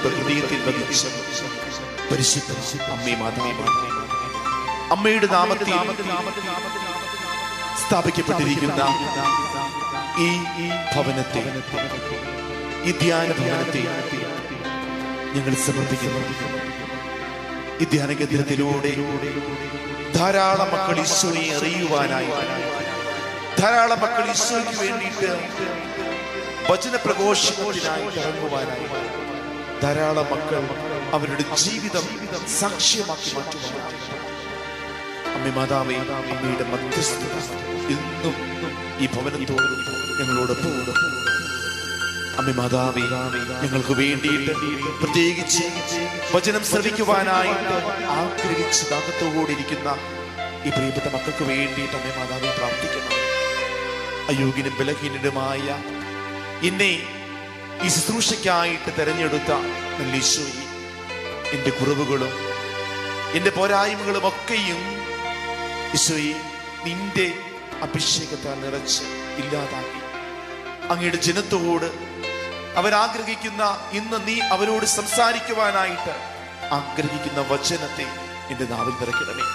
കൊണ്ട് ഹൃദയത്തിൽ വഹിച്ച പരിശുദ്ധ അമ്മേ മാതാവേ, അമ്മയുടെ നാമത്തിൽ സ്ഥാപിക്കപ്പെട്ടിരിക്കുന്ന ഈ ഭവനത്തെ, ഈ ധ്യാന ഭവനത്തെ ഞങ്ങൾ സമർപ്പിക്കുന്നു. ഈ ധ്യാന കേന്ദ്രത്തിലൂടെ ധാരാളം മക്കൾ ഈശോയെ അറിയുവാനായി, ധാരാളം മക്കൾ ഈശോയ്ക്ക് വേണ്ടിയിട്ട് വചന പ്രഘോഷണത്തിനായി ഇറങ്ങുവാനായി, ധാരാളം മക്കൾ അവരുടെ ജീവിതം സാക്ഷ്യമാക്കി മാറ്റുവാൻ അമ്മേ മാതാവേ, അമ്മയുടെ മധ്യസ്ഥത ഇന്നും ഈ ഭവനത്തോട് ഞങ്ങളോടൊപ്പം. അമ്മേ മാതാവേ, ഞങ്ങൾക്ക് വേണ്ടിയിട്ട് പ്രത്യേകിച്ച് വചനം ശ്രവിക്കുവാനായിട്ട് ആഗ്രഹിച്ച് ദാഹത്തോടിരിക്കുന്ന ഈ പ്രിയപ്പെട്ട മക്കൾക്ക് വേണ്ടിയിട്ട് അമ്മേ മാതാവേ പ്രാർത്ഥിക്കണം. അയോഗ്യനും ബലഹീനനുമായ എന്നെ ഈ ശുശ്രൂഷയ്ക്കായിട്ട് തെരഞ്ഞെടുത്ത ഈശോയെ, എന്റെ കുറവുകളും എന്റെ പോരായ്മകളും ഒക്കെയും ഈശോയെ നിന്റെ അഭിഷേകത്താൽ നിറച്ച് ഇല്ലാതാക്കി അങ്ങയുടെ ജനത്തോട് അവരാഗ്രഹിക്കുന്ന, ഇന്ന് നീ അവരോട് സംസാരിക്കുവാനായിട്ട് ആഗ്രഹിക്കുന്ന വചനത്തെ എന്റെ നാവിൽ നിറയ്ക്കണമേ.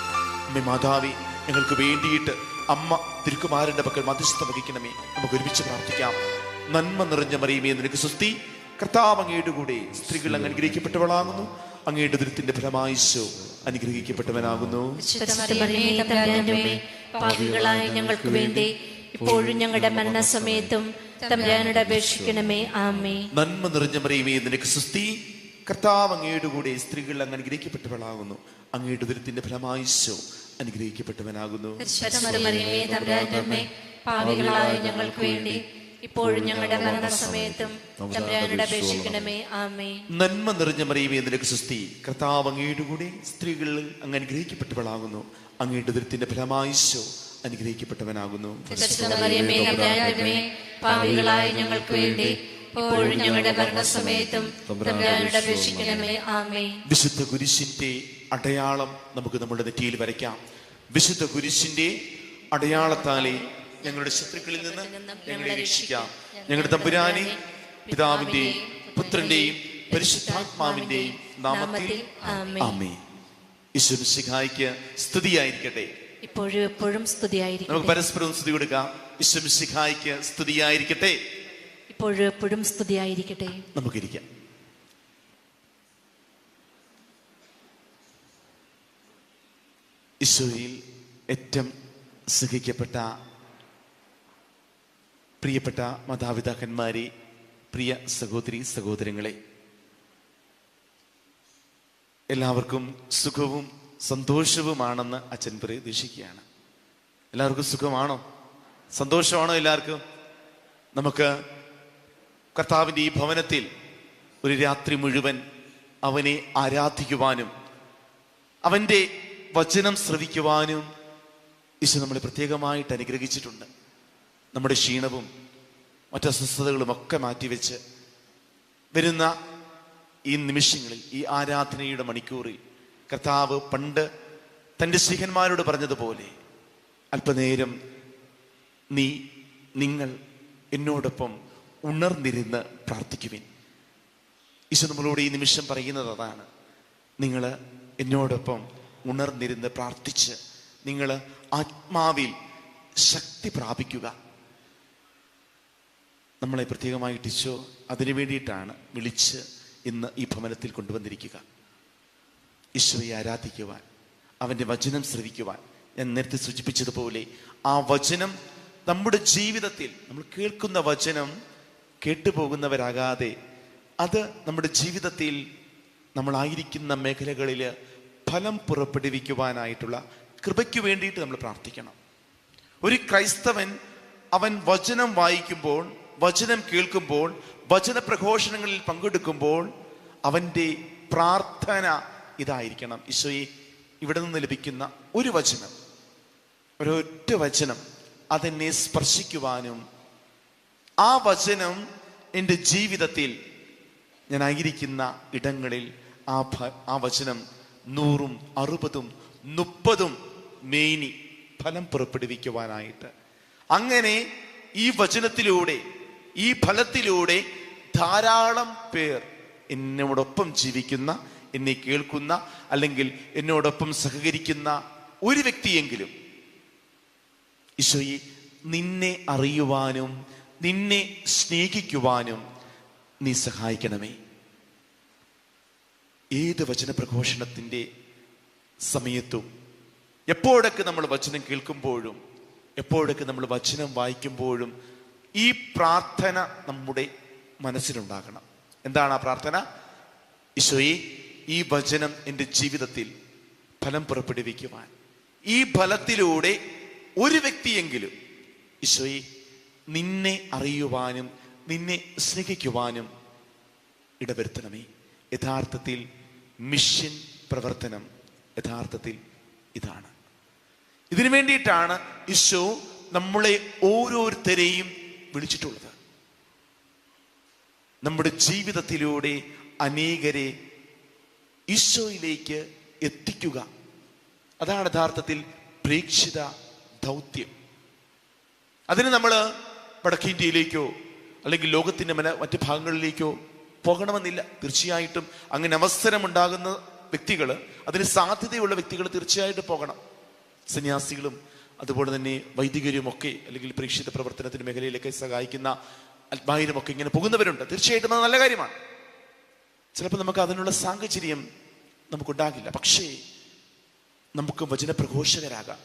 അമ്മേ മാതാവേ, ഞങ്ങൾക്ക് വേണ്ടിയിട്ട് അമ്മ തിരുക്കുമാരന്റെ പക്കൽ മധ്യസ്ഥ വഹിക്കണമേ. നമുക്ക് ഒരുമിച്ച് പ്രാർത്ഥിക്കാം. നന്മ നിറഞ്ഞ മറിയമേ, നിനക്ക് സ്തുതി. കർത്താവ് അങ്ങയുടെ കൂടെ സ്ത്രീകൾ അങ്ങ് അനുഗ്രഹിക്കപ്പെട്ടവളാകുന്നു. അങ്ങയുടെ ദുരിതത്തിന്റെ ഫലമായി ഈശോ അനുഗ്രഹിക്കപ്പെട്ടവനാകുന്നു. ഞങ്ങൾക്ക് വേണ്ടി ഇപ്പോഴും ഞങ്ങളുടെ മരണസമയത്തും തമ്പുരാനോട് അപേക്ഷിക്കണമേ. ആമേൻ. നന്മ നിറഞ്ഞ മറിയമേ, നിനക്ക് സ്തുതി. കർത്താവ് അങ്ങയുടെ കൂടെ സ്ത്രീകൾ അങ്ങ് അനുഗ്രഹിക്കപ്പെട്ടവളാകുന്നു. അങ്ങയുടെ ദുരിതത്തിന്റെ ഫലമായി ഈശോ അനുഗ്രഹിക്കപ്പെട്ടവനാകുന്നു. പാപികളായ ഞങ്ങൾക്ക് വേണ്ടി ഇപ്പോഴും ഞങ്ങളുടെ മരണസമയത്തും തമ്പുരാനോട് അപേക്ഷിക്കണമേ. ആമേൻ. നന്മ നിറഞ്ഞ മറിയമേ, നിനക്ക് സ്തുതി. കർത്താവ് അങ്ങയുടെ കൂടെ സ്ത്രീകൾ അങ്ങ് അനുഗ്രഹിക്കപ്പെട്ടവളാകുന്നു. അങ്ങയുടെ ദുരിതത്തിന്റെ ഫലമായി ഈശോ അനുഗ്രഹിക്കപ്പെട്ടവനാകുന്നു. പാപികളായ ഞങ്ങൾക്ക് വേണ്ടി ഇപ്പോഴും ഞങ്ങളുടെ മരണസമയത്തും തമ്പുരാനോട് അപേക്ഷിക്കണമേ. ആമേൻ. വിശുദ്ധ കുരിശിന്റെ അടയാളം നമുക്ക് നമ്മുടെ നെറ്റിയിൽ വരയ്ക്കാം. വിശുദ്ധ കുരിശിന്റെ അടയാളത്താലെ ഞങ്ങളുടെ ശത്രുക്കളിൽ നിന്ന് ഞങ്ങളെ രക്ഷിക്കാം. ഞങ്ങളുടെ തമ്പുരാനെ, പിതാവിന്റെയും പുത്രന്റെയും പരിശുദ്ധാത്മാവിന്റെയും നാമത്തിൽ ആമേൻ. ഈശോ മിശിഹായ്ക്ക് സ്തുതിയായിരിക്കട്ടെ. ഇപ്പോഴും എപ്പോഴും സ്തുതിയായിരിക്കട്ടെ. നമുക്ക് പരസ്പരം സ്തുതി കൊടുക്കാം. ഈശോ മിശിഹായ്ക്ക് സ്തുതിയായിരിക്കട്ടെ. ഇപ്പോഴും എപ്പോഴും സ്തുതിയായിരിക്കട്ടെ. നമുക്കിരിക്കാം. ഈശോയിൽ ഏറ്റവും സ്നേഹിക്കപ്പെട്ട പ്രിയപ്പെട്ട മാതാപിതാക്കന്മാരെ, പ്രിയ സഹോദരി സഹോദരങ്ങളെ, എല്ലാവർക്കും സുഖവും സന്തോഷവുമാണെന്ന് അച്ഛൻ പ്രതീക്ഷിക്കുകയാണ്. എല്ലാവർക്കും സുഖമാണോ? സന്തോഷമാണോ? എല്ലാവർക്കും നമുക്ക് കർത്താവിൻ്റെ ഈ ഭവനത്തിൽ ഒരു രാത്രി മുഴുവൻ അവനെ ആരാധിക്കുവാനും അവൻ്റെ വചനം ശ്രവിക്കുവാനും ഈശോ നമ്മളെ പ്രത്യേകമായിട്ട് അനുഗ്രഹിച്ചിട്ടുണ്ട്. നമ്മുടെ ക്ഷീണവും മറ്റസ്വസ്ഥതകളും ഒക്കെ മാറ്റിവെച്ച് വരുന്ന ഈ നിമിഷങ്ങളിൽ, ഈ ആരാധനയുടെ മണിക്കൂറിൽ കർത്താവ് പണ്ട് തൻ്റെ സ്നേഹന്മാരോട് പറഞ്ഞതുപോലെ അല്പനേരം നിങ്ങൾ എന്നോടൊപ്പം ഉണർന്നിരുന്ന് പ്രാർത്ഥിക്കുവിൻ. ഈശോ നമ്മളോട് ഈ നിമിഷം പറയുന്നത് അതാണ്. നിങ്ങൾ എന്നോടൊപ്പം ഉണർന്നിരുന്ന് പ്രാർത്ഥിച്ച് നിങ്ങൾ ആത്മാവിൽ ശക്തി പ്രാപിക്കുക. നമ്മളെ പ്രത്യേകമായിട്ട് ഈശോ അതിനു വേണ്ടിയിട്ടാണ് വിളിച്ച് ഇന്ന് ഈ ഭവനത്തിൽ കൊണ്ടുവന്നിരിക്കുക. ഈശോയെ ആരാധിക്കുവാൻ, അവൻ്റെ വചനം ശ്രവിക്കുവാൻ. ഞാൻ നേരത്തെ സൂചിപ്പിച്ചതുപോലെ ആ വചനം നമ്മുടെ ജീവിതത്തിൽ, നമ്മൾ കേൾക്കുന്ന വചനം കേട്ടുപോകുന്നവരാകാതെ അത് നമ്മുടെ ജീവിതത്തിൽ നമ്മളായിരിക്കുന്ന മേഖലകളിൽ ഫലം പുറപ്പെടുവിക്കുവാനായിട്ടുള്ള കൃപയ്ക്ക് വേണ്ടിയിട്ട് നമ്മൾ പ്രാർത്ഥിക്കണം. ഒരു ക്രൈസ്തവൻ അവൻ വചനം വായിക്കുമ്പോൾ, വചനം കേൾക്കുമ്പോൾ, വചന പ്രഘോഷണങ്ങളിൽ പങ്കെടുക്കുമ്പോൾ അവൻ്റെ പ്രാർത്ഥന ഇതായിരിക്കണം: ഈശോയെ, ഇവിടെ നിന്ന് ലഭിക്കുന്ന ഒരു വചനം, ഒരൊറ്റ വചനം അതെന്നെ സ്പർശിക്കുവാനും ആ വചനം എൻ്റെ ജീവിതത്തിൽ ഞാനായിരിക്കുന്ന ഇടങ്ങളിൽ ആ വചനം 100, 60, 30 മേനി ഫലം പുറപ്പെടുവിക്കുവാനായിട്ട്, അങ്ങനെ ഈ വചനത്തിലൂടെ, ഈ ഫലത്തിലൂടെ ധാരാളം പേർ എന്നോടൊപ്പം ജീവിക്കുന്ന, എന്നെ കേൾക്കുന്ന, അല്ലെങ്കിൽ എന്നോടൊപ്പം സഹകരിക്കുന്ന ഒരു വ്യക്തിയെങ്കിലും ഈശോയെ നിന്നെ അറിയുവാനും നിന്നെ സ്നേഹിക്കുവാനും നീ സഹായിക്കണമേ. ഏത് വചന പ്രഘോഷണത്തിൻ്റെ സമയത്തും എപ്പോഴൊക്കെ നമ്മൾ വചനം കേൾക്കുമ്പോഴും എപ്പോഴൊക്കെ നമ്മൾ വചനം വായിക്കുമ്പോഴും ഈ പ്രാർത്ഥന നമ്മുടെ മനസ്സിലുണ്ടാകണം. എന്താണ് ആ പ്രാർത്ഥന? ഈശോയെ, ഈ വചനം എൻ്റെ ജീവിതത്തിൽ ഫലം പുറപ്പെടുവിക്കുവാൻ, ഈ ഫലത്തിലൂടെ ഒരു വ്യക്തിയെങ്കിലും ഈശോയെ നിന്നെ അറിയുവാനും നിന്നെ സ്നേഹിക്കുവാനും ഇടവരുത്തണമേ. യഥാർത്ഥത്തിൽ മിഷൻ പ്രവർത്തനം യഥാർത്ഥത്തിൽ ഇതാണ്. ഇതിനു വേണ്ടിയിട്ടാണ് ഈശോ നമ്മളെ ഓരോരുത്തരെയും വിളിച്ചിട്ടുള്ളത്. നമ്മുടെ ജീവിതത്തിലൂടെ അനേകരെ ഈശോയിലേക്ക് എത്തിക്കുക. അതാണ് യഥാർത്ഥത്തിൽ പ്രേക്ഷിത ദൗത്യം. അതിന് നമ്മൾ വടക്കേ ഇന്ത്യയിലേക്കോ അല്ലെങ്കിൽ ലോകത്തിൻ്റെ മറ്റ് ഭാഗങ്ങളിലേക്കോ പോകണമെന്നില്ല. തീർച്ചയായിട്ടും അങ്ങനെ അവസരമുണ്ടാകുന്ന വ്യക്തികൾ, അതിന് സാധ്യതയുള്ള വ്യക്തികൾ തീർച്ചയായിട്ടും പോകണം. സന്യാസികളും അതുപോലെ തന്നെ വൈദികരും ഒക്കെ, അല്ലെങ്കിൽ പ്രേക്ഷിത പ്രവർത്തനത്തിന് മേഖലയിലൊക്കെ സഹായിക്കുന്ന ആത്മാവിനും ഒക്കെ ഇങ്ങനെ പോകുന്നവരുണ്ട്. തീർച്ചയായിട്ടും അത് നല്ല കാര്യമാണ്. ചിലപ്പോൾ നമുക്ക് അതിനുള്ള സാഹചര്യം നമുക്കുണ്ടാകില്ല. പക്ഷേ നമുക്ക് വചനപ്രഘോഷകരാകാം.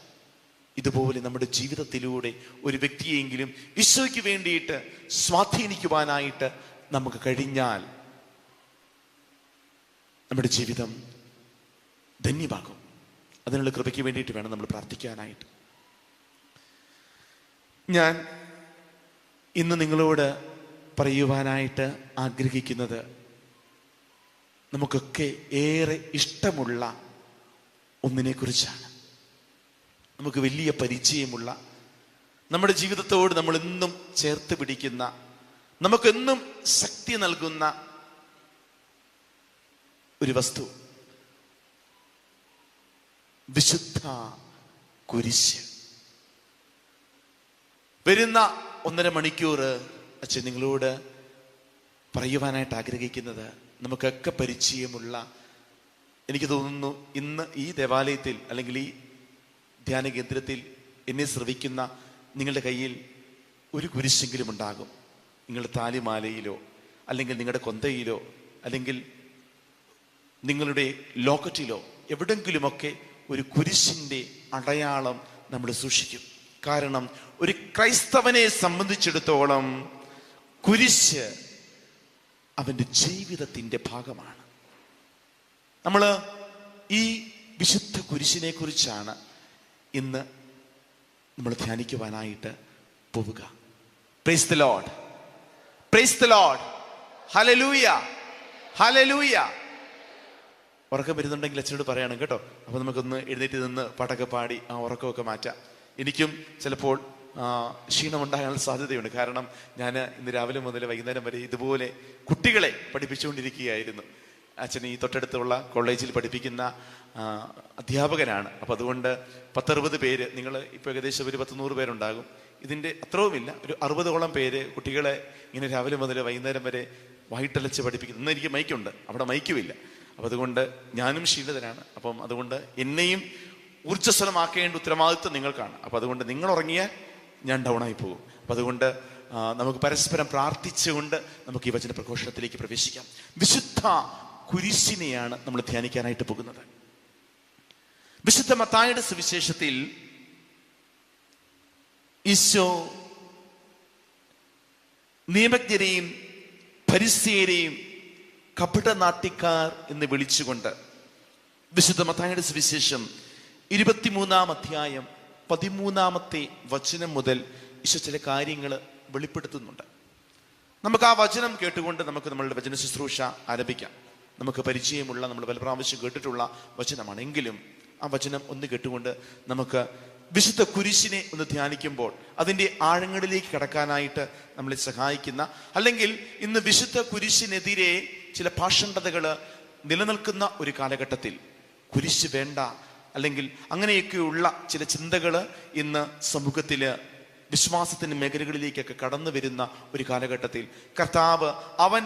ഇതുപോലെ നമ്മുടെ ജീവിതത്തിലൂടെ ഒരു വ്യക്തിയെങ്കിലും ഈശോയ്ക്ക് വേണ്ടിയിട്ട് സ്വാധീനിക്കുവാനായിട്ട് നമുക്ക് കഴിഞ്ഞാൽ നമ്മുടെ ജീവിതം ധന്യമാകും. അതിനുള്ള കൃപയ്ക്ക് വേണ്ടിയിട്ട് വേണം നമ്മൾ പ്രാർത്ഥിക്കാനായിട്ട്. ഞാൻ ഇന്ന് നിങ്ങളോട് പറയുവാനായിട്ട് ആഗ്രഹിക്കുന്നത്, നമുക്കൊക്കെ ഏറെ ഇഷ്ടമുള്ള ഒന്നിനെ കുറിച്ചാണ്. നമുക്ക് വലിയ പരിചയമുള്ള, നമ്മുടെ ജീവിതത്തോട് നമ്മൾ എന്നും ചേർത്ത് പിടിക്കുന്ന, നമുക്കെന്നും ശക്തി നൽകുന്ന ഒരു വസ്തു, വിശുദ്ധ കുരിശ്. വരുന്ന 1.5 മണിക്കൂർ അച്ഛൻ നിങ്ങളോട് പറയുവാനായിട്ട് ആഗ്രഹിക്കുന്നത്, നമുക്കൊക്കെ പരിചയമുള്ള, എനിക്ക് തോന്നുന്നു ഇന്ന് ഈ ദേവാലയത്തിൽ അല്ലെങ്കിൽ ഈ ധ്യാന കേന്ദ്രത്തിൽ എന്നെ ശ്രവിക്കുന്ന നിങ്ങളുടെ കയ്യിൽ ഒരു കുരിശെങ്കിലും ഉണ്ടാകും. നിങ്ങളുടെ താലിമാലയിലോ അല്ലെങ്കിൽ നിങ്ങളുടെ കൊന്തയിലോ അല്ലെങ്കിൽ നിങ്ങളുടെ ലോക്കറ്റിലോ എവിടെങ്കിലുമൊക്കെ ഒരു കുരിശിൻ്റെ അടയാളം നമ്മൾ സൂക്ഷിക്കും. കാരണം ഒരു ക്രൈസ്തവനെ സംബന്ധിച്ചിടത്തോളം കുരിശ് അവൻ്റെ ജീവിതത്തിൻ്റെ ഭാഗമാണ്. നമ്മൾ ഈ വിശുദ്ധ കുരിശിനെ കുറിച്ചാണ് ഇന്ന് നമ്മൾ ധ്യാനിക്കുവാനായിട്ട് പോവുക. Praise the Lord, praise the Lord, hallelujah, hallelujah. ഉറക്കം വരുന്നുണ്ടെങ്കിൽ അച്ഛനോട് പറയണം കേട്ടോ. അപ്പോൾ നമുക്കൊന്ന് എഴുന്നേറ്റ് നിന്ന് പാട്ടൊക്കെ പാടി ആ ഉറക്കമൊക്കെ മാറ്റാം. എനിക്കും ചിലപ്പോൾ ക്ഷീണമുണ്ടാകാനുള്ള സാധ്യതയുണ്ട്. കാരണം ഞാൻ ഇന്ന് രാവിലെ മുതൽ വൈകുന്നേരം വരെ ഇതുപോലെ കുട്ടികളെ പഠിപ്പിച്ചുകൊണ്ടിരിക്കുകയായിരുന്നു. അച്ഛൻ ഈ തൊട്ടടുത്തുള്ള കോളേജിൽ പഠിപ്പിക്കുന്ന അധ്യാപകനാണ്. അപ്പം അതുകൊണ്ട് 10-60 പേര്, നിങ്ങൾ ഇപ്പോൾ ഏകദേശം ഒരു 100 പേരുണ്ടാകും. ഇതിൻ്റെ അത്രവുമില്ല, ഒരു 60ഓളം പേര് കുട്ടികളെ ഇങ്ങനെ രാവിലെ മുതൽ വൈകുന്നേരം വരെ വായിട്ടലച്ച് പഠിപ്പിക്കുന്നു. ഇന്ന് എനിക്ക് മൈക്കുണ്ട്, അവിടെ മൈക്കുമില്ല. അപ്പം അതുകൊണ്ട് ഞാനും ക്ഷീണിതനാണ്. അപ്പം അതുകൊണ്ട് എന്നെയും ഊർജ്ജസ്വലമാക്കേണ്ട ഉത്തരവാദിത്വം നിങ്ങൾക്കാണ്. അപ്പം അതുകൊണ്ട് നിങ്ങൾ ഉറങ്ങിയാൽ ഞാൻ ഡൗണായി പോകും. അപ്പം അതുകൊണ്ട് നമുക്ക് പരസ്പരം പ്രാർത്ഥിച്ചുകൊണ്ട് നമുക്ക് ഈ വചന പ്രഘോഷണത്തിലേക്ക് പ്രവേശിക്കാം. വിശുദ്ധ കുരിശിനെയാണ് നമ്മൾ ധ്യാനിക്കാനായിട്ട് പോകുന്നത്. വിശുദ്ധ മത്തായിയുടെ സുവിശേഷത്തിൽ ഈശോ നിയമജ്ഞരെയും ഫരിസേയരെയും കപടനാട്യക്കാർ എന്ന് വിളിച്ചുകൊണ്ട് വിശുദ്ധ മത്തായിയുടെ സുവിശേഷം 23-ാം അധ്യായം 13-ാമത്തെ വചനം മുതൽ ഈശോ ചില കാര്യങ്ങൾ വെളിപ്പെടുത്തുന്നുണ്ട്. നമുക്ക് ആ വചനം കേട്ടുകൊണ്ട് നമുക്ക് നമ്മളുടെ വചന ശുശ്രൂഷ ആരംഭിക്കാം. നമുക്ക് പരിചയമുള്ള, നമ്മൾ പല പ്രാവശ്യം കേട്ടിട്ടുള്ള വചനമാണ്. എങ്കിലും ആ വചനം ഒന്ന് കേട്ടുകൊണ്ട് നമുക്ക് വിശുദ്ധ കുരിശിനെ ഒന്ന് ധ്യാനിക്കുമ്പോൾ അതിൻ്റെ ആഴങ്ങളിലേക്ക് കടക്കാനായിട്ട് നമ്മളെ സഹായിക്കുന്ന, അല്ലെങ്കിൽ ഇന്ന് വിശുദ്ധ കുരിശിനെതിരെ ചില ഭാഷണ്ഡതകൾ നിലനിൽക്കുന്ന ഒരു കാലഘട്ടത്തിൽ കുരിശ് വേണ്ട, അല്ലെങ്കിൽ അങ്ങനെയൊക്കെയുള്ള ചില ചിന്തകൾ ഇന്ന് സമൂഹത്തിൽ വിശ്വാസത്തിൻ്റെ മേഖലകളിലേക്കൊക്കെ കടന്നു വരുന്ന ഒരു കാലഘട്ടത്തിൽ കർത്താവ് അവൻ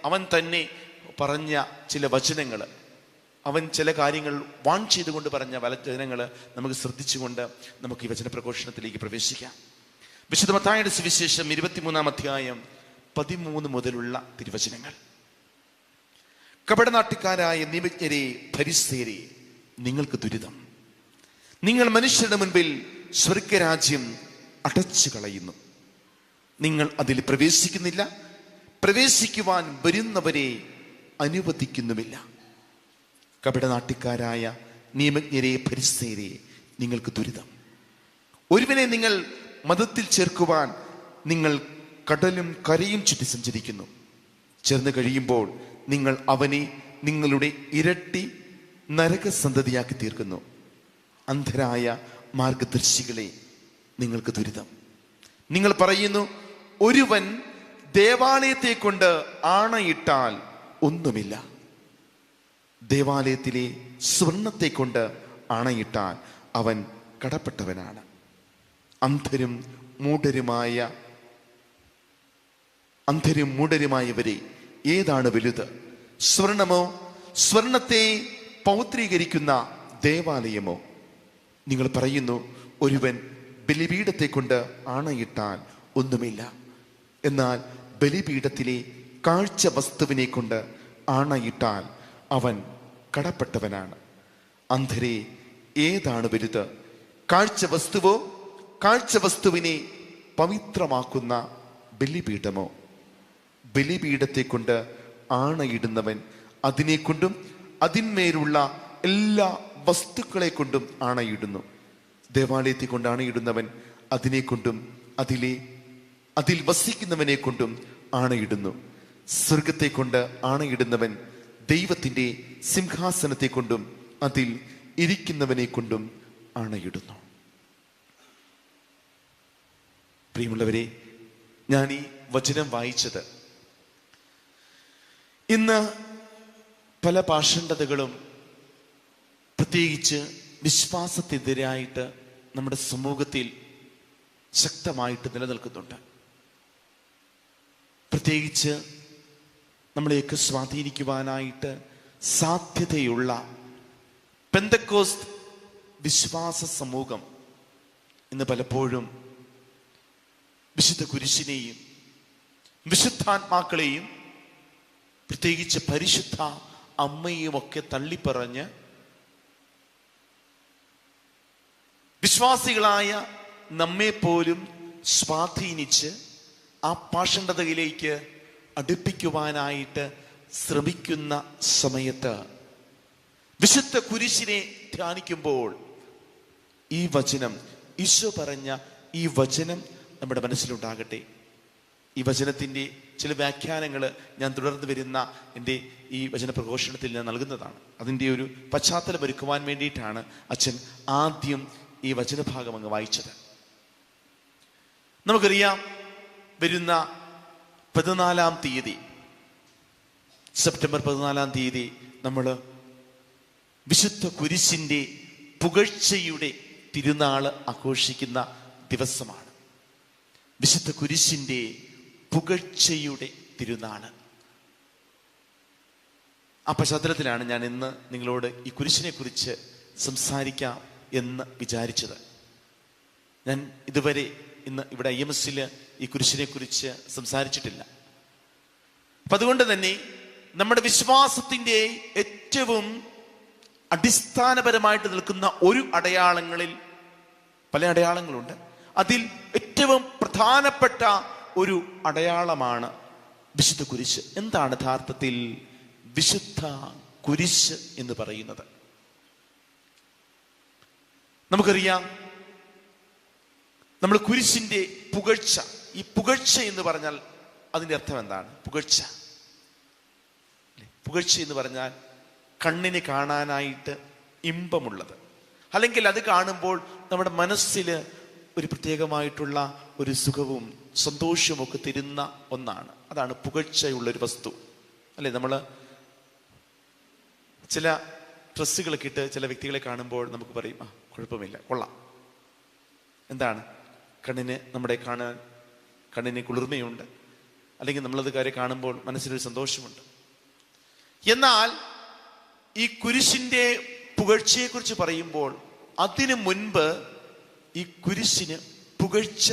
അവൻ തന്നെ പറഞ്ഞ ചില വചനങ്ങൾ, അവൻ ചില കാര്യങ്ങൾ വാൺ ചെയ്തുകൊണ്ട് പറഞ്ഞ വചനങ്ങൾ നമുക്ക് ശ്രദ്ധിച്ചുകൊണ്ട് നമുക്ക് ഈ വചന പ്രഘോഷണത്തിലേക്ക് പ്രവേശിക്കാം. വിശുദ്ധ മത്തായിയുടെ സുവിശേഷം 23-ാം അധ്യായം 13 മുതലുള്ള തിരുവചനങ്ങൾ. കപടനാട്യക്കാരായ നിയമജ്ഞരെ, ഫരിസേയരെ, നിങ്ങൾക്ക് ദുരിതം! നിങ്ങൾ മനുഷ്യരുടെ മുൻപിൽ സ്വർഗരാജ്യം അടച്ചു കളയുന്നു. നിങ്ങൾ അതിൽ പ്രവേശിക്കുന്നില്ല, പ്രവേശിക്കുവാൻ വരുന്നവരെ അനുവദിക്കുന്നുമില്ല. കപടനാട്യക്കാരായ നിയമജ്ഞരെ, ഫരിസേയരെ, നിങ്ങൾക്ക് ദുരിതം! ഒരുവനെ നിങ്ങൾ മതത്തിൽ ചേർക്കുവാൻ നിങ്ങൾ കടലും കരയും ചുറ്റി സഞ്ചരിക്കുന്നു. ചേർന്ന് കഴിയുമ്പോൾ നിങ്ങൾ അവനെ നിങ്ങളുടെ ഇരട്ടി നരകസന്തതിയാക്കി തീർക്കുന്നു. അന്ധരായ മാർഗദർശികളെ, നിങ്ങൾക്ക് ദുരിതം! നിങ്ങൾ പറയുന്നു, ഒരുവൻ ദേവാലയത്തെ കൊണ്ട് ആണയിട്ടാൽ ഒന്നുമില്ല, ദേവാലയത്തിലെ സ്വർണത്തെ കൊണ്ട് ആണയിട്ടാൽ അവൻ കടപ്പെട്ടവനാണ്. അന്ധരും മൂഢരുമായവരെ, ഏതാണ് വലുത്? സ്വർണമോ, സ്വർണത്തെ പൗത്രീകരിക്കുന്ന ദേവാലയമോ? നിങ്ങൾ പറയുന്നു, ഒരുവൻ ബലിപീഠത്തെ കൊണ്ട് ആണയിട്ടാൽ ഒന്നുമില്ല, എന്നാൽ ബലിപീഠത്തിലെ കാഴ്ച വസ്തുവിനെ കൊണ്ട് ആണയിട്ടാൽ അവൻ കടപ്പെട്ടവനാണ്. അന്ധരെ, ഏതാണ് വലുത്? കാഴ്ച വസ്തുവോ, കാഴ്ച വസ്തുവിനെ പവിത്രമാക്കുന്ന ബലിപീഠമോ? ബലിപീഠത്തെ കൊണ്ട് ആണയിടുന്നവൻ അതിനെക്കൊണ്ടും അതിന്മേലുള്ള എല്ലാ വസ്തുക്കളെ കൊണ്ടും ആണയിടുന്നു. ദേവാലയത്തെ കൊണ്ട് ആണയിടുന്നവൻ അതിനെക്കൊണ്ടും അതിൽ വസിക്കുന്നവനെ കൊണ്ടും ആണയിടുന്നു. സ്വർഗത്തെ കൊണ്ട് ആണയിടുന്നവൻ ദൈവത്തിന്റെ സിംഹാസനത്തെ കൊണ്ടും അതിൽ ഇരിക്കുന്നവനെ കൊണ്ടും ആണയിടുന്നു. പ്രിയമുള്ളവരെ, ഞാൻ ഈ വചനം വായിച്ചത് ഇന്ന് പല പാഷണ്ഡതകളും പ്രത്യേകിച്ച് വിശ്വാസത്തിനെതിരായിട്ട് നമ്മുടെ സമൂഹത്തിൽ ശക്തമായിട്ട് നിലനിൽക്കുന്നുണ്ട്. പ്രത്യേകിച്ച് നമ്മളെയൊക്കെ സ്വാധീനിക്കുവാനായിട്ട് സാധ്യതയുള്ള പെന്തക്കോസ്ത് വിശ്വാസ സമൂഹം ഇന്ന് പലപ്പോഴും വിശുദ്ധ കുരിശിനെയും വിശുദ്ധാത്മാക്കളെയും പ്രത്യേകിച്ച് പരിശുദ്ധ അമ്മയും ഒക്കെ തള്ളിപ്പറഞ്ഞ് വിശ്വാസികളായ നമ്മെ പോലും സ്വാധീനിച്ച് ആ പാഷണ്ഡതയിലേക്ക് അടുപ്പിക്കുവാനായിട്ട് ശ്രമിക്കുന്ന സമയത്ത് വിശുദ്ധ കുരിശിനെ ധ്യാനിക്കുമ്പോൾ ഈ വചനം, ഈശോ പറഞ്ഞ ഈ വചനം നമ്മുടെ മനസ്സിലുണ്ടാകട്ടെ. ഈ വചനത്തിൻ്റെ ചില വ്യാഖ്യാനങ്ങൾ ഞാൻ തുടർന്ന് വരുന്ന എൻ്റെ ഈ വചന പ്രഘോഷണത്തിൽ ഞാൻ നൽകുന്നതാണ്. അതിൻ്റെ ഒരു പശ്ചാത്തലം ഒരുക്കുവാൻ വേണ്ടിയിട്ടാണ് അച്ഛൻ ആദ്യം ഈ വചനഭാഗം അങ്ങ് വായിച്ചത്. നമുക്കറിയാം, വരുന്ന 14-ാം തീയതി, സെപ്റ്റംബർ 14-ാം തീയതി നമ്മൾ വിശുദ്ധ കുരിശിൻ്റെ പുകഴ്ചയുടെ തിരുനാള് ആഘോഷിക്കുന്ന ദിവസമാണ്. വിശുദ്ധ കുരിശിൻ്റെ പുകഴ്ചയുടെ തിരുനാള്. ആ പശ്ചാത്തലത്തിലാണ് ഞാൻ ഇന്ന് നിങ്ങളോട് ഈ കുരിശിനെ കുറിച്ച് സംസാരിക്കാം എന്ന് വിചാരിച്ചത്. ഞാൻ ഇതുവരെ ഇന്ന് ഇവിടെ IMS ഈ കുരിശിനെ കുറിച്ച് സംസാരിച്ചിട്ടില്ല. അപ്പൊ അതുകൊണ്ട് തന്നെ നമ്മുടെ വിശ്വാസത്തിന്റെ ഏറ്റവും അടിസ്ഥാനപരമായിട്ട് നിൽക്കുന്ന ഒരു അടയാളങ്ങളിൽ, പല അടയാളങ്ങളുണ്ട്, അതിൽ ഏറ്റവും പ്രധാനപ്പെട്ട ഒരു അടയാളമാണ് വിശുദ്ധ കുരിശ്. എന്താണ് യഥാർത്ഥത്തിൽ വിശുദ്ധ കുരിശ് എന്ന് പറയുന്നത്? നമുക്കറിയാം, നമ്മൾ കുരിശിന്റെ പുകഴ്ച, ഈ പുകഴ്ച എന്ന് പറഞ്ഞാൽ അതിന്റെ അർത്ഥം എന്താണ്? പുകഴ്ച എന്ന് പറഞ്ഞാൽ കണ്ണിന് കാണാനായിട്ട് ഇമ്പമുള്ളത്, അല്ലെങ്കിൽ അത് കാണുമ്പോൾ നമ്മുടെ മനസ്സിൽ ഒരു പ്രത്യേകമായിട്ടുള്ള ഒരു സുഖവും സന്തോഷവും ഒക്കെ തരുന്ന ഒന്നാണ്. അതാണ് പുകഴ്ചയുള്ളൊരു വസ്തു, അല്ലെ? നമ്മൾ ചില ഡ്രസ്സുകളൊക്കെ ഇട്ട് ചില വ്യക്തികളെ കാണുമ്പോൾ നമുക്ക് പറയും, ആ കുഴപ്പമില്ല, കൊള്ളാം. എന്താണ്? കണ്ണിന്, നമ്മുടെ കണ്ണിന് കുളിർമയുണ്ട്, അല്ലെങ്കിൽ നമ്മളത് കാര്യം കാണുമ്പോൾ മനസ്സിലൊരു സന്തോഷമുണ്ട്. എന്നാൽ ഈ കുരിശിന്റെ പുകഴ്ചയെക്കുറിച്ച് പറയുമ്പോൾ അതിനു മുൻപ് ഈ കുരിശിന് പുകഴ്ച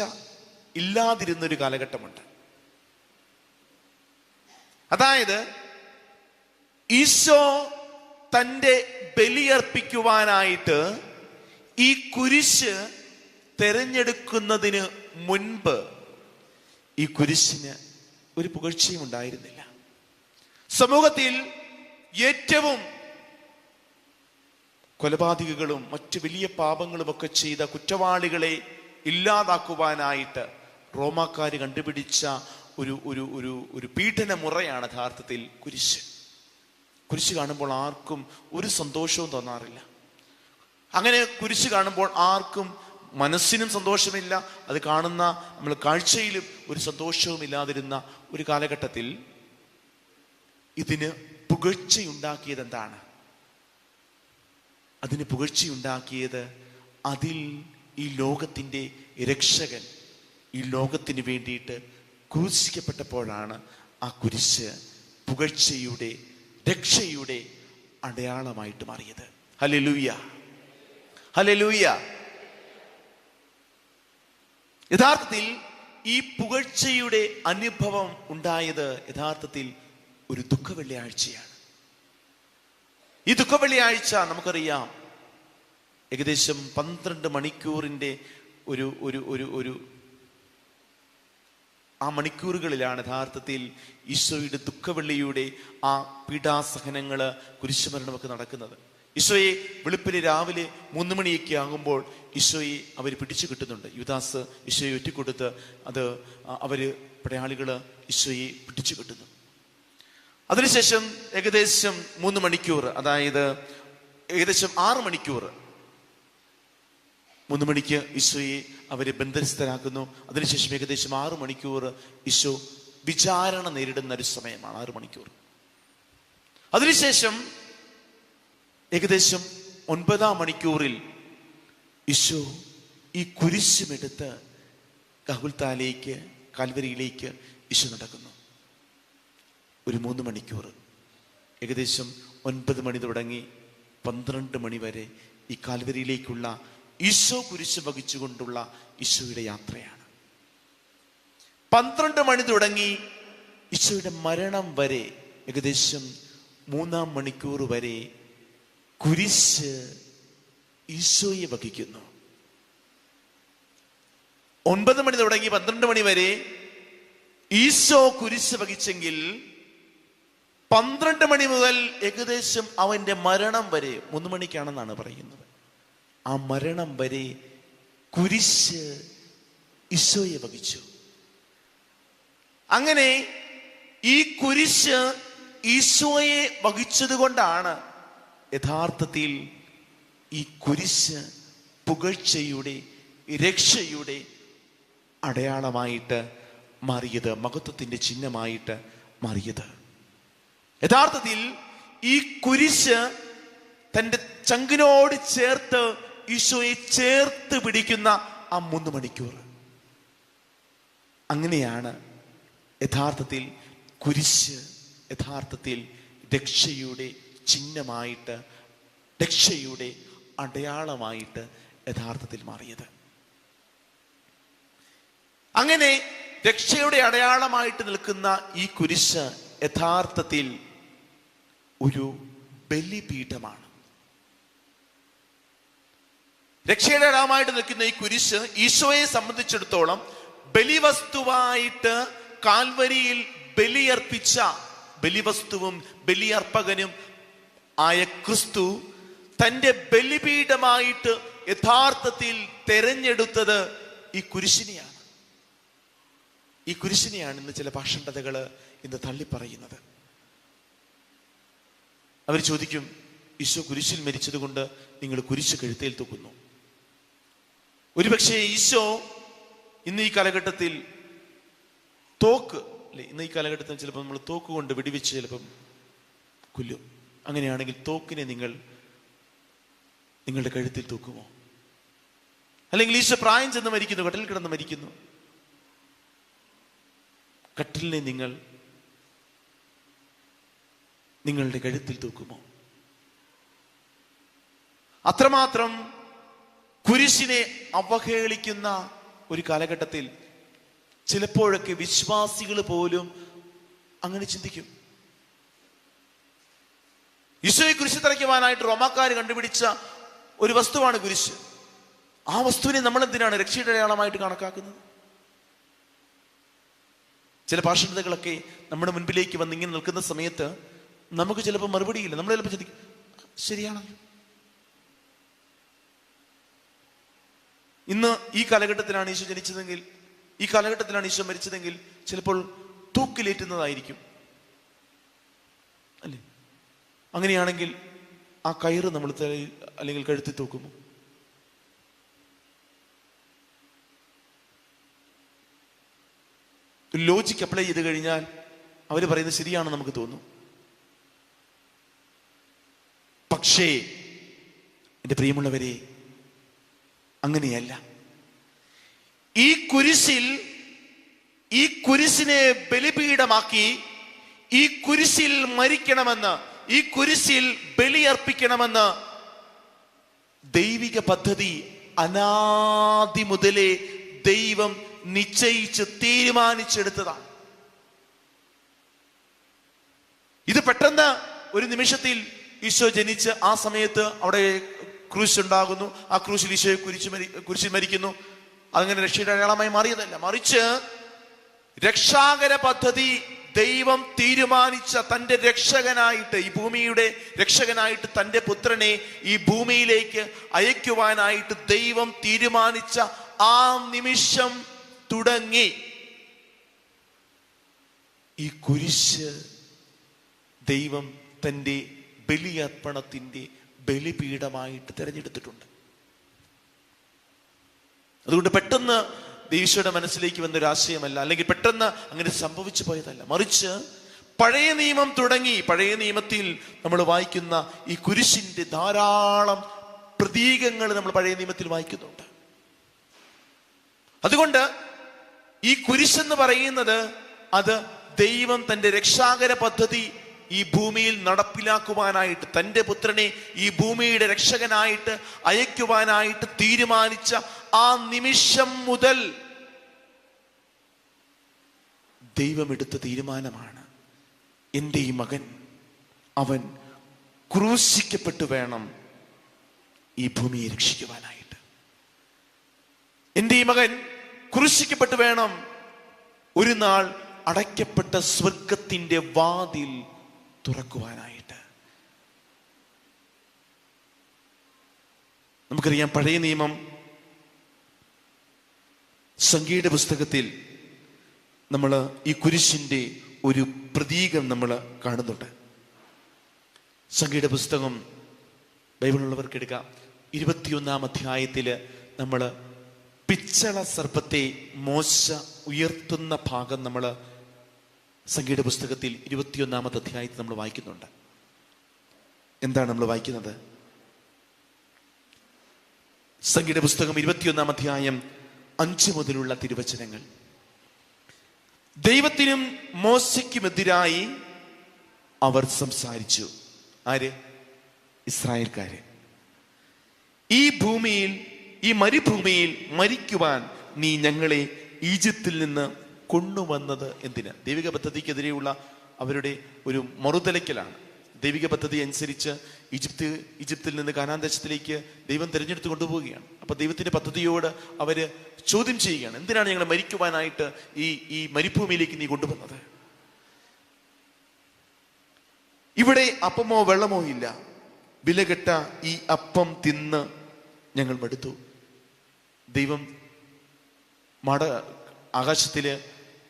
ഇല്ലാതിരുന്നൊരു കാലഘട്ടമുണ്ട്. അതായത് ഈശോ തൻ്റെ ബലിയർപ്പിക്കുവാനായിട്ട് ഈ കുരിശ് തെരഞ്ഞെടുക്കുന്നതിന് മുൻപ് ഈ കുരിശിന് ഒരു പുകഴ്ചയും ഉണ്ടായിരുന്നില്ല. സമൂഹത്തിൽ ഏറ്റവും കൊലപാതകികളും മറ്റു വലിയ പാപങ്ങളുമൊക്കെ ചെയ്ത കുറ്റവാളികളെ ഇല്ലാതാക്കുവാനായിട്ട് റോമാക്കാർ കണ്ടുപിടിച്ച ഒരു ഒരു ഒരു ഒരു പീഡന മുറയാണ് യഥാർത്ഥത്തിൽ കുരിശ്. കുരിശ് കാണുമ്പോൾ ആർക്കും ഒരു സന്തോഷവും തോന്നാറില്ല. അങ്ങനെ കുരിശ് കാണുമ്പോൾ ആർക്കും മനസ്സിനും സന്തോഷമില്ല, അത് കാണുന്ന നമ്മൾ കാഴ്ചയിലും ഒരു സന്തോഷവും ഇല്ലാതിരുന്ന ഒരു കാലഘട്ടത്തിൽ ഇതിന് പുകഴ്ചയുണ്ടാക്കിയത് എന്താണ്? അതിന് പുകഴ്ചയുണ്ടാക്കിയത് അതിൽ ഈ ലോകത്തിൻ്റെ രക്ഷകൻ ഈ ലോകത്തിന് വേണ്ടിയിട്ട് ക്രൂശിക്കപ്പെട്ടപ്പോഴാണ് ആ കുരിശ് പുകഴ്ചയുടെ രക്ഷയുടെ അടയാളമായിട്ട് മാറിയത്. Hallelujah, hallelujah. യഥാർത്ഥത്തിൽ ഈ പുകഴ്ചയുടെ അനുഭവം ഉണ്ടായത് യഥാർത്ഥത്തിൽ ഒരു ദുഃഖവെള്ളിയാഴ്ചയാണ്. ഈ ദുഃഖവെള്ളിയാഴ്ച നമുക്കറിയാം ഏകദേശം 12 മണിക്കൂറിൻ്റെ ഒരു ഒരു ഒരു ഒരു ആ മണിക്കൂറുകളിലാണ് യഥാർത്ഥത്തിൽ ഈശോയുടെ ദുഃഖവെള്ളിയുടെ ആ പീഡാസഹനങ്ങള് കുരിശുമരണമൊക്കെ നടക്കുന്നത്. ഈശോയെ വെളുപ്പിന് രാവിലെ 3 മണിയൊക്കെ ആകുമ്പോൾ ഈശോയെ അവർ പിടിച്ചു കിട്ടുന്നുണ്ട്. യുദാസ് ഈശോയെ ഒറ്റിക്കൊടുത്ത് അത് അവര് പടയാളികള് ഈശോയെ പിടിച്ചു കിട്ടുന്നു. അതിനുശേഷം ഏകദേശം 3 മണിക്കൂർ, അതായത് ഏകദേശം 6 മണിക്കൂർ, 3 മണിക്ക് ഈശോയെ അവരെ ബന്ധനസ്ഥരാക്കുന്നു. അതിനുശേഷം ഏകദേശം 6 മണിക്കൂർ ഈശോ വിചാരണ നേരിടുന്ന ഒരു സമയമാണ് 6 മണിക്കൂർ. അതിനുശേഷം ഏകദേശം 9-ാം മണിക്കൂറിൽ ഈശോ ഈ കുരിശുമെടുത്ത് ഗഹുൽത്താലേക്ക് കാൽവരിയിലേക്ക് ഈശോ നടക്കുന്നു. ഒരു 3 മണിക്കൂർ, ഏകദേശം 9 മണി തുടങ്ങി 12 മണി വരെ ഈ കാൽവരിയിലേക്കുള്ള ഈശോ കുരിശ് വഹിച്ചുകൊണ്ടുള്ള ഈശോയുടെ യാത്രയാണ്. 12 മണി തുടങ്ങി ഈശോയുടെ മരണം വരെ ഏകദേശം 3-ാം മണിക്കൂർ വരെ കുരിശ് ഈശോയെ വഹിക്കുന്നു. 9 മണി തുടങ്ങി 12 മണി വരെ ഈശോ കുരിശ് വഹിച്ചെങ്കിൽ 12 മണി മുതൽ ഏകദേശം അവന്റെ മരണം വരെ, 3 മണിക്കാണെന്നാണ് പറയുന്നത്, ആ മരണം വരെ കുരിശ് ഈശോയെ വഹിച്ചു. അങ്ങനെ ഈ കുരിശ് ഈശോയെ വഹിച്ചത് കൊണ്ടാണ് യഥാർത്ഥത്തിൽ ഈ കുരിശ് പുകഴ്ചയുടെ രക്ഷയുടെ അടയാളമായിട്ട് മാറിയത്, മഹത്വത്തിന്റെ ചിഹ്നമായിട്ട് മാറിയത്. യഥാർത്ഥത്തിൽ ഈ കുരിശ് തൻ്റെ ചങ്കിനോട് ചേർത്ത് ഈശോയെ ചേർത്ത് പിടിക്കുന്ന ആ 3 മണിക്കൂർ, അങ്ങനെയാണ് യഥാർത്ഥത്തിൽ കുരിശ് യഥാർത്ഥത്തിൽ രക്ഷയുടെ ചിഹ്നമായിട്ട്, രക്ഷയുടെ അടയാളമായിട്ട് യഥാർത്ഥത്തിൽ മാറിയത്. അങ്ങനെ രക്ഷയുടെ അടയാളമായിട്ട് നിൽക്കുന്ന ഈ കുരിശ് യഥാർത്ഥത്തിൽ ഒരു ബലിപീഠമാണ്. രക്ഷയുടെ അടയാളമായിട്ട് നിൽക്കുന്ന ഈ കുരിശ് ഈശോയെ സംബന്ധിച്ചിടത്തോളം ബലിവസ്തുവായിട്ട് കാൽവരിയിൽ ബലിയർപ്പിച്ച ബലിവസ്തുവും ബലിയർപ്പകനും ആയ ക്രിസ്തു തൻ്റെ ബലിപീഠമായിട്ട് യഥാർത്ഥത്തിൽ തെരഞ്ഞെടുത്തത് ഈ കുരിശിനെയാണ്. ഈ കുരിശിനെയാണ് ഇന്ന് ചില ഭാഷണ്ഡതകള് ഇന്ന് തള്ളിപ്പറയുന്നത്. അവർ ചോദിക്കും, ഈശോ കുരിശിൽ മരിച്ചത് കൊണ്ട് നിങ്ങൾ കുരിശ് കഴുത്തേൽ തൂക്കുന്നു. ഒരുപക്ഷെ ഈശോ ഇന്ന് ഈ കാലഘട്ടത്തിൽ തോക്ക് അല്ലെ, ഇന്ന് ഈ കാലഘട്ടത്തിൽ ചിലപ്പോൾ നമ്മൾ തോക്ക് കൊണ്ട് വെടിവെച്ച് ചിലപ്പം കൊല്ലും. അങ്ങനെയാണെങ്കിൽ തോക്കിനെ നിങ്ങൾ നിങ്ങളുടെ കഴുത്തിൽ തൂക്കുമോ? അല്ലെങ്കിൽ ഈശോ പ്രായം ചെന്ന് മരിക്കുന്നു, കടലിൽ കിടന്ന് മരിക്കുന്നു, കട്ടിലിനെ നിങ്ങൾ നിങ്ങളുടെ കഴുത്തിൽ തൂക്കുമോ? അത്രമാത്രം കുരിശിനെ അവഹേളിക്കുന്ന ഒരു കാലഘട്ടത്തിൽ ചിലപ്പോഴൊക്കെ വിശ്വാസികൾ പോലും അങ്ങനെ ചിന്തിക്കും. ഈശോയെ കുരിശ് തറയ്ക്കുവാനായിട്ട് റോമാക്കാർ കണ്ടുപിടിച്ച ഒരു വസ്തുവാണ് കുരിശ്. ആ വസ്തുവിനെ നമ്മൾ എന്തിനാണ് രക്ഷയുടെ അടയാളമായിട്ട് കണക്കാക്കുന്നത്? ചില പാഷണ്ഡതകളൊക്കെ നമ്മുടെ മുൻപിലേക്ക് വന്ന് ഇങ്ങനെ നിൽക്കുന്ന സമയത്ത് നമുക്ക് ചിലപ്പോൾ മറുപടിയില്ല. നമ്മൾ ചിലപ്പോൾ ചിന്തിക്കും, ശരിയാണല്ലോ. ഇന്ന് ഈ കാലഘട്ടത്തിലാണ് ഈശോ ജനിച്ചതെങ്കിൽ, ഈ കാലഘട്ടത്തിലാണ് ഈശോ മരിച്ചതെങ്കിൽ ചിലപ്പോൾ തൂക്കിലേറ്റുന്നതായിരിക്കും അല്ലേ? അങ്ങനെയാണെങ്കിൽ ആ കയറ് നമ്മൾ തലയിൽ അല്ലെങ്കിൽ കഴുത്തിൽ തൂക്കുമോ? ലോജിക്ക് അപ്ലൈ ചെയ്ത് കഴിഞ്ഞാൽ അവർ പറയുന്നത് ശരിയാണെന്ന് നമുക്ക് തോന്നും. പക്ഷേ എൻ്റെ പ്രിയമുള്ളവരെ, അങ്ങനെയല്ല. ഈ കുരിശിനെ ബലിപീഠമാക്കി ഈ കുരിശിൽ മരിക്കണമെന്ന്, ഈ കുരിശിൽ ബലിയർപ്പിക്കണമെന്ന് ദൈവിക പദ്ധതി അനാദി മുതലേ ദൈവം നിശ്ചയിച്ച് തീരുമാനിച്ചെടുത്തതാണ്. ഇത് പെട്ടെന്ന് ഒരു നിമിഷത്തിൽ ഈശോ ജനിച്ച് ആ സമയത്ത് അവിടെ ക്രൂശ് ഉണ്ടാകുന്നു, ആ ക്രൂശിൽ ഈശോയെ കുരിശിൽ മരിക്കുന്നു, അങ്ങനെ രക്ഷയുടെ അടയാളമായി മാറിയതല്ല. മറിച്ച് രക്ഷാകര പദ്ധതി ദൈവം തീരുമാനിച്ച തൻ്റെ രക്ഷകനായിട്ട്, ഈ ഭൂമിയുടെ രക്ഷകനായിട്ട് തൻ്റെ പുത്രനെ ഈ ഭൂമിയിലേക്ക് അയക്കുവാനായിട്ട് ദൈവം തീരുമാനിച്ച ആ നിമിഷം തുടങ്ങി ഈ കുരിശ് ദൈവം തൻ്റെ ബലിയർപ്പണത്തിൻ്റെ ബലിപീഠമായിട്ട് തിരഞ്ഞെടുത്തിട്ടുണ്ട്. അതുകൊണ്ട് പെട്ടെന്ന് ഈശോയുടെ മനസ്സിലേക്ക് വന്നൊരു ആശയമല്ല, അല്ലെങ്കിൽ പെട്ടെന്ന് അങ്ങനെ സംഭവിച്ചു പോയതല്ല. മറിച്ച് പഴയ നിയമം തുടങ്ങി, പഴയ നിയമത്തിൽ നമ്മൾ വായിക്കുന്ന ഈ കുരിശിന്റെ ധാരാളം പ്രതീകങ്ങൾ നമ്മൾ പഴയ നിയമത്തിൽ വായിക്കുന്നുണ്ട്. അതുകൊണ്ട് ഈ കുരിശെന്ന് പറയുന്നത് അത് ദൈവം തൻ്റെ രക്ഷാകര പദ്ധതി ഈ ഭൂമിയിൽ നടപ്പിലാക്കുവാനായിട്ട്, തൻ്റെ പുത്രനെ ഈ ഭൂമിയുടെ രക്ഷകനായിട്ട് അയക്കുവാനായിട്ട് തീരുമാനിച്ച ആ നിമിഷം മുതൽ ദൈവമെടുത്ത തീരുമാനമാണ്, എൻ്റെ ഈ മകൻ അവൻ ക്രൂശിക്കപ്പെട്ടു വേണം ഈ ഭൂമിയെ രക്ഷിക്കുവാനായിട്ട്. എൻ്റെ ഈ മകൻ ക്രൂശിക്കപ്പെട്ടു വേണം ഒരു നാൾ അടയ്ക്കപ്പെട്ട സ്വർഗത്തിന്റെ വാതിൽ തുറക്കുവാനായിട്ട്. നമുക്കറിയാം, പഴയ നിയമം സംഖ്യയുടെ പുസ്തകത്തിൽ നമ്മൾ ഈ കുരിശിന്റെ ഒരു പ്രതീകം നമ്മൾ കാണുന്നുണ്ട്. സംഖ്യയുടെ പുസ്തകം ബൈബിളുള്ളവർക്ക് എടുക്കാം. 21-ാം അധ്യായത്തിൽ നമ്മൾ പിച്ചള സർപ്പത്തെ മോശ ഉയർത്തുന്ന ഭാഗം നമ്മൾ സംഖ്യയുടെ പുസ്തകത്തിൽ 21-ാമത്തെ അധ്യായത്തിൽ നമ്മൾ വായിക്കുന്നുണ്ട്. എന്താണ് നമ്മൾ വായിക്കുന്നത്? സംഖ്യയുടെ പുസ്തകം 21-ാം അധ്യായം 5 മുതലുള്ള തിരുവചനങ്ങൾ. ദൈവത്തിനും മോശയ്ക്കുമെതിരായി അവർ സംസാരിച്ചു. ആര്? ഇസ്രായേൽക്കാര്. ഈ ഭൂമിയിൽ, ഈ മരുഭൂമിയിൽ മരിക്കുവാൻ നീ ഞങ്ങളെ ഈജിപ്തിൽ നിന്ന് കൊണ്ടുവന്നത് എന്തിന്? ദൈവിക പദ്ധതിക്കെതിരെയുള്ള അവരുടെ ഒരു മറുതലയ്ക്കലാണ്. ദൈവിക പദ്ധതി അനുസരിച്ച് ഈജിപ്തിൽ നിന്ന് കാനാൻ ദേശത്തിലേക്ക് ദൈവം തിരഞ്ഞെടുത്ത് കൊണ്ടുപോവുകയാണ്. അപ്പൊ ദൈവത്തിന്റെ പദ്ധതിയോട് അവര് ചോദ്യം ചെയ്യുകയാണ്, എന്തിനാണ് ഞങ്ങളെ മരിക്കുവാനായിട്ട് ഈ മരുഭൂമിയിലേക്ക് നീ കൊണ്ടുവന്നത്? ഇവിടെ അപ്പമോ വെള്ളമോ ഇല്ല, വിലകെട്ട ഈ അപ്പം തിന്ന് ഞങ്ങൾ മടുത്തു. ദൈവം ആകാശത്തില്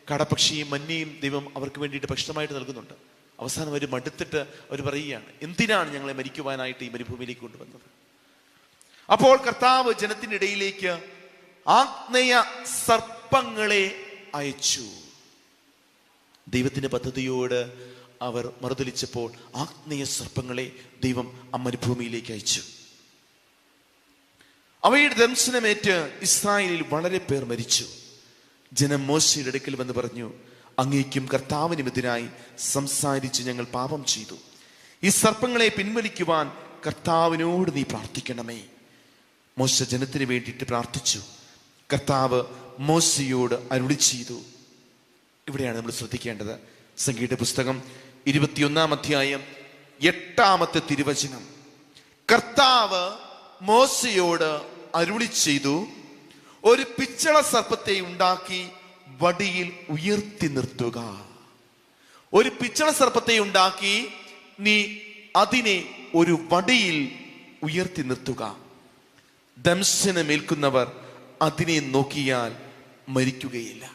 കടപക്ഷിയും മഞ്ഞയും ദൈവം അവർക്ക് വേണ്ടിയിട്ട് ഭക്ഷണമായിട്ട് നൽകുന്നുണ്ട്. അവസാനം അവർ മടുത്തിട്ട് അവർ പറയുകയാണ്, എന്തിനാണ് ഞങ്ങളെ മരിക്കുവാനായിട്ട് ഈ മരുഭൂമിയിലേക്ക് കൊണ്ടുവന്നത്? അപ്പോൾ കർത്താവ് ജനത്തിന്റെ ഇടയിലേക്ക് ആഗ്നേയ സർപ്പങ്ങളെ അയച്ചു. ദൈവത്തിന്റെ പദ്ധതിയോട് അവർ മറുതലിച്ചപ്പോൾ ആഗ്നേയ സർപ്പങ്ങളെ ദൈവം ആ മരുഭൂമിയിലേക്ക് അയച്ചു. അവയുടെ ദംശനമേറ്റ് ഇസ്രായേലിൽ വളരെ പേർ മരിച്ചു. ജനം മോശയുടെ അടുക്കൽ വന്ന് പറഞ്ഞു, അങ്ങേക്കും കർത്താവിനുമെതിരായി സംസാരിച്ച് ഞങ്ങൾ പാപം ചെയ്തു. ഈ സർപ്പങ്ങളെ പിൻവലിക്കുവാൻ കർത്താവിനോട് നീ പ്രാർത്ഥിക്കണമേ. മോശ ജനത്തിന് വേണ്ടിയിട്ട് പ്രാർത്ഥിച്ചു. കർത്താവ് മോശയോട് അരുളി ചെയ്തു. ഇവിടെയാണ് നമ്മൾ ശ്രദ്ധിക്കേണ്ടത്. സംഗീത പുസ്തകം 21-ാം അധ്യായം 8-ാമത്തെ തിരുവചനം. കർത്താവ് മോശയോട് അരുളി ചെയ്തു, ഒരു പിച്ചള സർപ്പത്തെ ഉണ്ടാക്കി വടിയിൽ ഉയർത്തി നിർത്തുക. ഒരു പിച്ചള സർപ്പത്തെ ഉണ്ടാക്കി നീ അതിനെ ഒരു വടിയിൽ ഉയർത്തി നിർത്തുക. ദംശനമേൽക്കുന്നവർ അതിനെ നോക്കിയാൽ മരിക്കുകയില്ല.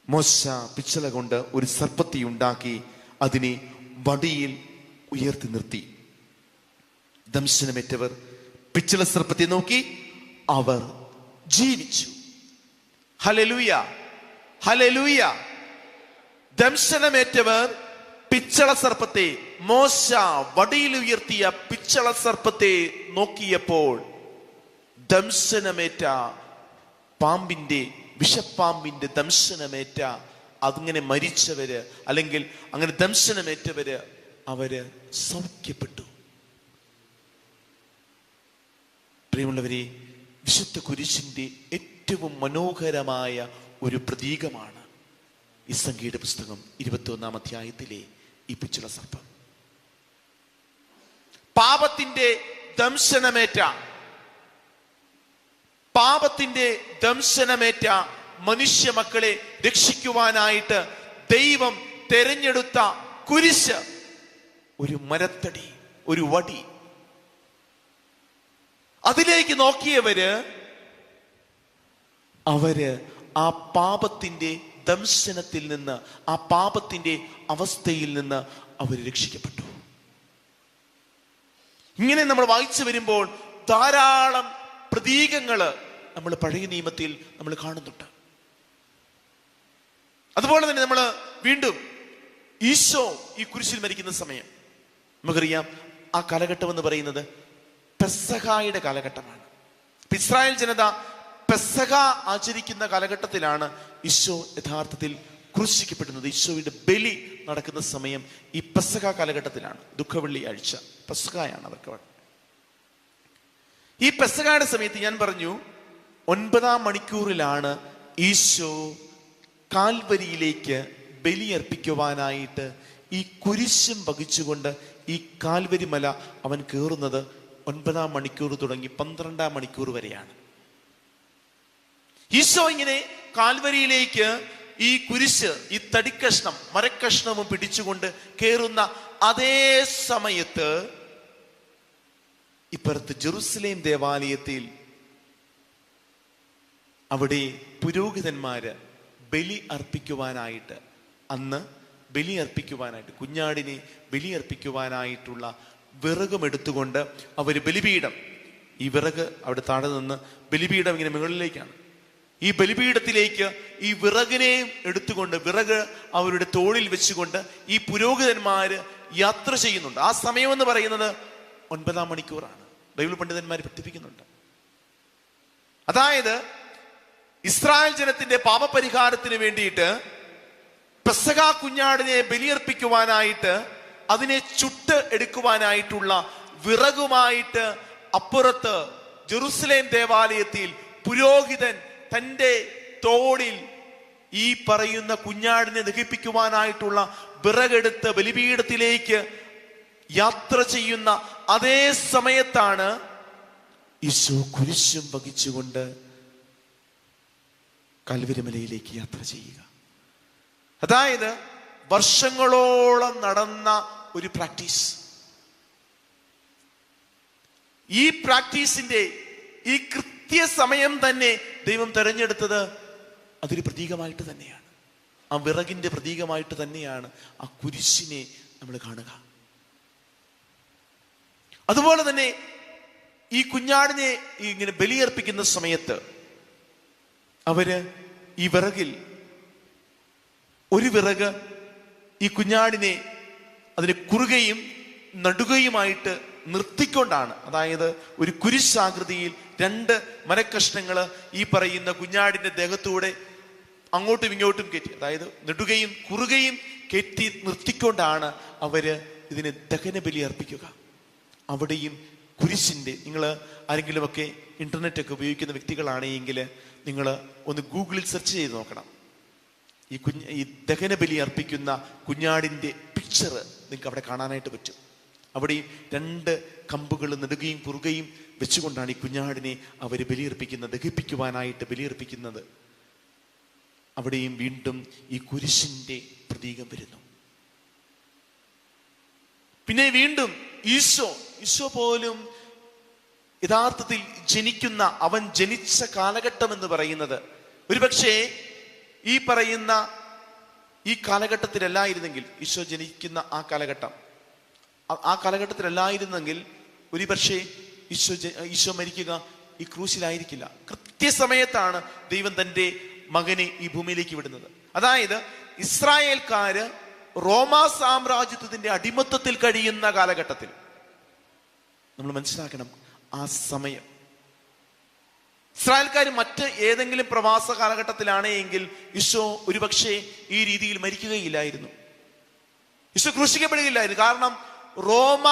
മോശ പിച്ചള കൊണ്ട് ഒരു സർപ്പത്തെ ഉണ്ടാക്കി അതിനെ വടിയിൽ ഉയർത്തി നിർത്തി. ദംശനമേറ്റവർ പിച്ചള സർപ്പത്തെ നോക്കി അവർ ജീവിച്ചു. Hallelujah, hallelujah. ദംശനമേറ്റവർ പിച്ചള സർപ്പത്തെ, മോശ വടിയിൽ ഉയർത്തിയ പിച്ചള സർപ്പത്തെ നോക്കിയപ്പോൾ ദംശനമേറ്റ പാമ്പിന്റെ, വിഷപ്പാമ്പിന്റെ ദംശനമേറ്റ അങ്ങനെ മരിച്ചവര്, അല്ലെങ്കിൽ അങ്ങനെ ദംശനമേറ്റവര്, അവര് സൗഖ്യപ്പെട്ടു. പ്രിയമുള്ളവരെ, വിശുദ്ധ കുരിശിന്റെ ഏറ്റവും മനോഹരമായ ഒരു പ്രതീകമാണ് ഈ സംഗീത പുസ്തകം 21-ാം അധ്യായത്തിലെ ഈ പിച്ചള സർപ്പം. പാപത്തിന്റെ ദംശനമേറ്റ മനുഷ്യ മക്കളെ രക്ഷിക്കുവാനായിട്ട് ദൈവം തെരഞ്ഞെടുത്ത കുരിശ്, ഒരു മരത്തടി, ഒരു വടി. അതിലേക്ക് നോക്കിയവര് അവര് ആ പാപത്തിന്റെ ദംശനത്തിൽ നിന്ന്, ആ പാപത്തിന്റെ അവസ്ഥയിൽ നിന്ന് അവർ രക്ഷിക്കപ്പെട്ടു. ഇങ്ങനെ നമ്മൾ വായിച്ചു വരുമ്പോൾ ധാരാളം പ്രതീകങ്ങള് നമ്മൾ പഴയ നിയമത്തിൽ നമ്മൾ കാണുന്നുണ്ട്. അതുപോലെ തന്നെ നമ്മൾ വീണ്ടും ഈശോ ഈ കുരിശിൽ മരിക്കുന്ന സമയം നമുക്കറിയാം, ആ കാലഘട്ടം എന്ന് പറയുന്നത് പെസഹായുടെ കാലഘട്ടമാണ്. ഇസ്രായേൽ ജനത പെസഹ ആചരിക്കുന്ന കാലഘട്ടത്തിലാണ് ഈശോ യഥാർത്ഥത്തിൽ ക്രൂശിക്കപ്പെടുന്നത്. ഈശോയുടെ ബലി നടക്കുന്ന സമയം ഈ പെസഹ കാലഘട്ടത്തിലാണ്. ദുഃഖവെള്ളിയാഴ്ച പെസഹയാണ് അവർക്ക്. ഈ പെസഹയുടെ സമയത്ത് ഞാൻ പറഞ്ഞു, 9-ാം മണിക്കൂറിലാണ് ഈശോ കാൽവരിയിലേക്ക് ബലിയർപ്പിക്കുവാനായിട്ട് ഈ കുരിശും വഹിച്ചുകൊണ്ട് ഈ കാൽവരി മല അവൻ കയറുന്നത്. 9-ാം മണിക്കൂർ തുടങ്ങി 12-ാം മണിക്കൂർ വരെയാണ്. ഈശോ ഇങ്ങനെ കാൽവരിയിലേക്ക് ഈ കുരിശ്, ഈ തടിക്കഷ്ണം, മരക്കഷ്ണവും പിടിച്ചുകൊണ്ട് കയറുന്ന അതേ സമയത്ത് ഇപ്പുറത്ത് ജെറുസലേം ദേവാലയത്തിൽ അവിടെ പുരോഹിതന്മാര് ബലി അർപ്പിക്കുവാനായിട്ട്, അന്ന് ബലി അർപ്പിക്കുവാനായിട്ട്, കുഞ്ഞാടിനെ ബലി അർപ്പിക്കുവാനായിട്ടുള്ള വിറകും എടുത്തുകൊണ്ട് അവര് ബലിപീഠം, ഈ വിറക് അവിടെ താഴെ നിന്ന് ബലിപീഠം ഇങ്ങനെ മുകളിലേക്കാണ്, ഈ ബലിപീഠത്തിലേക്ക് ഈ വിറകിനെയും എടുത്തുകൊണ്ട്, വിറക് അവരുടെ തോളിൽ വെച്ചുകൊണ്ട് ഈ പുരോഹിതന്മാര് യാത്ര ചെയ്യുന്നുണ്ട്. ആ സമയം എന്ന് പറയുന്നത് 9-ാം മണിക്കൂറാണ്. ബൈബിൾ പണ്ഡിതന്മാർ പഠിപ്പിക്കുന്നുണ്ട്. അതായത് ഇസ്രായേൽ ജനത്തിന്റെ പാപപരിഹാരത്തിന് വേണ്ടിയിട്ട് പെസഹ കുഞ്ഞാടിനെ ബലിയർപ്പിക്കുവാനായിട്ട്, അതിനെ ചുട്ട് എടുക്കുവാനായിട്ടുള്ള വിറകുമായിട്ട് അപ്പുറത്ത് ജെറുസലേം ദേവാലയത്തിൽ പുരോഹിതൻ തൻ്റെ തോളിൽ ഈ പറയുന്ന കുഞ്ഞാടിനെ ദഹിപ്പിക്കുവാനായിട്ടുള്ള വിറകെടുത്ത് ബലിപീഠത്തിലേക്ക് യാത്ര ചെയ്യുന്ന അതേ സമയത്താണ് ഈശോ കുരിശും വഹിച്ചുകൊണ്ട് കൽവരിമലയിലേക്ക് യാത്ര ചെയ്യുക. അതായത് വർഷങ്ങളോളം നടന്ന ഒരു പ്രാക്ടീസ്. ഈ പ്രാക്ടീസിന്റെ ഈ കൃത്യസമയം തന്നെ ദൈവം തെരഞ്ഞെടുത്തത് അതൊരു പ്രതീകമായിട്ട് തന്നെയാണ്. ആ വിറകിന്റെ പ്രതീകമായിട്ട് തന്നെയാണ് ആ കുരിശിനെ നമ്മൾ കാണുക. അതുപോലെ തന്നെ ഈ കുഞ്ഞാടിനെ ഇങ്ങനെ ബലിയർപ്പിക്കുന്ന സമയത്ത് അവര് ഈ വിറകിൽ ഒരു വിറക് ഈ കുഞ്ഞാടിനെ അതിനെ കുറുകയും നടുകയുമായിട്ട് നിർത്തിക്കൊണ്ടാണ്, അതായത് ഒരു കുരിശാകൃതിയിൽ 2 മരക്കഷ്ണങ്ങൾ ഈ പറയുന്ന കുഞ്ഞാടിന്റെ ദേഹത്തൂടെ അങ്ങോട്ടും ഇങ്ങോട്ടും കയറ്റി, അതായത് നെടുകയും കുറുകയും കയറ്റി നിർത്തിക്കൊണ്ടാണ് അവര് ഇതിന് ദഹനബലി അർപ്പിക്കുക. അവിടെയും കുരിശിന്റെ, നിങ്ങൾ ആരെങ്കിലുമൊക്കെ ഇന്റർനെറ്റ് ഒക്കെ ഉപയോഗിക്കുന്ന വ്യക്തികളാണെങ്കിൽ നിങ്ങൾ ഒന്ന് ഗൂഗിളിൽ സെർച്ച് ചെയ്ത് നോക്കണം. ഈ ദഹനബലി അർപ്പിക്കുന്ന കുഞ്ഞാടിന്റെ പിക്ചർ നിങ്ങൾക്ക് അവിടെ കാണാനായിട്ട് പറ്റും. അവിടെയും 2 കമ്പുകൾ നെടുകയും കുറുകയും വെച്ചുകൊണ്ടാണ് ഈ കുഞ്ഞാടിനെ അവർ ബലിയർപ്പിക്കുന്നത്, ദഹിപ്പിക്കുവാനായിട്ട് ബലിയർപ്പിക്കുന്നത്. അവിടെയും വീണ്ടും ഈ കുരിശിന്റെ പ്രതീകം വരുന്നു. പിന്നെ വീണ്ടും ഈശോ പോലും യഥാർത്ഥത്തിൽ ജനിക്കുന്ന, അവൻ ജനിച്ച കാലഘട്ടം എന്ന് പറയുന്നത് ഒരുപക്ഷെ ഈ പറയുന്ന ഈ കാലഘട്ടത്തിലല്ലായിരുന്നെങ്കിൽ, ഈശോ ജനിക്കുന്ന ആ കാലഘട്ടത്തിലല്ലായിരുന്നെങ്കിൽ ഒരുപക്ഷെ ഈശോ മരിക്കുക ഈ ക്രൂശിലായിരിക്കില്ല. കൃത്യസമയത്താണ് ദൈവം തൻ്റെ മകനെ ഈ ഭൂമിയിലേക്ക് വിടുന്നത്. അതായത് ഇസ്രായേൽക്കാര് റോമാ സാമ്രാജ്യത്വത്തിന്റെ അടിമത്വത്തിൽ കഴിയുന്ന കാലഘട്ടത്തിൽ, നമ്മൾ മനസ്സിലാക്കണം ആ സമയം ഇസ്രായേൽക്കാർ മറ്റ് ഏതെങ്കിലും പ്രവാസ കാലഘട്ടത്തിലാണ് എങ്കിൽ ഈശോ ഒരുപക്ഷെ ഈ രീതിയിൽ മരിക്കുകയില്ലായിരുന്നു, ഈശോ ക്രൂശിക്കപ്പെടുകയില്ലായിരുന്നു. കാരണം റോമ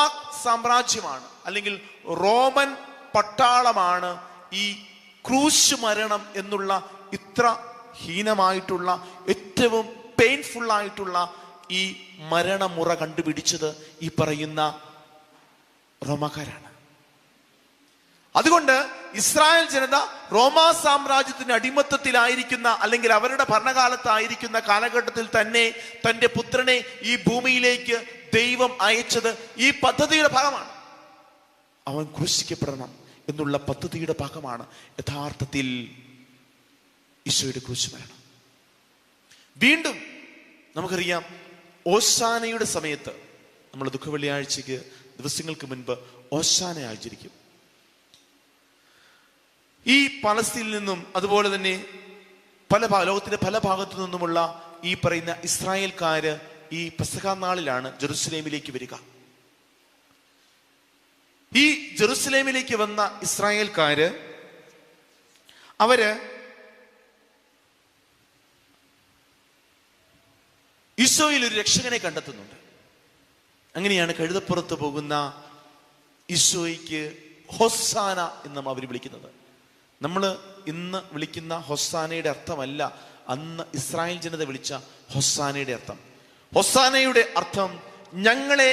സാമ്രാജ്യമാണ്, അല്ലെങ്കിൽ റോമൻ പട്ടാളമാണ് ഈ ക്രൂശ് മരണം എന്നുള്ള ഇത്ര ഹീനമായിട്ടുള്ള, ഏറ്റവും പെയിൻഫുൾ ആയിട്ടുള്ള ഈ മരണമുറ കണ്ടുപിടിച്ചത് ഈ പറയുന്ന റോമാക്കാരാണ്. അതുകൊണ്ട് ഇസ്രായേൽ ജനത റോമാ സാമ്രാജ്യത്തിന്റെ അടിമത്തത്തിലായിരിക്കുന്ന, അല്ലെങ്കിൽ അവരുടെ ഭരണകാലത്തായിരിക്കുന്ന കാലഘട്ടത്തിൽ തന്നെ തന്റെ പുത്രനെ ഈ ഭൂമിയിലേക്ക് ദൈവം അയച്ചത് ഈ പദ്ധതിയുടെ ഭാഗമാണ്. അവൻ ക്രൂശിക്കപ്പെടണം എന്നുള്ള പദ്ധതിയുടെ ഭാഗമാണ് യഥാർത്ഥത്തിൽ ഈശോയുടെ ക്രൂശ് മരണം. വീണ്ടും നമുക്കറിയാം, ഓശാനയുടെ സമയത്ത്, നമ്മൾ ദുഃഖവെള്ളിയാഴ്ചയ്ക്ക് ദിവസങ്ങൾക്ക് മുൻപ് ഓശാന ആചരിക്കും. ഈ പലസ്തീനിൽ നിന്നും അതുപോലെ തന്നെ ലോകത്തിന്റെ പല ഭാഗത്തു നിന്നുമുള്ള ഈ പറയുന്ന ഇസ്രായേൽക്കാര് ഈ പെസഹ നാളിലാണ് ജെറുസലേമിലേക്ക് വരിക. ഈ ജെറുസലേമിലേക്ക് വന്ന ഇസ്രായേൽക്കാര് അവര് ഈശോയിൽ ഒരു രക്ഷകനെ കണ്ടെത്തുന്നുണ്ട്. അങ്ങനെയാണ് കഴുതപ്പുറത്ത് പോകുന്ന ഈശോയ്ക്ക് ഹൊസാന എന്ന് അവർ വിളിക്കുന്നത്. നമ്മൾ ഇന്ന് വിളിക്കുന്ന ഹൊസാനയുടെ അർത്ഥമല്ല അന്ന് ഇസ്രായേൽ ജനത വിളിച്ച ഹൊസാനയുടെ അർത്ഥം. ഹൊസാനയുടെ അർത്ഥം ഞങ്ങളെ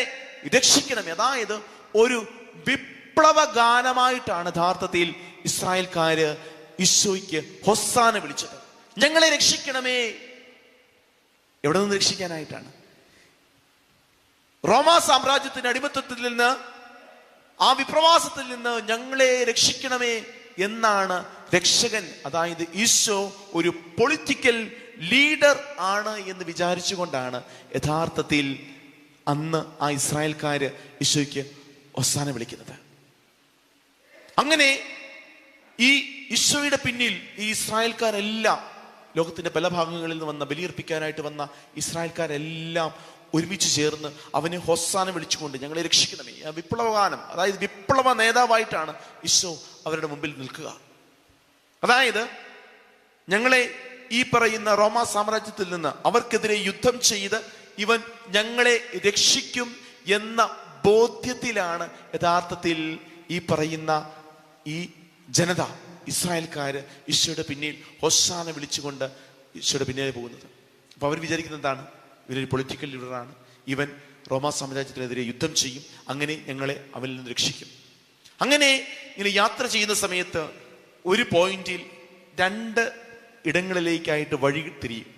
രക്ഷിക്കണമേ. അതായത് ഒരു വിപ്ലവ ഗാനമായിട്ടാണ് യഥാർത്ഥത്തിൽ ഇസ്രായേൽക്കാര് ഈശോയ്ക്ക് ഹൊസാന വിളിച്ചത്. ഞങ്ങളെ രക്ഷിക്കണമേ. എവിടെ നിന്ന് രക്ഷിക്കാനായിട്ടാണ്? റോമാ സാമ്രാജ്യത്തിന്റെ അടിമത്തത്തിൽ നിന്ന്, ആ വിപ്രവാസത്തിൽ നിന്ന് ഞങ്ങളെ രക്ഷിക്കണമേ എന്നാണ് രക്ഷകൻ, അതായത് ഈശോ ഒരു പൊളിറ്റിക്കൽ ലീഡർ ആണ് എന്ന് വിചാരിച്ചുകൊണ്ടാണ് യഥാർത്ഥത്തിൽ അന്ന് ആ ഇസ്രായേൽക്കാര് ഈശോയ്ക്ക് ഹൊസാന വിളിക്കുന്നത്. അങ്ങനെ ഈ ഈശോയുടെ പിന്നിൽ ഈ ഇസ്രായേൽക്കാരെല്ലാം, ലോകത്തിന്റെ പല ഭാഗങ്ങളിൽ നിന്ന് വന്ന, ബലിയർപ്പിക്കാനായിട്ട് വന്ന ഇസ്രായേൽക്കാരെല്ലാം ഒരുമിച്ച് ചേർന്ന് അവനെ ഹൊസാന വിളിച്ചുകൊണ്ട് ഞങ്ങളെ രക്ഷിക്കണമേ, വിപ്ലവഗാനം, അതായത് വിപ്ലവ നേതാവായിട്ടാണ് ഈശോ അവരുടെ മുമ്പിൽ നിൽക്കുക. അതായത് ഞങ്ങളെ ഈ പറയുന്ന റോമാ സാമ്രാജ്യത്തിൽ നിന്ന് അവർക്കെതിരെ യുദ്ധം ചെയ്ത് ഇവൻ ഞങ്ങളെ രക്ഷിക്കും എന്ന ബോധ്യത്തിലാണ് യഥാർത്ഥത്തിൽ ഈ പറയുന്ന ഈ ജനത, ഇസ്രായേൽക്കാര് ഈശോയുടെ പിന്നിൽ ഹൊസാന വിളിച്ചുകൊണ്ട് ഈശോയുടെ പിന്നിലെ പോകുന്നത്. അപ്പൊ അവർ വിചാരിക്കുന്നത് എന്താണ്? ഇവനൊരു പൊളിറ്റിക്കൽ ലീഡറാണ്, ഇവൻ റോമാ സാമ്രാജ്യത്തിനെതിരെ യുദ്ധം ചെയ്യും, അങ്ങനെ ഞങ്ങളെ അവനിൽ നിന്ന് രക്ഷിക്കും. അങ്ങനെ ഇങ്ങനെ യാത്ര ചെയ്യുന്ന സമയത്ത് ഒരു പോയിന്റിൽ 2 ഇടങ്ങളിലേക്കായിട്ട് വഴി തിരിയും.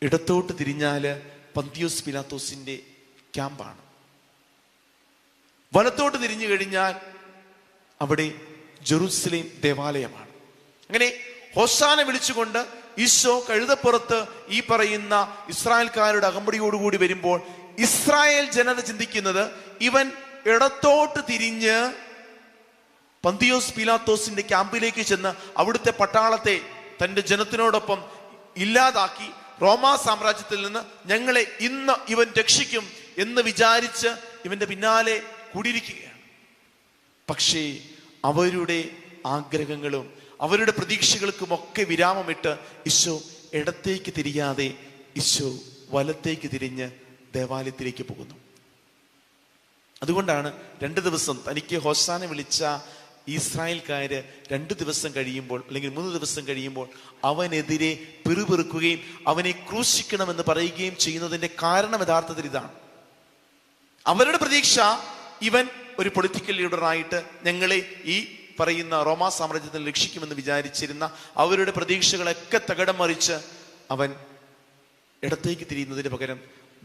ഇടത്തോട്ട് തിരിഞ്ഞാല് പന്തിയോസ് പിലാത്തോസിന്റെ ക്യാമ്പാണ്. വലത്തോട്ട് തിരിഞ്ഞു കഴിഞ്ഞാൽ അവിടെ ജെറുസലേം ദേവാലയമാണ്. അങ്ങനെ ഹൊസാന വിളിച്ചുകൊണ്ട് ഈശോ കഴുതപ്പുറത്ത് ഈ പറയുന്ന ഇസ്രായേൽക്കാരുടെ അകമ്പടിയോടുകൂടി വരുമ്പോൾ ഇസ്രായേൽ ജനത ചിന്തിക്കുന്നത് ഇവൻ ഇടത്തോട്ട് തിരിഞ്ഞ് പന്തിയോസ് പീലാത്തോസിന്റെ ക്യാമ്പിലേക്ക് ചെന്ന് അവിടുത്തെ പട്ടാളത്തെ തന്റെ ജനത്തിനോടൊപ്പം ഇല്ലാതാക്കി റോമാ സാമ്രാജ്യത്തിൽ നിന്ന് ഞങ്ങളെ ഇന്ന് ഇവൻ രക്ഷിക്കും എന്ന് വിചാരിച്ച് ഇവന്റെ പിന്നാലെ കൂടിയിരിക്കുകയാണ്. പക്ഷേ അവരുടെ ആഗ്രഹങ്ങളും അവരുടെ പ്രതീക്ഷകൾക്കും ഒക്കെ വിരാമമിട്ട് ഈശോ ഇടത്തേക്ക് തിരിയാതെ ഈശോ വലത്തേക്ക് തിരിഞ്ഞ് ദേവാലയത്തിലേക്ക് പോകുന്നു. അതുകൊണ്ടാണ് 2 ദിവസം തനിക്ക് ഹോസാന വിളിച്ച ഇസ്രായേൽക്കാര് 2 ദിവസം കഴിയുമ്പോൾ അല്ലെങ്കിൽ 3 ദിവസം കഴിയുമ്പോൾ അവനെതിരെ പിറുപിറുക്കുകയും അവനെ ക്രൂശിക്കണമെന്ന് പറയുകയും ചെയ്യുന്നതിന്റെ കാരണം യഥാർത്ഥത്തിൽ ഇതാണ്. അവരുടെ പ്രതീക്ഷ ഇവൻ ഒരു പൊളിറ്റിക്കൽ ലീഡറായിട്ട് ഞങ്ങളെ ഈ പറയുന്ന റോമാ സാമ്രാജ്യത്തിൽ രക്ഷിക്കുമെന്ന് വിചാരിച്ചിരുന്ന അവരുടെ പ്രതീക്ഷകളൊക്കെ തകിടം മറിച്ച് അവൻ ഇടത്തേക്ക് തിരിയുന്നതിന് പകരം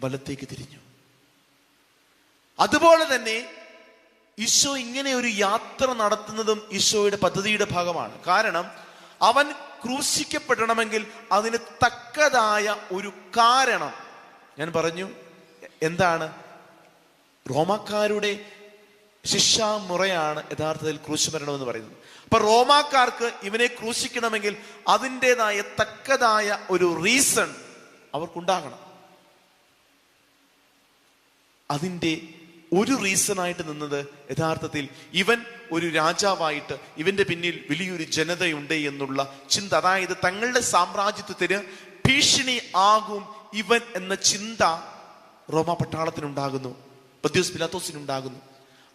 വലത്തേക്ക് തിരിഞ്ഞു. അതുപോലെ തന്നെ ഈശോ ഇങ്ങനെ ഒരു യാത്ര നടത്തുന്നതും ഈശോയുടെ പദ്ധതിയുടെ ഭാഗമാണ്. കാരണം അവൻ ക്രൂശിക്കപ്പെടണമെങ്കിൽ അതിന് തക്കതായ ഒരു കാരണം ഞാൻ പറഞ്ഞു. എന്താണ്? റോമാക്കാരുടെ ശിക്ഷാമുറയാണ് യഥാർത്ഥത്തിൽ ക്രൂശുമരണം എന്ന് പറയുന്നത്. അപ്പൊ റോമാക്കാർക്ക് ഇവനെ ക്രൂശിക്കണമെങ്കിൽ അതിൻ്റെതായ തക്കതായ ഒരു റീസൺ അവർക്കുണ്ടാകണം. അതിൻ്റെ ഒരു റീസണായിട്ട് നിന്നത് യഥാർത്ഥത്തിൽ ഇവൻ ഒരു രാജാവായിട്ട് ഇവന്റെ പിന്നിൽ വലിയൊരു ജനതയുണ്ട് എന്നുള്ള ചിന്ത. അതായത് തങ്ങളുടെ സാമ്രാജ്യത്വത്തിന് ഭീഷണി ആകും ഇവൻ എന്ന ചിന്ത റോമാ പട്ടാളത്തിനുണ്ടാകുന്നു, പന്തിയോസ് പിലാത്തോസിനുണ്ടാകുന്നു.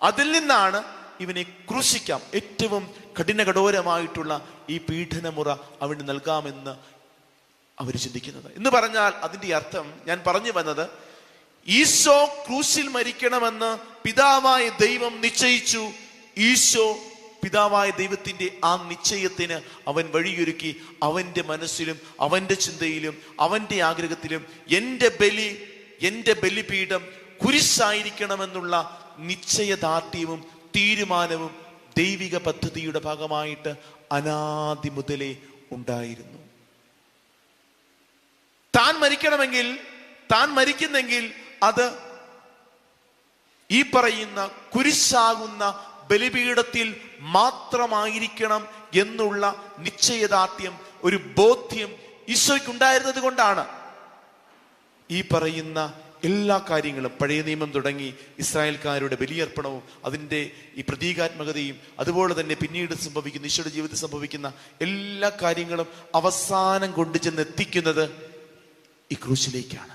അതിൽ നിന്നാണ് ഇവനെ ക്രൂശിക്കാം, ഏറ്റവും കഠിനകഠോരമായിട്ടുള്ള ഈ പീഡനമുറ അവന് നൽകാമെന്ന് അവർ ചിന്തിക്കുന്നത്. എന്ന് പറഞ്ഞാൽ അതിന്റെ അർത്ഥം ഞാൻ പറഞ്ഞു വന്നത്, ഈശോ ക്രൂശിൽ മരിക്കണമെന്ന് പിതാവായ ദൈവം നിശ്ചയിച്ചു. ഈശോ പിതാവായ ദൈവത്തിന്റെ ആ നിശ്ചയത്തിന് അവൻ വഴിയൊരുക്കി. അവന്റെ മനസ്സിലും അവന്റെ ചിന്തയിലും അവന്റെ ആഗ്രഹത്തിലും എന്റെ ബലിപീഠം കുരിശായിരിക്കണമെന്നുള്ള നിശ്ചയദാർഢ്യവും തീരുമാനവും ദൈവിക പദ്ധതിയുടെ ഭാഗമായിട്ട് അനാദി മുതലേ ഉണ്ടായിരുന്നു. താൻ മരിക്കുന്നെങ്കിൽ അത് ഈ പറയുന്ന കുരിശാകുന്ന ബലിപീഠത്തിൽ മാത്രമായിരിക്കണം എന്നുള്ള നിശ്ചയദാർഢ്യം, ഒരു ബോധ്യം ഈശോയ്ക്കുണ്ടായിരുന്നത് കൊണ്ടാണ് ഈ പറയുന്ന എല്ലാ കാര്യങ്ങളും, പഴയ നിയമം തുടങ്ങി ഇസ്രായേൽക്കാരുടെ ബലിയർപ്പണവും അതിൻ്റെ ഈ പ്രതീകാത്മകതയും അതുപോലെ തന്നെ പിന്നീട് സംഭവിക്കുന്ന ഈശോയുടെ ജീവിതത്തിൽ സംഭവിക്കുന്ന എല്ലാ കാര്യങ്ങളും അവസാനം കൊണ്ടുചെന്ന് എത്തിക്കുന്നത് ഈ ക്രൂശിലേക്കാണ്.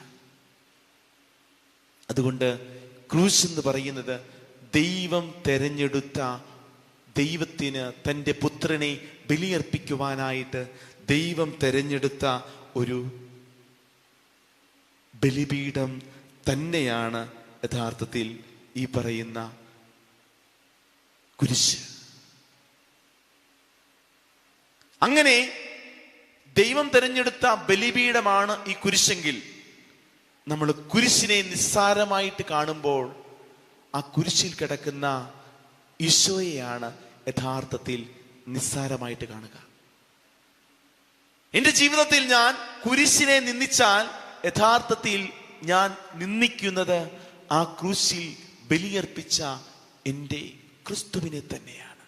അതുകൊണ്ട് ക്രൂശ് എന്ന് പറയുന്നത് ദൈവം തെരഞ്ഞെടുത്ത, ദൈവത്തിന് തൻ്റെ പുത്രനെ ബലിയർപ്പിക്കുവാനായിട്ട് ദൈവം തെരഞ്ഞെടുത്ത ഒരു ബലിപീഠം തന്നെയാണ് യഥാർത്ഥത്തിൽ ഈ പറയുന്ന കുരിശ്. അങ്ങനെ ദൈവം തെരഞ്ഞെടുത്ത ബലിപീഠമാണ് ഈ കുരിശെങ്കിൽ നമ്മൾ കുരിശിനെ നിസ്സാരമായിട്ട് കാണുമ്പോൾ ആ കുരിശിൽ കിടക്കുന്ന ഈശോയെയാണ് യഥാർത്ഥത്തിൽ നിസ്സാരമായിട്ട് കാണുക. എൻ്റെ ജീവിതത്തിൽ ഞാൻ കുരിശിനെ നിന്ദിച്ചാൽ യഥാർത്ഥത്തിൽ ഞാൻ നിന്ദിക്കുന്നത് ആ ക്രൂശിൽ ബലിയർപ്പിച്ച എൻ്റെ ക്രിസ്തുവിനെ തന്നെയാണ്.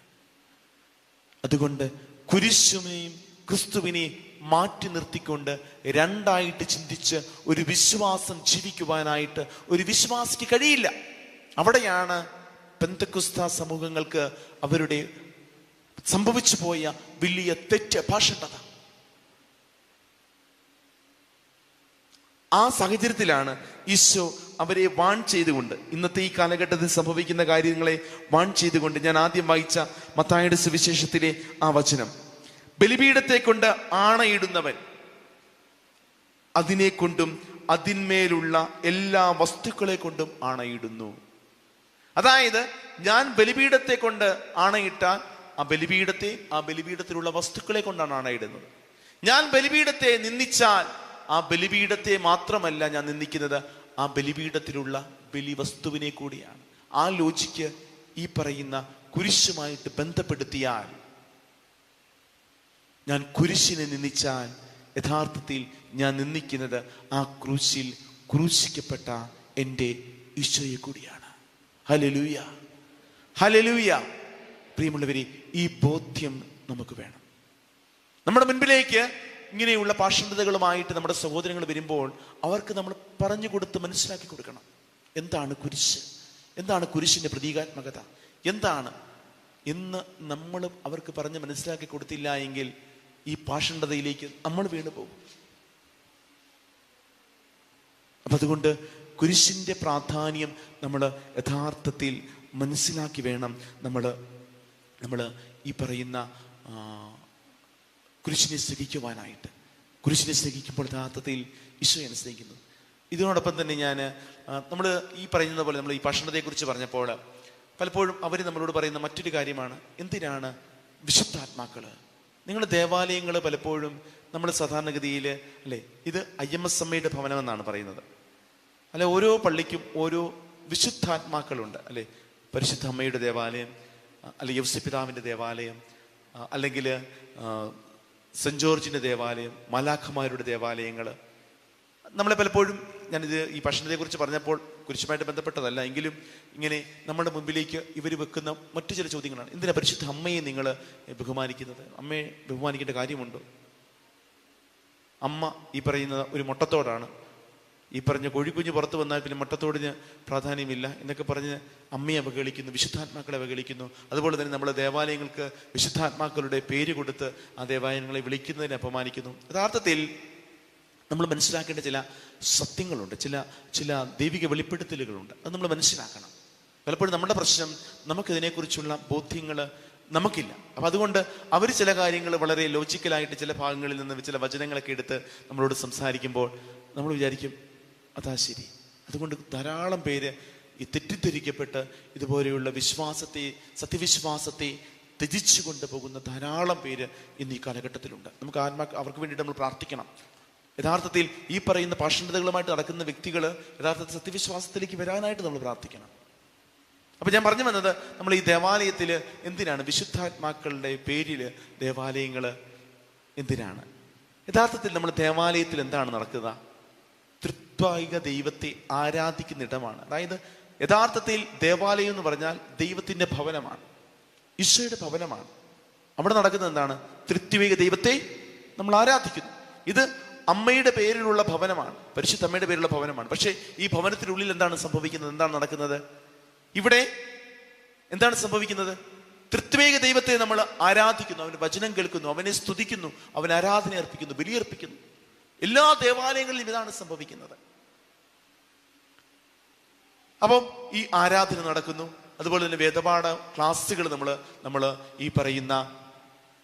അതുകൊണ്ട് കുരിശിനെയും ക്രിസ്തുവിനെയും മാറ്റി നിർത്തിക്കൊണ്ട് രണ്ടായിട്ട് ചിന്തിച്ച് ഒരു വിശ്വാസം ജീവിക്കുവാനായിട്ട് ഒരു വിശ്വാസിക്ക് കഴിയില്ല. അവിടെയാണ് പെന്തക്കോസ്ത സമൂഹങ്ങൾക്ക് അവരുടെ സംഭവിച്ചു പോയ വലിയ തെറ്റ് ഭാഷണ്ടത. ആ സാഹചര്യത്തിലാണ് ഈശോ അവരെ വാൺ ചെയ്തുകൊണ്ട്, ഇന്നത്തെ ഈ കാലഘട്ടത്തിൽ സംഭവിക്കുന്ന കാര്യങ്ങളെ വാൺ ചെയ്തുകൊണ്ട്, ഞാൻ ആദ്യം വായിച്ച മത്തായിയുടെ സുവിശേഷത്തിലെ ആ വചനം, ബലിപീഠത്തെ കൊണ്ട് ആണയിടുന്നവൻ അതിനെ കൊണ്ടും അതിന്മേലുള്ള എല്ലാ വസ്തുക്കളെ കൊണ്ടും ആണയിടുന്നു. അതായത് ഞാൻ ബലിപീഠത്തെ കൊണ്ട് ആണയിട്ടാൽ ആ ബലിപീഠത്തിലുള്ള വസ്തുക്കളെ കൊണ്ടാണ് ആണയിടുന്നത്. ഞാൻ ബലിപീഠത്തെ നിന്ദിച്ചാൽ ആ ബലിപീഠത്തെ മാത്രമല്ല ഞാൻ നിന്ദിക്കുന്നത്, ആ ബലിപീഠത്തിലുള്ള ബലിവസ്തുവിനെ കൂടിയാണ്. ആ ലോജിക്ക് ഈ പറയുന്ന കുരിശുമായിട്ട് ബന്ധപ്പെടുത്തിയാൽ, ഞാൻ കുരിശിനെ നിന്ദിച്ചാൽ യഥാർത്ഥത്തിൽ ഞാൻ നിന്ദിക്കുന്നത് ആ ക്രൂശിൽ ക്രൂശിക്കപ്പെട്ട എൻ്റെ ഈശോയെ കൂടിയാണ്. Hallelujah, hallelujah. പ്രിയമുള്ളവരെ, ഈ ബോധ്യം നമുക്ക് വേണം. നമ്മുടെ മുൻപിലേക്ക് ഇങ്ങനെയുള്ള പാഷണ്ഡതകളുമായിട്ട് നമ്മുടെ സഹോദരങ്ങൾ വരുമ്പോൾ അവർക്ക് നമ്മൾ പറഞ്ഞു കൊടുത്ത് മനസ്സിലാക്കി കൊടുക്കണം. എന്താണ് കുരിശ്, എന്താണ് കുരിശിന്റെ പ്രതീകാത്മകത, എന്താണ് എന്ന് നമ്മൾ അവർക്ക് പറഞ്ഞ് മനസ്സിലാക്കി കൊടുത്തില്ല എങ്കിൽ ഈ പാഷണ്ഡതയിലേക്ക് നമ്മൾ വീണു പോകും. അപ്പം അതുകൊണ്ട് കുരിശിൻ്റെ പ്രാധാന്യം നമ്മൾ യഥാർത്ഥത്തിൽ മനസ്സിലാക്കി വേണം നമ്മൾ ഈ പറയുന്ന കുരിശിനെ സ്നേഹിക്കുവാനായിട്ട്. കുരിശിനെ സ്നേഹിക്കുമ്പോൾ യഥാർത്ഥത്തിൽ ഈശോയെ സ്നേഹിക്കുന്നു. ഇതിനോടൊപ്പം തന്നെ നമ്മൾ ഈ പറയുന്നത് പോലെ നമ്മൾ ഈ ഭക്ഷണത്തെക്കുറിച്ച് പറഞ്ഞപ്പോൾ പലപ്പോഴും അവർ നമ്മളോട് പറയുന്ന മറ്റൊരു കാര്യമാണ്, എന്തിനാണ് വിശുദ്ധാത്മാക്കൾ? നിങ്ങളുടെ ദേവാലയങ്ങൾ പലപ്പോഴും നമ്മൾ സാധാരണഗതിയിൽ അല്ലേ, ഇത് IMSMയുടെ ഭവനമെന്നാണ് പറയുന്നത്. അല്ലെ, ഓരോ പള്ളിക്കും ഓരോ വിശുദ്ധാത്മാക്കളുണ്ട് അല്ലെ. പരിശുദ്ധ അമ്മയുടെ ദേവാലയം, അല്ലെ യൗസപിതാവിൻ്റെ ദേവാലയം, അല്ലെങ്കിൽ സെൻറ് ജോർജിൻ്റെ ദേവാലയം, മാലാഖമാരുടെ ദേവാലയങ്ങൾ. നമ്മളെ പലപ്പോഴും ഞാനിത് ഈ ഭക്ഷണത്തെക്കുറിച്ച് പറഞ്ഞപ്പോൾ കുരിശുമായിട്ട് ബന്ധപ്പെട്ടതല്ല, എങ്കിലും ഇങ്ങനെ നമ്മുടെ മുമ്പിലേക്ക് ഇവർ വെക്കുന്ന മറ്റു ചില ചോദ്യങ്ങളാണ്. എന്തിനാ പരിശുദ്ധ അമ്മയെ നിങ്ങൾ ബഹുമാനിക്കുന്നത്? അമ്മയെ ബഹുമാനിക്കേണ്ട കാര്യമുണ്ടോ? അമ്മ ഈ പറയുന്ന ഒരു മുട്ടത്തോടാണ്. ഈ പറഞ്ഞ കോഴിക്കുഞ്ഞ് പുറത്ത് വന്നാൽ പിന്നെ മുട്ടത്തോടിന് പ്രാധാന്യമില്ല എന്നൊക്കെ പറഞ്ഞ് അമ്മയെ അവഹേളിക്കുന്നു, വിശുദ്ധാത്മാക്കളെ അവഹേളിക്കുന്നു. അതുപോലെ തന്നെ നമ്മൾ ദേവാലയങ്ങൾക്ക് വിശുദ്ധാത്മാക്കളുടെ പേര് കൊടുത്ത് ആ ദേവാലയങ്ങളെ വിളിക്കുന്നതിനെ അപമാനിക്കുന്നു. യഥാർത്ഥത്തിൽ നമ്മൾ മനസ്സിലാക്കേണ്ട ചില സത്യങ്ങളുണ്ട്, ചില ദൈവിക വെളിപ്പെടുത്തലുകളുണ്ട്. അത് നമ്മൾ മനസ്സിലാക്കണം. പലപ്പോഴും നമ്മുടെ പ്രശ്നം നമുക്കിതിനെക്കുറിച്ചുള്ള ബോധ്യങ്ങൾ നമുക്കില്ല. അപ്പം അതുകൊണ്ട് അവർ ചില കാര്യങ്ങൾ വളരെ ലോജിക്കലായിട്ട് ചില ഭാഗങ്ങളിൽ നിന്ന് ചില വചനങ്ങളൊക്കെ എടുത്ത് നമ്മളോട് സംസാരിക്കുമ്പോൾ നമ്മൾ വിചാരിക്കും അതാ ശരി. അതുകൊണ്ട് ധാരാളം പേര് ഈ തെറ്റിദ്ധരിക്കപ്പെട്ട് ഇതുപോലെയുള്ള സത്യവിശ്വാസത്തെ ത്യജിച്ചു കൊണ്ടുപോകുന്ന ധാരാളം പേര് ഇന്ന് ഈ കാലഘട്ടത്തിലുണ്ട്. നമുക്ക് അവർക്ക് വേണ്ടിയിട്ട് നമ്മൾ പ്രാർത്ഥിക്കണം. യഥാർത്ഥത്തിൽ ഈ പറയുന്ന പാഷണ്ഡതകളുമായിട്ട് നടക്കുന്ന വ്യക്തികൾ യഥാർത്ഥത്തിൽ സത്യവിശ്വാസത്തിലേക്ക് വരാനായിട്ട് നമ്മൾ പ്രാർത്ഥിക്കണം. അപ്പൊ ഞാൻ പറഞ്ഞു വന്നത്, നമ്മൾ ഈ ദേവാലയത്തിൽ എന്തിനാണ് വിശുദ്ധാത്മാക്കളുടെ പേരിൽ ദേവാലയങ്ങൾ എന്തിനാണ്? യഥാർത്ഥത്തിൽ നമ്മൾ ദേവാലയത്തിൽ എന്താണ് നടക്കുക? ത്രിത്വൈക ദൈവത്തെ ആരാധിക്കുന്ന ഇടമാണ്. അതായത് യഥാർത്ഥത്തിൽ ദേവാലയം എന്ന് പറഞ്ഞാൽ ദൈവത്തിന്റെ ഭവനമാണ്, ഈശോയുടെ ഭവനമാണ്. അവിടെ നടക്കുന്നത് എന്താണ്? ത്രിത്വൈക ദൈവത്തെ നമ്മൾ ആരാധിക്കുന്നു. ഇത് അമ്മയുടെ പേരിലുള്ള ഭവനമാണ്, പരിശുദ്ധ അമ്മയുടെ പേരിലുള്ള ഭവനമാണ്. പക്ഷേ ഈ ഭവനത്തിനുള്ളിൽ എന്താണ് സംഭവിക്കുന്നത്? എന്താണ് നടക്കുന്നത്? ഇവിടെ എന്താണ് സംഭവിക്കുന്നത്? ത്രിത്വൈക ദൈവത്തെ നമ്മൾ ആരാധിക്കുന്നു, അവന്റെ വചനം കേൾക്കുന്നു, അവനെ സ്തുതിക്കുന്നു, അവൻ ആരാധന അർപ്പിക്കുന്നു, ബലിയർപ്പിക്കുന്നു. എല്ലാ ദേവാലയങ്ങളിലും ഇതാണ് സംഭവിക്കുന്നത്. അപ്പം ഈ ആരാധന നടക്കുന്നു. അതുപോലെ തന്നെ വേദപാഠ ക്ലാസ്സുകൾ നമ്മൾ ഈ പറയുന്ന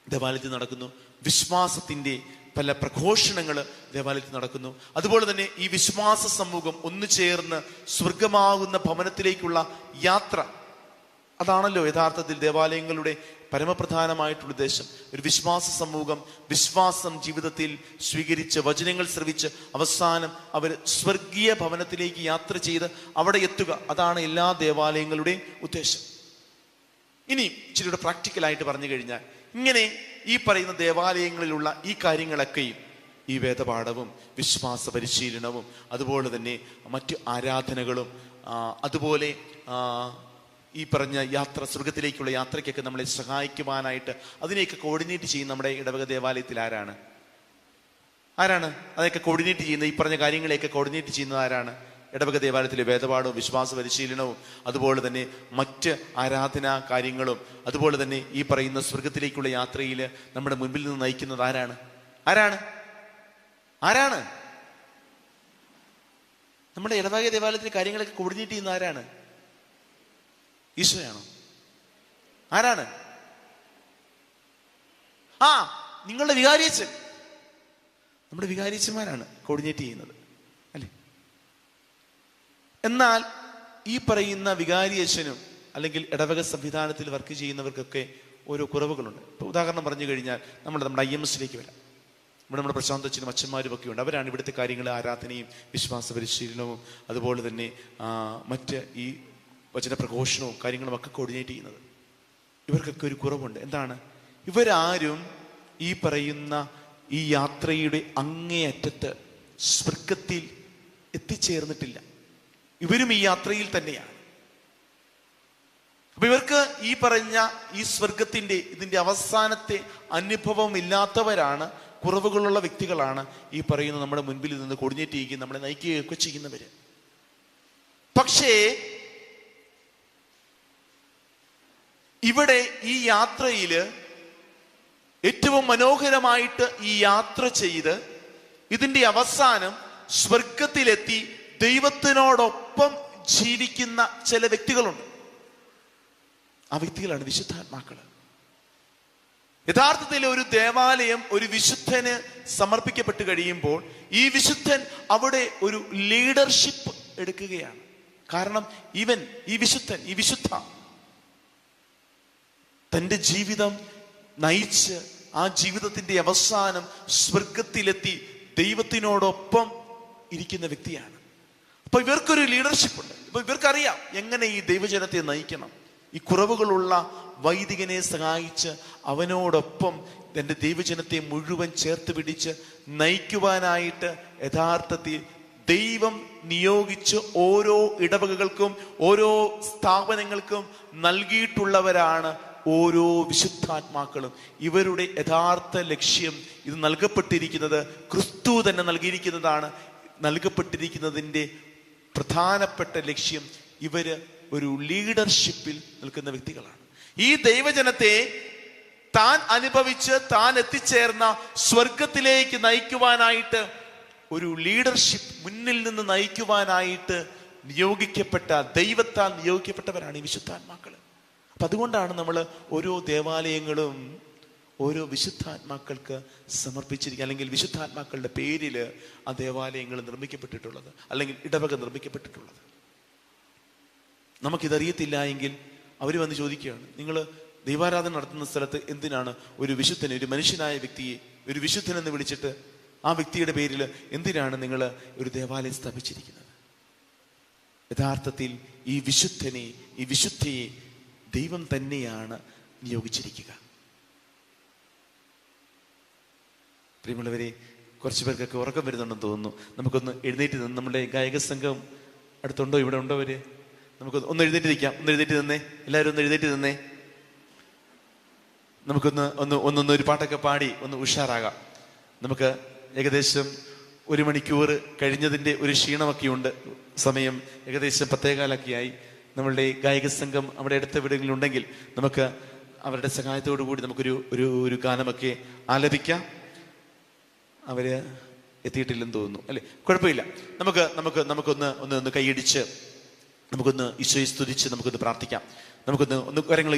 ദേവാലയത്തിൽ നടക്കുന്നു. വിശ്വാസത്തിന്റെ പല പ്രഘോഷണങ്ങൾ ദേവാലയത്തിൽ നടക്കുന്നു. അതുപോലെ തന്നെ ഈ വിശ്വാസ സമൂഹം ഒന്നു ചേർന്ന് സ്വർഗമാകുന്ന ഭവനത്തിലേക്കുള്ള യാത്ര, അതാണല്ലോ യഥാർത്ഥത്തിൽ ദേവാലയങ്ങളുടെ പരമപ്രധാനമായിട്ടുള്ള ഉദ്ദേശം. ഒരു വിശ്വാസ സമൂഹം വിശ്വാസം ജീവിതത്തിൽ സ്വീകരിച്ച് വചനങ്ങൾ ശ്രവിച്ച് അവസാനം അവർ സ്വർഗീയ ഭവനത്തിലേക്ക് യാത്ര ചെയ്ത് അവിടെ എത്തുക, അതാണ് എല്ലാ ദേവാലയങ്ങളുടെയും ഉദ്ദേശം. ഇനി ഇച്ചിരിയുടെ പ്രാക്ടിക്കലായിട്ട് പറഞ്ഞു കഴിഞ്ഞാൽ, ഇങ്ങനെ ഈ പറയുന്ന ദേവാലയങ്ങളിലുള്ള ഈ കാര്യങ്ങളൊക്കെയും ഈ വേദപാഠവും വിശ്വാസ പരിശീലനവും അതുപോലെ തന്നെ മറ്റു ആരാധനകളും അതുപോലെ ഈ പറഞ്ഞ യാത്ര, സ്വർഗത്തിലേക്കുള്ള യാത്രയ്ക്കൊക്കെ നമ്മളെ സഹായിക്കുവാനായിട്ട് അതിനെയൊക്കെ കോർഡിനേറ്റ് ചെയ്യുന്ന നമ്മുടെ ഇടവക ദേവാലയത്തിൽ ആരാണ്? അതൊക്കെ കോർഡിനേറ്റ് ചെയ്യുന്ന, ഈ പറഞ്ഞ കാര്യങ്ങളെയൊക്കെ കോർഡിനേറ്റ് ചെയ്യുന്നത് ആരാണ്? ഇടവക ദേവാലയത്തിലെ വേദപാഠവും വിശ്വാസ പരിശീലനവും അതുപോലെ തന്നെ മറ്റ് ആരാധനാ കാര്യങ്ങളും അതുപോലെ തന്നെ ഈ പറയുന്ന സ്വർഗത്തിലേക്കുള്ള യാത്രയിൽ നമ്മുടെ മുൻപിൽ നിന്ന് നയിക്കുന്നത് ആരാണ്? നമ്മുടെ ഇടവക ദേവാലയത്തിലെ കാര്യങ്ങളൊക്കെ കോർഡിനേറ്റ് ചെയ്യുന്ന ആരാണ്? ഈശോയാണോ? ആരാണ്? നിങ്ങളുടെ വികാരിയച്ഛൻ, നമ്മുടെ വികാരിയച്ഛന്മാരാണ് കോർഡിനേറ്റ് ചെയ്യുന്നത് അല്ലേ? എന്നാൽ ഈ പറയുന്ന വികാരിയച്ഛനും അല്ലെങ്കിൽ ഇടവക സംവിധാനത്തിൽ വർക്ക് ചെയ്യുന്നവർക്കൊക്കെ ഓരോ കുറവുകളുണ്ട്. ഇപ്പൊ ഉദാഹരണം പറഞ്ഞു കഴിഞ്ഞാൽ നമ്മുടെ IMSലേക്ക് വരാം. ഇവിടെ നമ്മുടെ പ്രശാന്ത് അച്ഛനും അച്ഛന്മാരും ഒക്കെ ഉണ്ട്. അവരാണ് ഇവിടുത്തെ കാര്യങ്ങൾ, ആരാധനയും വിശ്വാസ പരിശീലനവും അതുപോലെ തന്നെ മറ്റ് ഈ വചന പ്രഘോഷണവും കാര്യങ്ങളും ഒക്കെ കോർഡിനേറ്റ് ചെയ്യുന്നത്. ഇവർക്കൊക്കെ ഒരു കുറവുണ്ട്. എന്താണ്? ഇവരാരും ഈ പറയുന്ന ഈ യാത്രയുടെ അങ്ങേയറ്റത്ത് സ്വർഗത്തിൽ എത്തിച്ചേർന്നിട്ടില്ല. ഇവരും ഈ യാത്രയിൽ തന്നെയാണ്. അപ്പൊ ഇവർക്ക് ഈ പറഞ്ഞ ഈ സ്വർഗത്തിന്റെ ഇതിന്റെ അവസാനത്തെ അനുഭവം ഇല്ലാത്തവരാണ്, കുറവുകളുള്ള വ്യക്തികളാണ് ഈ പറയുന്ന നമ്മുടെ മുൻപിൽ നിന്ന് കോർഡിനേറ്റ് ചെയ്യുകയും നമ്മളെ നയിക്കുകയൊക്കെ ചെയ്യുന്നവര്. പക്ഷേ ഇവിടെ ഈ യാത്രയില് ഏറ്റവും മനോഹരമായിട്ട് ഈ യാത്ര ചെയ്ത് ഇതിന്റെ അവസാനം സ്വർഗത്തിലെത്തി ദൈവത്തിനോടൊപ്പം ജീവിക്കുന്ന ചില വ്യക്തികളുണ്ട്. ആ വ്യക്തികളാണ് വിശുദ്ധാത്മാക്കള്. യഥാർത്ഥത്തിൽ ഒരു ദേവാലയം ഒരു വിശുദ്ധന് സമർപ്പിക്കപ്പെട്ട് കഴിയുമ്പോൾ ഈ വിശുദ്ധൻ അവിടെ ഒരു ലീഡർഷിപ്പ് എടുക്കുകയാണ്. കാരണം ഈ വിശുദ്ധ തന്റെ ജീവിതം നയിച്ച് ആ ജീവിതത്തിന്റെ അവസാനം സ്വർഗത്തിലെത്തി ദൈവത്തിനോടൊപ്പം ഇരിക്കുന്ന വ്യക്തിയാണ്. അപ്പൊ ഇവർക്കൊരു ലീഡർഷിപ്പ് ഉണ്ട്. അപ്പൊ ഇവർക്കറിയാം എങ്ങനെ ഈ ദൈവജനത്തെ നയിക്കണം. ഈ കുറവുകളുള്ള വൈദികനെ സഹായിച്ച് അവനോടൊപ്പം തന്റെ ദൈവജനത്തെ മുഴുവൻ ചേർത്ത് പിടിച്ച് നയിക്കുവാനായിട്ട് യഥാർത്ഥത്തിൽ ദൈവം നിയോഗിച്ച് ഓരോ ഇടവകകൾക്കും ഓരോ സ്ഥാപനങ്ങൾക്കും നൽകിയിട്ടുള്ളവരാണ് ഓരോ വിശുദ്ധാത്മാക്കളും. ഇവരുടെ യഥാർത്ഥ ലക്ഷ്യം ഇത് നൽകപ്പെട്ടിരിക്കുന്നത് ക്രിസ്തു തന്നെ നൽകിയിരിക്കുന്നതാണ്. നൽകപ്പെട്ടിരിക്കുന്നതിന്റെ പ്രധാനപ്പെട്ട ലക്ഷ്യം ഇവര് ഒരു ലീഡർഷിപ്പിൽ നിൽക്കുന്ന വ്യക്തികളാണ്. ഈ ദൈവജനത്തെ താൻ അനുഭവിച്ച് താൻ എത്തിച്ചേർന്ന സ്വർഗത്തിലേക്ക് നയിക്കുവാനായിട്ട് ഒരു ലീഡർഷിപ്പ് മുന്നിൽ നിന്ന് നയിക്കുവാനായിട്ട് ദൈവത്താൽ നിയോഗിക്കപ്പെട്ടവരാണ് ഈ വിശുദ്ധാത്മാക്കൾ. അപ്പൊ അതുകൊണ്ടാണ് നമ്മൾ ഓരോ ദേവാലയങ്ങളും ഓരോ വിശുദ്ധാത്മാക്കൾക്ക് സമർപ്പിച്ചിരിക്കുക, അല്ലെങ്കിൽ വിശുദ്ധാത്മാക്കളുടെ പേരില് ആ ദേവാലയങ്ങൾ നിർമ്മിക്കപ്പെട്ടിട്ടുള്ളത്, അല്ലെങ്കിൽ ഇടവക നിർമ്മിക്കപ്പെട്ടിട്ടുള്ളത്. നമുക്കിതറിയത്തില്ല എങ്കിൽ അവർ വന്ന് ചോദിക്കുകയാണ്, നിങ്ങൾ ദൈവാരാധന നടത്തുന്ന സ്ഥലത്ത് എന്തിനാണ് ഒരു വിശുദ്ധനെ, ഒരു മനുഷ്യനായ വ്യക്തിയെ ഒരു വിശുദ്ധനെന്ന് വിളിച്ചിട്ട് ആ വ്യക്തിയുടെ പേരിൽ എന്തിനാണ് നിങ്ങൾ ഒരു ദേവാലയം സ്ഥാപിച്ചിരിക്കുന്നത്? യഥാർത്ഥത്തിൽ ഈ വിശുദ്ധയെ ദൈവം തന്നെയാണ് നിയോഗിച്ചിരിക്കുക. പ്രിയമുള്ളവരെ, കുറച്ചു പേർക്കൊക്കെ ഉറക്കം വരുന്നുണ്ടെന്ന് തോന്നുന്നു. നമുക്കൊന്ന് എഴുന്നേറ്റ് നിന്ന്, നമ്മുടെ ഗായക സംഘം അടുത്തുണ്ടോ? ഇവിടെ ഉണ്ടോ അവര്? നമുക്ക് ഒന്ന് എഴുന്നേറ്റ് നിൽക്കാം. ഒന്ന് എഴുന്നേറ്റ് നിന്നേ, എല്ലാവരും ഒന്ന് എഴുന്നേറ്റ് നിന്നേ. നമുക്കൊന്ന് ഒരു പാട്ടൊക്കെ പാടി ഒന്ന് ഉഷാറാകാം. നമുക്ക് ഏകദേശം 1 മണിക്കൂർ കഴിഞ്ഞതിൻ്റെ ഒരു ക്ഷീണമൊക്കെ ഉണ്ട്. സമയം ഏകദേശം 10:15 നമ്മളുടെ ഗായക സംഘം അവിടെ അടുത്ത എവിടെയെങ്കിലും ഉണ്ടെങ്കിൽ നമുക്ക് അവരുടെ സഹായത്തോടു കൂടി നമുക്കൊരു ഒരു ഗാനമൊക്കെ ആലപിക്കാം. അവര് എത്തിയിട്ടില്ലെന്ന് തോന്നുന്നു, അല്ലെ? കുഴപ്പമില്ല. നമുക്കൊന്ന് കൈയടിച്ച് നമുക്കൊന്ന് ഈശോയെ സ്തുതിച്ച് നമുക്കൊന്ന് പ്രാർത്ഥിക്കാം. നമുക്കൊന്ന് കരങ്ങൾ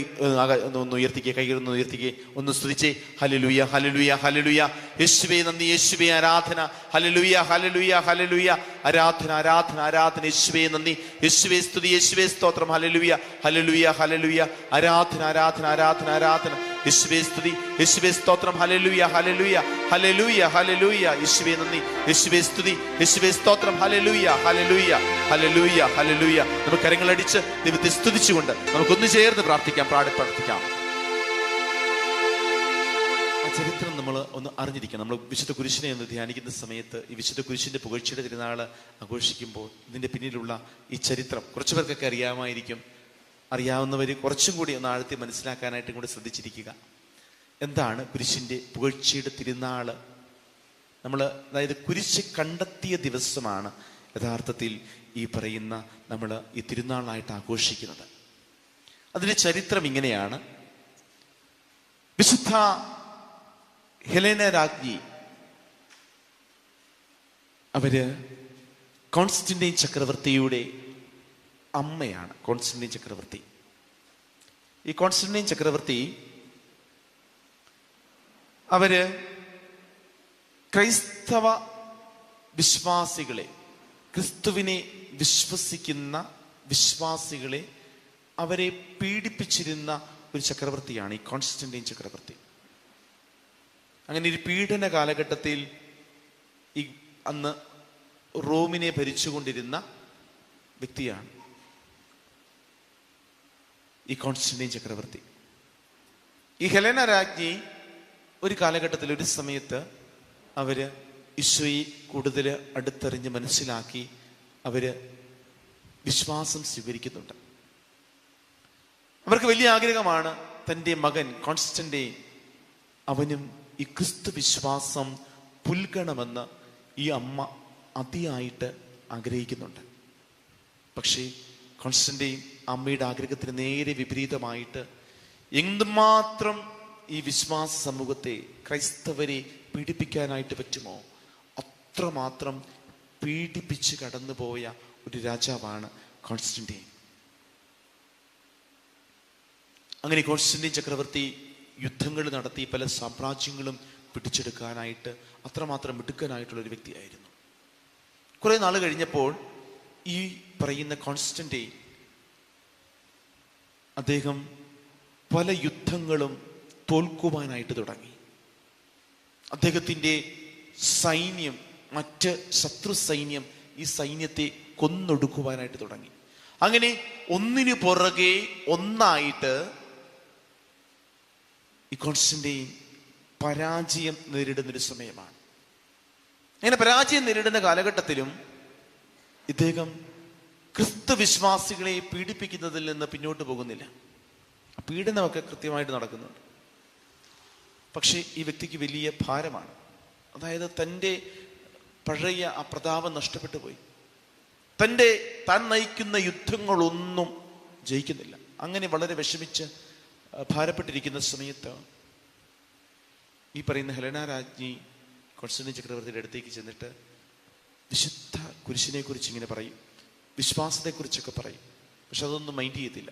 ഒന്ന് ഉയർത്തിക്കേ, കൈകളൊന്ന് ഉയർത്തിക്കേ, ഒന്ന് സ്തുതിച്ചേ. Hallelujah, hallelujah, hallelujah. യേശുവേ നന്ദി, യേശുവേ ആരാധന. Hallelujah, hallelujah, hallelujah. ആരാധന, ആരാധന, ആരാധന. യേശുവേ നന്ദി, യേശുവേ സ്തുതി, യേശുവേ സ്തോത്രം. Hallelujah, hallelujah, hallelujah. ആരാധന, ആരാധന, ആരാധന, ആരാധന. യേശുവേ സ്തുതി, യേശുവേ സ്തോത്രം. Hallelujah, hallelujah, hallelujah, hallelujah. യേശുവേ നന്ദി, യേശുവേ സ്തുതി, യേശുവേ സ്തോത്രം. Hallelujah, hallelujah, hallelujah, hallelujah. നമുക്ക് കരങ്ങളടിച്ച് ദൈവത്തെ സ്തുതിച്ചുകൊണ്ട് നമുക്കൊന്ന് ചേർന്ന് പ്രാർത്ഥിക്കാം. ആ ചരിത്രം നമ്മൾ ഒന്ന് അറിഞ്ഞിരിക്കണം. നമ്മൾ വിശുദ്ധ കുരിശിനെ ഒന്ന് ധ്യാനിക്കുന്ന സമയത്ത് ഈ വിശുദ്ധ കുരിശിന്റെ പുകഴ്ചയുടെ തിരുനാള് ആഘോഷിക്കുമ്പോൾ ഇതിന്റെ പിന്നിലുള്ള ഈ ചരിത്രം കുറച്ചു പേർക്കൊക്കെ അറിയാമായിരിക്കും. അറിയാവുന്നവര് കുറച്ചും കൂടി ഒന്ന് ആഴ്ത്തി മനസ്സിലാക്കാനായിട്ടും കൂടി ശ്രദ്ധിച്ചിരിക്കുക. എന്താണ് കുരിശിന്റെ പുകഴ്ചയുടെ തിരുനാള്? അതായത് കുരിശ് കണ്ടെത്തിയ ദിവസമാണ് യഥാർത്ഥത്തിൽ ഈ പറയുന്ന നമ്മൾ ഈ തിരുനാളായിട്ട് ആഘോഷിക്കുന്നത്. അതിന്റെ ചരിത്രം ഇങ്ങനെയാണ്. വിശുദ്ധ ഹെലേന രാജ്ഞി അവര് കോൺസ്റ്റന്റൈൻ ചക്രവർത്തിയുടെ അമ്മയാണ്. കോൺസ്റ്റന്റൈൻ ചക്രവർത്തി, ഈ കോൺസ്റ്റന്റൈൻ ചക്രവർത്തി അവര് ക്രൈസ്തവ വിശ്വാസികളെ, ക്രിസ്തുവിനെ വിശ്വസിക്കുന്ന വിശ്വാസികളെ അവരെ പീഡിപ്പിച്ചിരുന്ന ഒരു ചക്രവർത്തിയാണ് ഈ കോൺസ്റ്റന്റൈൻ ചക്രവർത്തി. അങ്ങനെ ഒരു പീഡന കാലഘട്ടത്തിൽ ഈ അന്ന് റോമിനെ ഭരിച്ചുകൊണ്ടിരുന്ന വ്യക്തിയാണ് ഈ കോൺസ്റ്റന്റൈൻ ചക്രവർത്തി. ഈ ഹെലേന രാജ്ഞി ഒരു കാലഘട്ടത്തിൽ, ഒരു സമയത്ത് അവര് ഈശോയെ കൂടുതൽ അടുത്തറിഞ്ഞ് മനസ്സിലാക്കി അവര് വിശ്വാസം സ്വീകരിക്കുന്നുണ്ട്. അവർക്ക് വലിയ ആഗ്രഹമാണ് തൻ്റെ മകൻ കോൺസ്റ്റന്റൈൻ അവനും ഈ ക്രിസ്തു വിശ്വാസം പുൽകണമെന്ന് ഈ അമ്മ അതിയായിട്ട് ആഗ്രഹിക്കുന്നുണ്ട്. പക്ഷേ കോൺസ്റ്റന്റൈൻ അമ്മയുടെ ആഗ്രഹത്തിന് നേരെ വിപരീതമായിട്ട് എന്തുമാത്രം ഈ വിശ്വാസ സമൂഹത്തെ, ക്രൈസ്തവരെ പീഡിപ്പിക്കാനായിട്ട് പറ്റുമോ അത്രമാത്രം പീഡിപ്പിച്ച് കടന്നുപോയ ഒരു രാജാവാണ് കോൺസ്റ്റന്റൈൻ. അങ്ങനെ കോൺസ്റ്റന്റൈൻ ചക്രവർത്തി യുദ്ധങ്ങൾ നടത്തി പല സാമ്രാജ്യങ്ങളും പിടിച്ചെടുക്കാനായിട്ട് അത്രമാത്രം മിടുക്കനായിട്ടുള്ള ഒരു വ്യക്തിയായിരുന്നു. കുറെ നാൾ കഴിഞ്ഞപ്പോൾ ഈ പറയുന്ന കോൺസ്റ്റന്റൈൻ അദ്ദേഹം പല യുദ്ധങ്ങളും തോൽക്കുവാനായിട്ട് തുടങ്ങി. അദ്ദേഹത്തിൻ്റെ സൈന്യം, മറ്റ് ശത്രു സൈന്യം ഈ സൈന്യത്തെ കൊന്നൊടുക്കുവാനായിട്ട് തുടങ്ങി. അങ്ങനെ ഒന്നിനു പുറകെ ഒന്നായിട്ട് ഈ കോൺസ്റ്റന്റൈൻ പരാജയം നേരിടുന്നൊരു സമയമാണ്. അങ്ങനെ പരാജയം നേരിടുന്ന കാലഘട്ടത്തിലും ഇദ്ദേഹം ക്രിസ്തു വിശ്വാസികളെ പീഡിപ്പിക്കുന്നതിൽ നിന്ന് പിന്നോട്ട് പോകുന്നില്ല. പീഡനമൊക്കെ കൃത്യമായിട്ട് നടക്കുന്നുണ്ട്. പക്ഷേ ഈ വ്യക്തിക്ക് വലിയ ഭാരമാണ്. അതായത് തൻ്റെ പഴയ ആ പ്രതാപം നഷ്ടപ്പെട്ടു പോയി. താൻ നയിക്കുന്ന യുദ്ധങ്ങളൊന്നും ജയിക്കുന്നില്ല. അങ്ങനെ വളരെ വിഷമിച്ച് ഭാരപ്പെട്ടിരിക്കുന്ന സമയത്ത് ഈ പറയുന്ന ഹെലന രാജ്ഞി കോൺസ്റ്റന്റൈൻ ചക്രവർത്തിയുടെ അടുത്തേക്ക് ചെന്നിട്ട് വിശുദ്ധ കുരിശിനെ കുറിച്ച് ഇങ്ങനെ പറയും, വിശ്വാസത്തെക്കുറിച്ചൊക്കെ പറയും. പക്ഷെ അതൊന്നും മൈൻഡ് ചെയ്യത്തില്ല.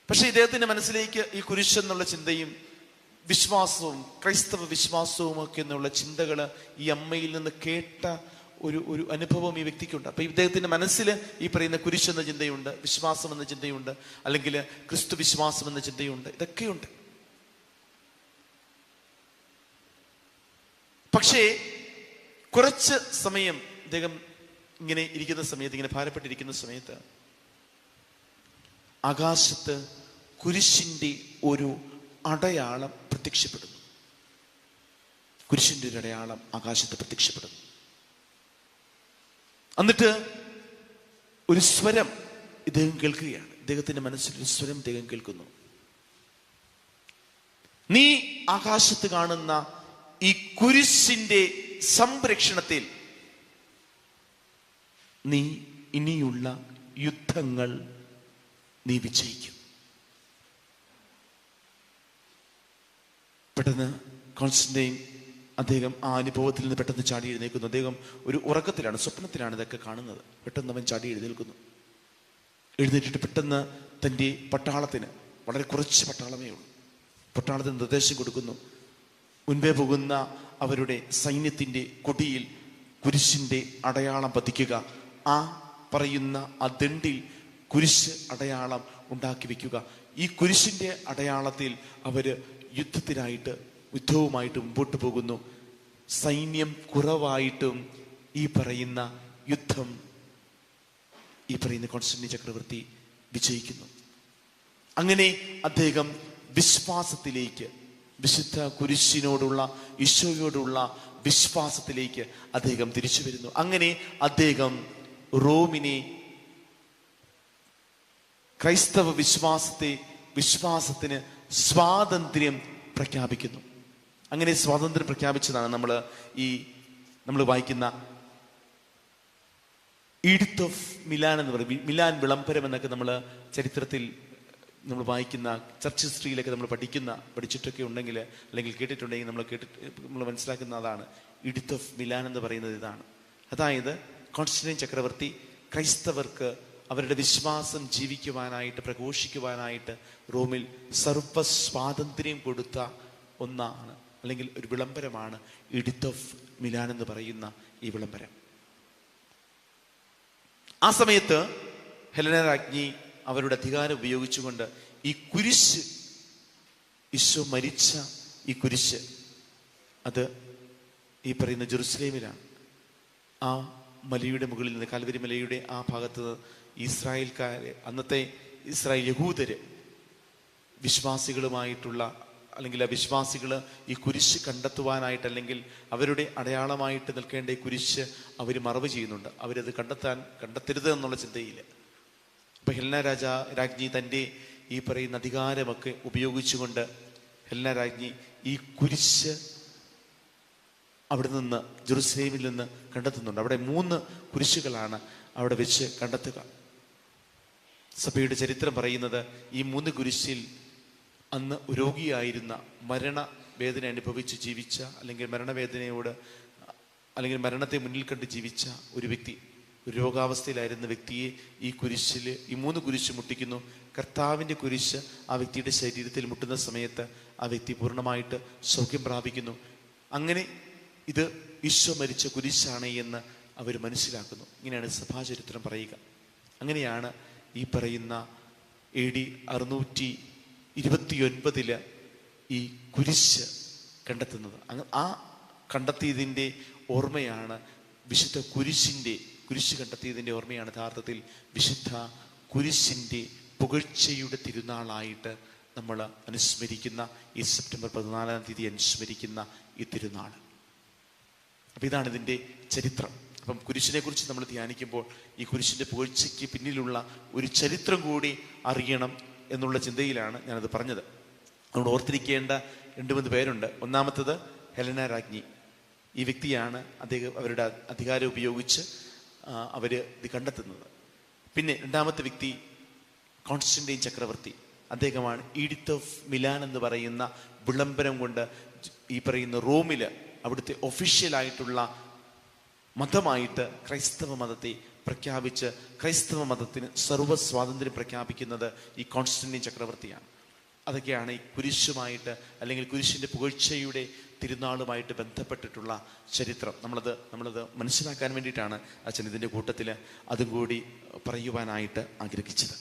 പക്ഷെ ഇദ്ദേഹത്തിന്റെ മനസ്സിലേക്ക് ഈ കുരിശ് എന്നുള്ള ചിന്തയും വിശ്വാസവും ക്രൈസ്തവ വിശ്വാസവും ഒക്കെ എന്നുള്ള ചിന്തകൾ ഈ അമ്മയിൽ നിന്ന് കേട്ട ഒരു അനുഭവം ഈ വ്യക്തിക്കുണ്ട്. അപ്പൊ ഇദ്ദേഹത്തിന്റെ മനസ്സിൽ ഈ പറയുന്ന കുരിശ് എന്ന ചിന്തയുണ്ട്, വിശ്വാസം എന്ന ചിന്തയുണ്ട്, അല്ലെങ്കിൽ ക്രിസ്തു വിശ്വാസം എന്ന ചിന്തയുണ്ട്, ഇതൊക്കെയുണ്ട്. പക്ഷേ കുറച്ച് സമയം ഇദ്ദേഹം ഇങ്ങനെ ഇരിക്കുന്ന സമയത്ത്, ഇങ്ങനെ ഭാരപ്പെട്ടിരിക്കുന്ന സമയത്ത് ആകാശത്ത് കുരിശിന്റെ ഒരു അടയാളം പ്രത്യക്ഷപ്പെടുന്നു. കുരിശിന്റെ ഒരു അടയാളം ആകാശത്ത് പ്രത്യക്ഷപ്പെടുന്നു. എന്നിട്ട് ഒരു സ്വരം ഇദ്ദേഹം കേൾക്കുകയാണ്. ഇദ്ദേഹത്തിന്റെ മനസ്സിൽ ഒരു സ്വരം ഇദ്ദേഹം കേൾക്കുന്നു. നീ ആകാശത്ത് കാണുന്ന ഈ കുരിശിന്റെ സംരക്ഷണത്തിൽ നീ ഇനിയുള്ള യുദ്ധങ്ങൾ നീ വിജയിക്കും. പെട്ടെന്ന് കോൺസ്റ്റന്റൈൻ അദ്ദേഹം ആ അനുഭവത്തിൽ നിന്ന് പെട്ടെന്ന് ചാടി എഴുന്നേൽക്കുന്നു. അദ്ദേഹം ഒരു ഉറക്കത്തിലാണ്, സ്വപ്നത്തിലാണ് ഇതൊക്കെ കാണുന്നത്. പെട്ടെന്ന് അവൻ ചാടി എഴുന്നേൽക്കുന്നു. എഴുന്നേറ്റിട്ട് പെട്ടെന്ന് തൻ്റെ പട്ടാളത്തിന്, വളരെ കുറച്ച് പട്ടാളമേ ഉള്ളൂ, പട്ടാളത്തിന് നിർദ്ദേശം കൊടുക്കുന്നു. മുൻപേ പോകുന്ന അവരുടെ സൈന്യത്തിൻ്റെ കൊടിയിൽ കുരിശിൻ്റെ അടയാളം പതിക്കുക. ആ പറയുന്ന ആ ദണ്ഡിൽ കുരിശ് അടയാളം ഉണ്ടാക്കി വെക്കുക. ഈ കുരിശിൻ്റെ അടയാളത്തിൽ അവര് യുദ്ധവുമായിട്ട് മുമ്പോട്ട് പോകുന്നു. സൈന്യം കുറവായിട്ടും ഈ പറയുന്ന യുദ്ധം ഈ പറയുന്ന കോൺസ്റ്റന്റൈൻ ചക്രവർത്തി വിജയിക്കുന്നു. അങ്ങനെ അദ്ദേഹം വിശ്വാസത്തിലേക്ക്, വിശുദ്ധ കുരിശിനോടുള്ള, ഈശോയോടുള്ള വിശ്വാസത്തിലേക്ക് അദ്ദേഹം തിരിച്ചു വരുന്നു. അങ്ങനെ അദ്ദേഹം റോമിനെ, ക്രൈസ്തവ വിശ്വാസത്തിന് സ്വാതന്ത്ര്യം പ്രഖ്യാപിക്കുന്നു. അങ്ങനെ സ്വാതന്ത്ര്യം പ്രഖ്യാപിച്ചതാണ് നമ്മൾ വായിക്കുന്ന ഈഡിത്ത് ഓഫ് മിലാൻ എന്ന് പറയും. മിലാൻ വിളംബരം എന്നൊക്കെ നമ്മൾ ചരിത്രത്തിൽ നമ്മൾ വായിക്കുന്ന, ചർച്ച് ഹിസ്റ്ററിയിലൊക്കെ നമ്മൾ പഠിച്ചിട്ടൊക്കെ ഉണ്ടെങ്കിൽ, അല്ലെങ്കിൽ കേട്ടിട്ടുണ്ടെങ്കിൽ നമ്മൾ മനസ്സിലാക്കുന്ന അതാണ് ഈഡിത്ത് ഓഫ് മിലാൻ എന്ന് പറയുന്നത്. ഇതാണ്, അതായത് കോൺസ്റ്റന്റൈൻ ചക്രവർത്തി ക്രൈസ്തവർക്ക് അവരുടെ വിശ്വാസം ജീവിക്കുവാനായിട്ട്, പ്രഘോഷിക്കുവാനായിട്ട് റോമിൽ സർവ്വ സ്വാതന്ത്ര്യം കൊടുത്ത ഒന്നാണ്, അല്ലെങ്കിൽ ഒരു വിളംബരമാണ് ഈഡിത്ത് ഓഫ് മിലാൻ എന്ന് പറയുന്ന ഈ വിളംബരം. ആ സമയത്ത് ഹെലന രാജ്ഞി അവരുടെ അധികാരം ഉപയോഗിച്ചുകൊണ്ട് ഈ കുരിശ്, ഈശോ മരിച്ച ഈ കുരിശ്, അത് ഈ പറയുന്ന ജെറുസലേമിലാണ്. ആ മലയുടെ മുകളിൽ നിന്ന്, കാൽവരി മലയുടെ ആ ഭാഗത്ത് ഇസ്രായേൽക്കാരെ, അന്നത്തെ ഇസ്രായേൽ യഹൂദര് വിശ്വാസികളുമായിട്ടുള്ള, അല്ലെങ്കിൽ അവിശ്വാസികൾ ഈ കുരിശ് കണ്ടെത്തുവാനായിട്ട്, അല്ലെങ്കിൽ അവരുടെ അടയാളമായിട്ട് നിൽക്കേണ്ട ഈ കുരിശ് അവർ മറവ് ചെയ്യുന്നുണ്ട്. അവരത് കണ്ടെത്തരുത് എന്നുള്ള ചിന്തയില്ല. അപ്പൊ ഹെലന രാജ്ഞി തൻ്റെ ഈ പറയുന്ന അധികാരമൊക്കെ ഉപയോഗിച്ചുകൊണ്ട് ഹെലന രാജ്ഞി ഈ കുരിശ് അവിടെ നിന്ന്, ജെറുസലേമിൽ നിന്ന് കണ്ടെത്തുന്നുണ്ട്. അവിടെ 3 കുരിശുകളാണ് അവിടെ വെച്ച് കണ്ടെത്തുക. സഭയുടെ ചരിത്രം പറയുന്നത് ഈ 3 കുരിശിൽ അന്ന് രോഗിയായിരുന്ന, മരണവേദന അനുഭവിച്ച് ജീവിച്ച, അല്ലെങ്കിൽ മരണവേദനയോട് അല്ലെങ്കിൽ മരണത്തെ മുന്നിൽ കണ്ട് ജീവിച്ച ഒരു വ്യക്തി, ഒരു രോഗാവസ്ഥയിലായിരുന്ന വ്യക്തിയെ ഈ കുരിശിൽ, ഈ 3 കുരിശ് മുട്ടിക്കുന്നു. കർത്താവിൻ്റെ കുരിശ് ആ വ്യക്തിയുടെ ശരീരത്തിൽ മുട്ടുന്ന സമയത്ത് ആ വ്യക്തി പൂർണ്ണമായിട്ട് സൗഖ്യം പ്രാപിക്കുന്നു. അങ്ങനെ ഇത് ഈശോ മരിച്ച കുരിശാണ് എന്ന് അവർ മനസ്സിലാക്കുന്നു. ഇങ്ങനെയാണ് സഭാചരിത്രം പറയുക. അങ്ങനെയാണ് ഈ പറയുന്ന AD 629 ഈ കുരിശ് കണ്ടെത്തുന്നത്. ആ കണ്ടെത്തിയതിൻ്റെ ഓർമ്മയാണ് വിശുദ്ധ കുരിശ് കണ്ടെത്തിയതിൻ്റെ ഓർമ്മയാണ് യഥാർത്ഥത്തിൽ വിശുദ്ധ കുരിശിൻ്റെ പുകഴ്ചയുടെ തിരുനാളായിട്ട് നമ്മൾ അനുസ്മരിക്കുന്ന ഈ സെപ്റ്റംബർ 14-ാം തീയതി അനുസ്മരിക്കുന്ന ഈ തിരുനാൾ. അപ്പം ഇതാണ് ഇതിൻ്റെ ചരിത്രം. അപ്പം കുരിശിനെ കുറിച്ച് നമ്മൾ ധ്യാനിക്കുമ്പോൾ ഈ കുരിശിൻ്റെ പുകഴ്ചയ്ക്ക് പിന്നിലുള്ള ഒരു ചരിത്രം കൂടി അറിയണം എന്നുള്ള ചിന്തയിലാണ് ഞാനത് പറഞ്ഞത്. അതുകൊണ്ട് ഓർത്തിരിക്കേണ്ട 2-3 പേരുണ്ട്. ഒന്നാമത്തത് ഹെലന രാജ്ഞി. ഈ വ്യക്തിയാണ് അദ്ദേഹം അവരുടെ അധികാരം ഉപയോഗിച്ച് അവർ ഇത് കണ്ടെത്തുന്നത്. പിന്നെ രണ്ടാമത്തെ വ്യക്തി കോൺസ്റ്റന്റൈൻ ചക്രവർത്തി. അദ്ദേഹമാണ് ഈഡിത്ത് ഓഫ് മിലാൻ എന്ന് പറയുന്ന വിളംബരം കൊണ്ട് ഈ പറയുന്ന റോമിൽ അവിടുത്തെ ഒഫീഷ്യലായിട്ടുള്ള മതമായിട്ട് ക്രൈസ്തവ മതത്തെ പ്രഖ്യാപിച്ച് ക്രൈസ്തവ മതത്തിന് സർവ്വ സ്വാതന്ത്ര്യം പ്രഖ്യാപിക്കുന്നത് ഈ കോൺസ്റ്റന്റൈൻ ചക്രവർത്തിയാണ്. അതൊക്കെയാണ് ഈ കുരിശുമായിട്ട് അല്ലെങ്കിൽ കുരിശിൻ്റെ പുകഴ്ചയുടെ തിരുനാളുമായിട്ട് ബന്ധപ്പെട്ടിട്ടുള്ള ചരിത്രം. നമ്മളത് മനസ്സിലാക്കാൻ വേണ്ടിയിട്ടാണ് അച്ഛൻ ഇതിൻ്റെ കൂട്ടത്തിൽ അതും കൂടി പറയുവാനായിട്ട് ആഗ്രഹിച്ചത്.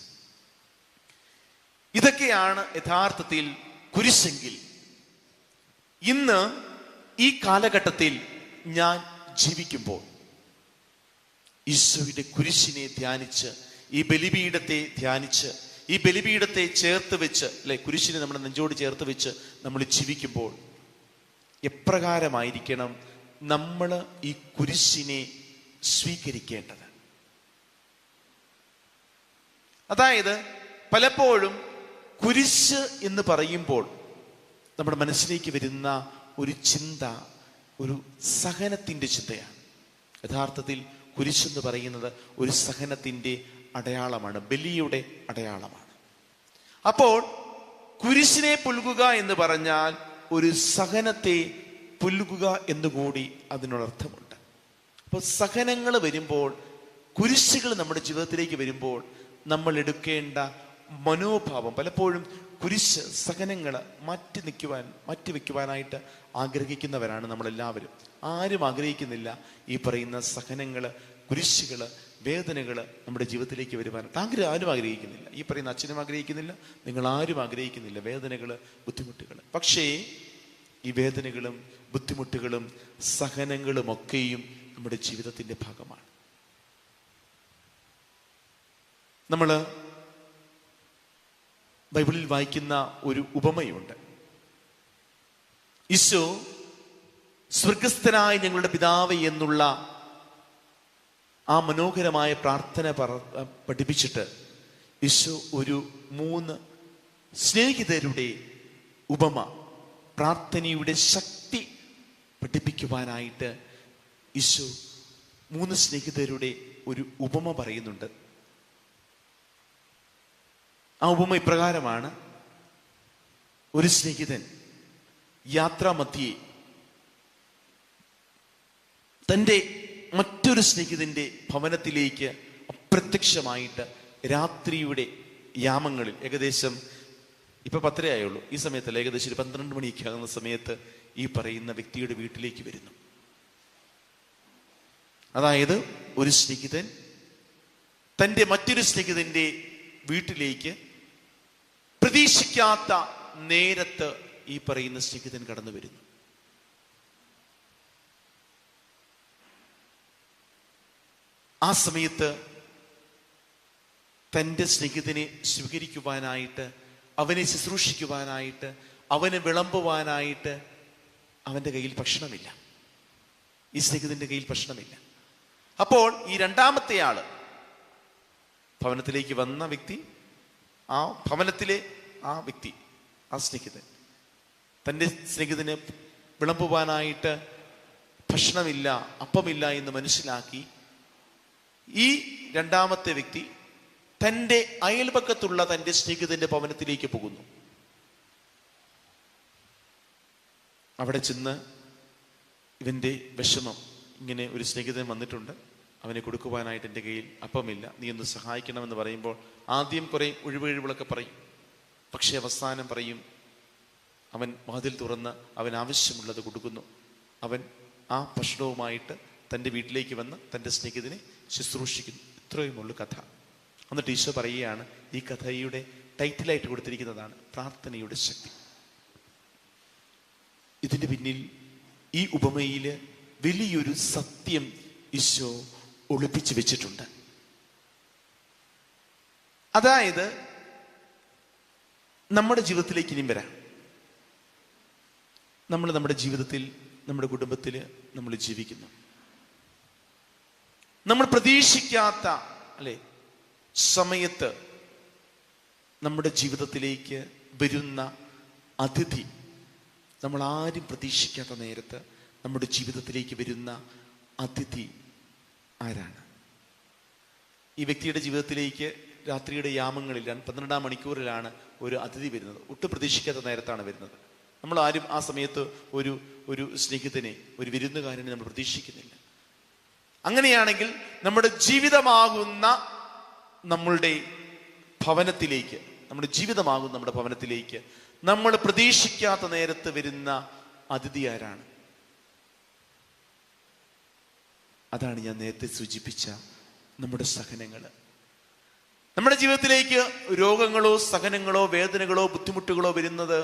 ഇതൊക്കെയാണ് യഥാർത്ഥത്തിൽ കുരിശെങ്കിൽ. ഇന്ന് ഈ കാലഘട്ടത്തിൽ ഞാൻ ജീവിക്കുമ്പോൾ ഈശോയുടെ കുരിശിനെ ധ്യാനിച്ച്, ഈ ബലിപീഠത്തെ ധ്യാനിച്ച്, ഈ ബലിപീഠത്തെ ചേർത്ത് വെച്ച്, അല്ലെ, കുരിശിനെ നമ്മുടെ നെഞ്ചോട് ചേർത്ത് വെച്ച് നമ്മൾ ജീവിക്കുമ്പോൾ എപ്രകാരമായിരിക്കണം നമ്മൾ ഈ കുരിശിനെ സ്വീകരിക്കേണ്ടത്? അതായത് പലപ്പോഴും കുരിശ് എന്ന് പറയുമ്പോൾ നമ്മുടെ മനസ്സിലേക്ക് വരുന്ന ഒരു ചിന്ത ഒരു സഹനത്തിൻ്റെ ചിന്തയാണ്. യഥാർത്ഥത്തിൽ കുരിശെന്ന് പറയുന്നത് ഒരു സഹനത്തിൻ്റെ അടയാളമാണ്, ബലിയുടെ അടയാളമാണ്. അപ്പോൾ കുരിശിനെ പുൽകുക എന്ന് പറഞ്ഞാൽ ഒരു സഹനത്തെ പുൽകുക എന്നുകൂടി അതിനൊരർത്ഥമുണ്ട്. അപ്പോൾ സഹനങ്ങൾ വരുമ്പോൾ, കുരിശുകൾ നമ്മുടെ ജീവിതത്തിലേക്ക് വരുമ്പോൾ നമ്മൾ എടുക്കേണ്ട മനോഭാവം, പലപ്പോഴും കുരിശ്, സഹനങ്ങൾ മാറ്റി വെക്കുവാനായിട്ട് ആഗ്രഹിക്കുന്നവരാണ് നമ്മളെല്ലാവരും. ആരും ആഗ്രഹിക്കുന്നില്ല ഈ പറയുന്ന സഹനങ്ങൾ, കുരിശുകൾ, വേദനകൾ നമ്മുടെ ജീവിതത്തിലേക്ക് വരുവാനായിട്ട്. ആരും ആഗ്രഹിക്കുന്നില്ല. ഈ പറയുന്ന അച്ഛനും ആഗ്രഹിക്കുന്നില്ല, നിങ്ങൾ ആരും ആഗ്രഹിക്കുന്നില്ല വേദനകൾ, ബുദ്ധിമുട്ടുകൾ. പക്ഷേ ഈ വേദനകളും ബുദ്ധിമുട്ടുകളും സഹനങ്ങളും ഒക്കെയും നമ്മുടെ ജീവിതത്തിൻ്റെ ഭാഗമാണ്. നമ്മൾ ബൈബിളിൽ വായിക്കുന്ന ഒരു ഉപമയുണ്ട്. ഈശോ സ്വർഗസ്ഥനായ ഞങ്ങളുടെ പിതാവേ എന്നുള്ള ആ മനോഹരമായ പ്രാർത്ഥന പഠിപ്പിച്ചിട്ട് ഈശോ ഒരു 3 സ്നേഹിതരുടെ ഉപമ, പ്രാർത്ഥനയുടെ ശക്തി പഠിപ്പിക്കുവാനായിട്ട് ഈശോ 3 സ്നേഹിതരുടെ ഒരു ഉപമ പറയുന്നുണ്ട്. ആ ഉപമ ഇപ്രകാരമാണ്. ഒരു സ്നേഹിതൻ യാത്രാമധ്യേ തൻ്റെ മറ്റൊരു സ്നേഹിതന്റെ ഭവനത്തിലേക്ക് അപ്രത്യക്ഷമായിട്ട് രാത്രിയുടെ യാമങ്ങളിൽ, ഏകദേശം ഇപ്പൊ 10:30 ആയുള്ളൂ, ഈ സമയത്തല്ല, ഏകദേശം 12 മണിയൊക്കെ ആകുന്ന സമയത്ത് ഈ പറയുന്ന വ്യക്തിയുടെ വീട്ടിലേക്ക് വരുന്നു. അതായത് ഒരു സ്നേഹിതൻ തൻ്റെ മറ്റൊരു സ്നേഹിതന്റെ വീട്ടിലേക്ക് പ്രതീക്ഷിക്കാത്ത നേരത്ത് ഈ പറയുന്ന സ്നേഹിതൻ കടന്നു വരുന്നു. ആ സമയത്ത് തൻ്റെ സ്നേഹിതനെ സ്വീകരിക്കുവാനായിട്ട്, അവനെ ശുശ്രൂഷിക്കുവാനായിട്ട്, അവനെ വിളമ്പുവാനായിട്ട് അവൻ്റെ കയ്യിൽ ഭക്ഷണമില്ല. ഈ സ്നേഹിതന്റെ കയ്യിൽ ഭക്ഷണമില്ല. അപ്പോൾ ഈ രണ്ടാമത്തെ ആള്, ഭവനത്തിലേക്ക് വന്ന വ്യക്തി, ആ ഭവനത്തിലെ ആ വ്യക്തി, ആ സ്നേഹിതൻ തൻ്റെ സ്നേഹിതന് വിളമ്പുവാനായിട്ട് ഭക്ഷണമില്ല, അപ്പമില്ല എന്ന് മനസ്സിലാക്കി ഈ രണ്ടാമത്തെ വ്യക്തി തൻ്റെ അയൽപക്കത്തുള്ള തൻ്റെ സ്നേഹിതന്റെ ഭവനത്തിലേക്ക് പോകുന്നു. അവിടെ ചെന്ന് ഇവന്റെ വിഷമം, ഇങ്ങനെ ഒരു സ്നേഹിതൻ വന്നിട്ടുണ്ട്, അവനെ കൊടുക്കുവാനായിട്ട് എൻ്റെ കയ്യിൽ അപ്പമില്ല, നീ ഒന്ന് സഹായിക്കണമെന്ന് പറയുമ്പോൾ ആദ്യം കുറേ ഒഴിവുകളൊക്കെ പറയും. പക്ഷേ അവസാനം പറയും, അവൻ വാതിൽ തുറന്ന് അവൻ ആവശ്യമുള്ളത് കൊടുക്കുന്നു. അവൻ ആ ഭക്ഷണവുമായിട്ട് തൻ്റെ വീട്ടിലേക്ക് വന്ന് തൻ്റെ സ്നേഹിതനെ ശുശ്രൂഷിക്കുന്നു. ഇത്രയുമുള്ളൂ കഥ. എന്നിട്ട് ഈശോ പറയുകയാണ്, ഈ കഥയുടെ ടൈറ്റിലായിട്ട് കൊടുത്തിരിക്കുന്നതാണ് പ്രാർത്ഥനയുടെ ശക്തി. ഇതിൻ്റെ പിന്നിൽ ഈ ഉപമയിൽ വലിയൊരു സത്യം ഈശോ ഒളിപ്പിച്ചു വെച്ചിട്ടുണ്ട്. അതായത് നമ്മുടെ ജീവിതത്തിലേക്ക് ഇനിയും വരാം. നമ്മൾ നമ്മുടെ ജീവിതത്തിൽ, നമ്മുടെ കുടുംബത്തിൽ നമ്മൾ ജീവിക്കുന്നു. നമ്മൾ പ്രതീക്ഷിക്കാത്ത സമയത്ത് നമ്മുടെ ജീവിതത്തിലേക്ക് വരുന്ന അതിഥി, നമ്മൾ ആരും പ്രതീക്ഷിക്കാത്ത നേരത്ത് നമ്മുടെ ജീവിതത്തിലേക്ക് വരുന്ന അതിഥി ആരാണ്? ഈ വ്യക്തിയുടെ ജീവിതത്തിലേക്ക് രാത്രിയുടെ യാമങ്ങളിൽ 12-ാം മണിക്കൂറിലാണ് ഒരു അതിഥി വരുന്നത്. ഒട്ടും പ്രതീക്ഷിക്കാത്ത നേരത്താണ് വരുന്നത്. നമ്മൾ ആരും ആ സമയത്ത് ഒരു സ്നേഹിതനെ, ഒരു വിരുന്നുകാരനെ നമ്മൾ പ്രതീക്ഷിക്കുന്നില്ല. അങ്ങനെയാണെങ്കിൽ നമ്മുടെ ജീവിതമാകുന്ന നമ്മളുടെ ഭവനത്തിലേക്ക്, നമ്മുടെ ജീവിതമാകുന്ന നമ്മുടെ ഭവനത്തിലേക്ക് നമ്മൾ പ്രതീക്ഷിക്കാത്ത നേരത്ത് വരുന്ന അതിഥി ആരാണ്? അതാണ് ഞാൻ നേരത്തെ സൂചിപ്പിച്ച നമ്മുടെ സഹനങ്ങൾ. നമ്മുടെ ജീവിതത്തിലേക്ക് രോഗങ്ങളോ സഹനങ്ങളോ വേദനകളോ ബുദ്ധിമുട്ടുകളോ വരുന്നത്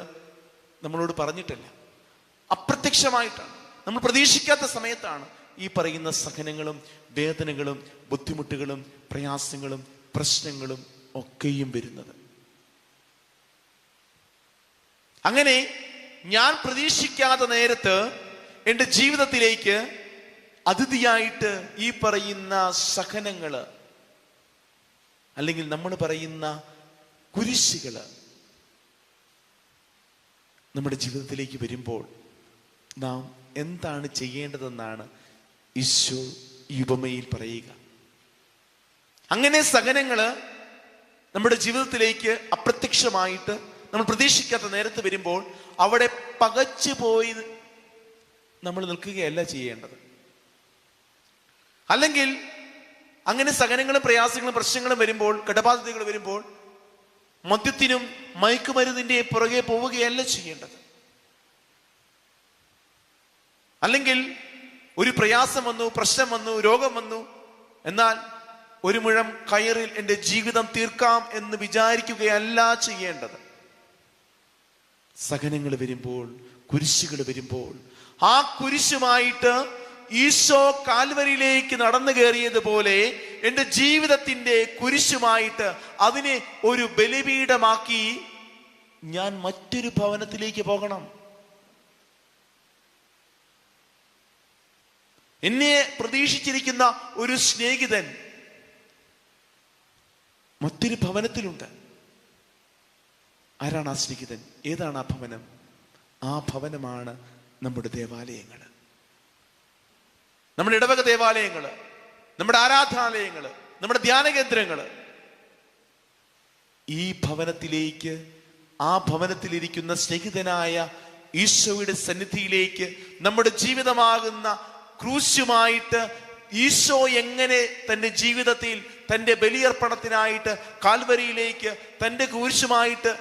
നമ്മളോട് പറഞ്ഞിട്ടല്ല, അപ്രത്യക്ഷമായിട്ടാണ്. നമ്മൾ പ്രതീക്ഷിക്കാത്ത സമയത്താണ് ഈ പറയുന്ന സഹനങ്ങളും വേദനകളും ബുദ്ധിമുട്ടുകളും പ്രയാസങ്ങളും പ്രശ്നങ്ങളും ഒക്കെയും വരുന്നത്. അങ്ങനെ ഞാൻ പ്രതീക്ഷിക്കാത്ത നേരത്ത് എൻ്റെ ജീവിതത്തിലേക്ക് അതിഥിയായിട്ട് ഈ പറയുന്ന സഹനങ്ങള്, അല്ലെങ്കിൽ നമ്മൾ പറയുന്ന കുരിശുകള് നമ്മുടെ ജീവിതത്തിലേക്ക് വരുമ്പോൾ നാം എന്താണ് ചെയ്യേണ്ടതെന്നാണ് ഈശോ ഈ ഉപമയിൽ പറയുക. അങ്ങനെ സഹനങ്ങള് നമ്മുടെ ജീവിതത്തിലേക്ക് അപ്രത്യക്ഷമായിട്ട് നമ്മൾ പ്രതീക്ഷിക്കാത്ത നേരത്ത് വരുമ്പോൾ അവിടെ പകച്ചു പോയി നമ്മൾ നിൽക്കുകയല്ല ചെയ്യേണ്ടത്. അല്ലെങ്കിൽ അങ്ങനെ സഹനങ്ങളും പ്രയാസങ്ങളും പ്രശ്നങ്ങളും വരുമ്പോൾ, കടബാധ്യതകൾ വരുമ്പോൾ മദ്യത്തിനും മയക്കുമരുന്നിന്റെ പുറകെ പോവുകയല്ല ചെയ്യേണ്ടത്. അല്ലെങ്കിൽ ഒരു പ്രയാസം വന്നു, പ്രശ്നം വന്നു, രോഗം വന്നു, എന്നാൽ ഒരു മുഴം കയറിൽ എൻ്റെ ജീവിതം തീർക്കാം എന്ന് വിചാരിക്കുകയല്ല ചെയ്യേണ്ടത്. സഹനങ്ങൾ വരുമ്പോൾ, കുരിശുകൾ വരുമ്പോൾ, ആ കുരിശുമായിട്ട് ഈശോ കാൽവരിയിലേക്ക് നടന്നു കയറിയതുപോലെ എൻ്റെ ജീവിതത്തിന്റെ കുരിശുമായിട്ട് അതിനെ ഒരു ബലിപീഠമാക്കി ഞാൻ മറ്റൊരു ഭവനത്തിലേക്ക് പോകണം. എന്നെ പ്രതീക്ഷിച്ചിരിക്കുന്ന ഒരു സ്നേഹിതൻ മറ്റൊരു ഭവനത്തിലുണ്ട്. ആരാണ് ആ സ്നേഹിതൻ? ഏതാണ് ആ ഭവനം? ആ ഭവനമാണ് നമ്മുടെ ദേവാലയങ്ങൾ, നമ്മുടെ ഇടവക ദേവാലയങ്ങള്, നമ്മുടെ ആരാധനാലയങ്ങള്, നമ്മുടെ ധ്യാന കേന്ദ്രങ്ങള്. ഈ ഭവനത്തിലേക്ക്, ആ ഭവനത്തിലിരിക്കുന്ന സ്നേഹിതനായ ഈശോയുടെ സന്നിധിയിലേക്ക് നമ്മുടെ ജീവിതമാകുന്ന ക്രൂശുമായിട്ട് ഈശോ എങ്ങനെ തൻ്റെ ജീവിതത്തിൽ തൻ്റെ ബലിയർപ്പണത്തിനായിട്ട് കാൽവരിയിലേക്ക് തൻ്റെ കുരിശുമായിട്ട്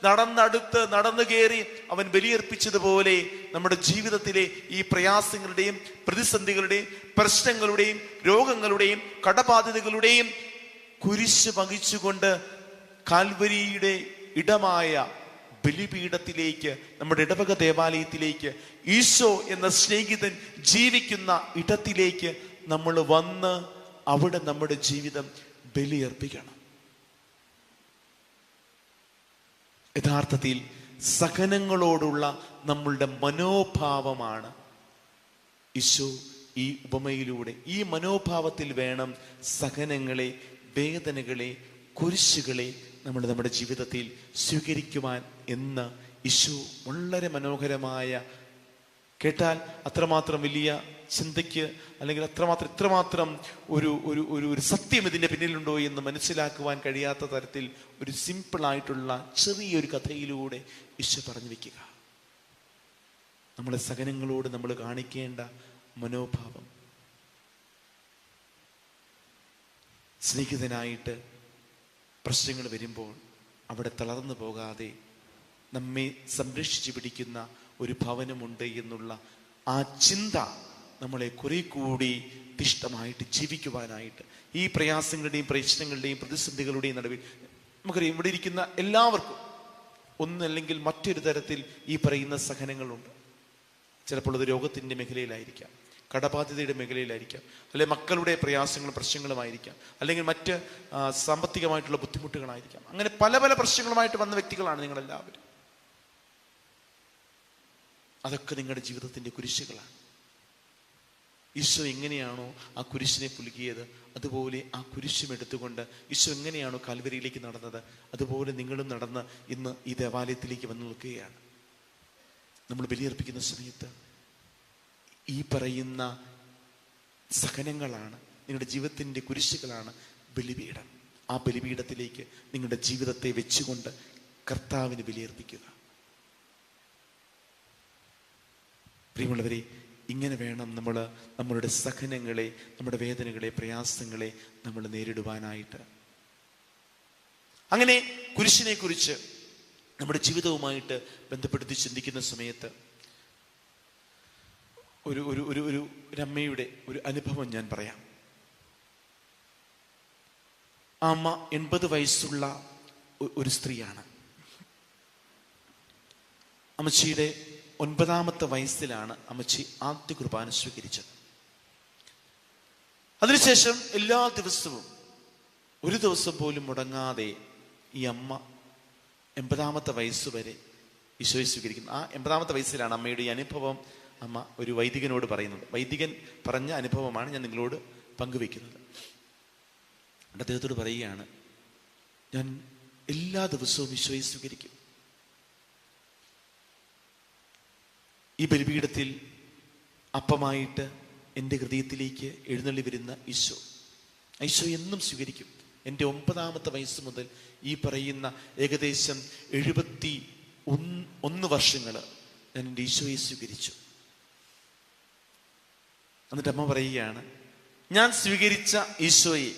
നടന്നു കയറി അവൻ ബലിയർപ്പിച്ചതുപോലെ നമ്മുടെ ജീവിതത്തിലെ ഈ പ്രയാസങ്ങളുടെയും പ്രതിസന്ധികളുടെയും പ്രശ്നങ്ങളുടെയും രോഗങ്ങളുടെയും കടബാധ്യതകളുടെയും കുരിശ് വഹിച്ചുകൊണ്ട് കാൽവരിയുടെ ഇടമായ ബലിപീഠത്തിലേക്ക്, നമ്മുടെ ഇടവക ദേവാലയത്തിലേക്ക്, ഈശോ എന്ന സ്നേഹിതൻ ജീവിക്കുന്ന ഇടത്തിലേക്ക് നമ്മൾ വന്ന് അവിടെ നമ്മുടെ ജീവിതം ബലിയർപ്പിക്കണം. യഥാർത്ഥത്തിൽ സഹനങ്ങളോടുള്ള നമ്മളുടെ മനോഭാവമാണ് ഈശോ ഈ ഉപമയിലൂടെ, ഈ മനോഭാവത്തിൽ വേണം സഹനങ്ങളെ, വേദനകളെ, കുരിശുകളെ നമ്മൾ നമ്മുടെ ജീവിതത്തിൽ സ്വീകരിക്കുവാൻ എന്ന് ഈശോ വളരെ മനോഹരമായ, കേട്ടാൽ അത്രമാത്രം വലിയ ചിന്തയ്ക്ക് അല്ലെങ്കിൽ ഇത്രമാത്രം ഒരു സത്യം ഇതിൻ്റെ പിന്നിലുണ്ടോ എന്ന് മനസ്സിലാക്കുവാൻ കഴിയാത്ത തരത്തിൽ ഒരു സിമ്പിളായിട്ടുള്ള ചെറിയൊരു കഥയിലൂടെ ഈശോ പറഞ്ഞു വെക്കുക. നമ്മുടെ സഹനങ്ങളോട് നമ്മൾ കാണിക്കേണ്ട മനോഭാവം, സ്നേഹിതനായിട്ട് പ്രശ്നങ്ങൾ വരുമ്പോൾ അവിടെ തളർന്നു പോകാതെ നമ്മെ സംരക്ഷിച്ചു പിടിക്കുന്ന ഒരു ഭവനമുണ്ട് എന്നുള്ള ആ ചിന്ത നമ്മളെ കുറെ കൂടി തിഷ്ടമായിട്ട് ജീവിക്കുവാനായിട്ട്, ഈ പ്രയാസങ്ങളുടെയും പ്രശ്നങ്ങളുടെയും പ്രതിസന്ധികളുടെയും നടുവിൽ നമുക്കറിയാം ഇവിടെ ഇരിക്കുന്ന എല്ലാവർക്കും ഒന്നല്ലെങ്കിൽ മറ്റൊരു തരത്തിൽ ഈ പറയുന്ന സഹനങ്ങളുണ്ട്. ചിലപ്പോൾ അത് രോഗത്തിൻ്റെ മേഖലയിലായിരിക്കാം, കടബാധ്യതയുടെ മേഖലയിലായിരിക്കാം, അല്ലെങ്കിൽ മക്കളുടെ പ്രയാസങ്ങളും പ്രശ്നങ്ങളുമായിരിക്കാം, അല്ലെങ്കിൽ മറ്റ് സാമ്പത്തികമായിട്ടുള്ള ബുദ്ധിമുട്ടുകളായിരിക്കാം. അങ്ങനെ പല പല പ്രശ്നങ്ങളുമായിട്ട് വന്ന വ്യക്തികളാണ് നിങ്ങളെല്ലാവരും. അതൊക്കെ നിങ്ങളുടെ ജീവിതത്തിൻ്റെ കുരിശുകളാണ്. ഈശോ എങ്ങനെയാണോ ആ കുരിശിനെ പുലുകിയത്, അതുപോലെ ആ കുരിശും എടുത്തുകൊണ്ട് ഈശോ എങ്ങനെയാണോ കാൽവരിയിലേക്ക് നടന്നത്, അതുപോലെ നിങ്ങളും നടന്ന് ഇന്ന് ഈ ദേവാലയത്തിലേക്ക് വന്നു നിൽക്കുകയാണ്. നമ്മൾ ബലിയർപ്പിക്കുന്ന സമയത്ത് ഈ പറയുന്ന സഹനങ്ങളാണ് നിങ്ങളുടെ ജീവിതത്തിൻ്റെ കുരിശുകളാണ് ബലിപീഠം. ആ ബലിപീഠത്തിലേക്ക് നിങ്ങളുടെ ജീവിതത്തെ വെച്ചുകൊണ്ട് കർത്താവിന് ബലിയർപ്പിക്കുക. പ്രിയമുള്ളവരെ, ഇങ്ങനെ വേണം നമ്മൾ നമ്മളുടെ സഹനങ്ങളെ, നമ്മുടെ വേദനകളെ, പ്രയാസങ്ങളെ നമ്മൾ നേരിടുവാനായിട്ട്. അങ്ങനെ കുരിശിനെ കുറിച്ച് നമ്മുടെ ജീവിതവുമായിട്ട് ബന്ധപ്പെടുത്തി ചിന്തിക്കുന്ന സമയത്ത് ഒരു അമ്മയുടെ ഒരു അനുഭവം ഞാൻ പറയാം. ആ അമ്മ 80 വയസ്സുള്ള ഒരു സ്ത്രീയാണ്. അമ്മച്ചിയുടെ 9ാമത്തെ വയസ്സിലാണ് അമ്മച്ചി ആദ്യ കുർബാന സ്വീകരിച്ചത്. അതിനുശേഷം എല്ലാ ദിവസവും ഒരു ദിവസം പോലും മുടങ്ങാതെ ഈ അമ്മ 80ാമത്തെ വയസ്സ് വരെ ഈശോയെ സ്വീകരിക്കുന്നു. ആ 80ാമത്തെ വയസ്സിലാണ് അമ്മയുടെ ഈ അനുഭവം അമ്മ ഒരു വൈദികനോട് പറയുന്നത്. വൈദികൻ പറഞ്ഞ അനുഭവമാണ് ഞാൻ നിങ്ങളോട് പങ്കുവെക്കുന്നത്. അദ്ദേഹത്തോട് പറയുകയാണ്, ഞാൻ എല്ലാ ദിവസവും ഈശോയെ സ്വീകരിക്കും. ഈ ബലിപീഠത്തിൽ അപ്പമായിട്ട് എൻ്റെ ഹൃദയത്തിലേക്ക് എഴുന്നള്ളി വരുന്ന ഈശോ എന്നും സ്വീകരിക്കും. എൻ്റെ 9ാമത്തെ വയസ്സ് മുതൽ ഈ പറയുന്ന ഏകദേശം 71 വർഷങ്ങൾ ഞാൻ എൻ്റെ ഈശോയെ സ്വീകരിച്ചു. എന്നിട്ട് അമ്മ പറയുകയാണ്, ഞാൻ സ്വീകരിച്ച ഈശോയെ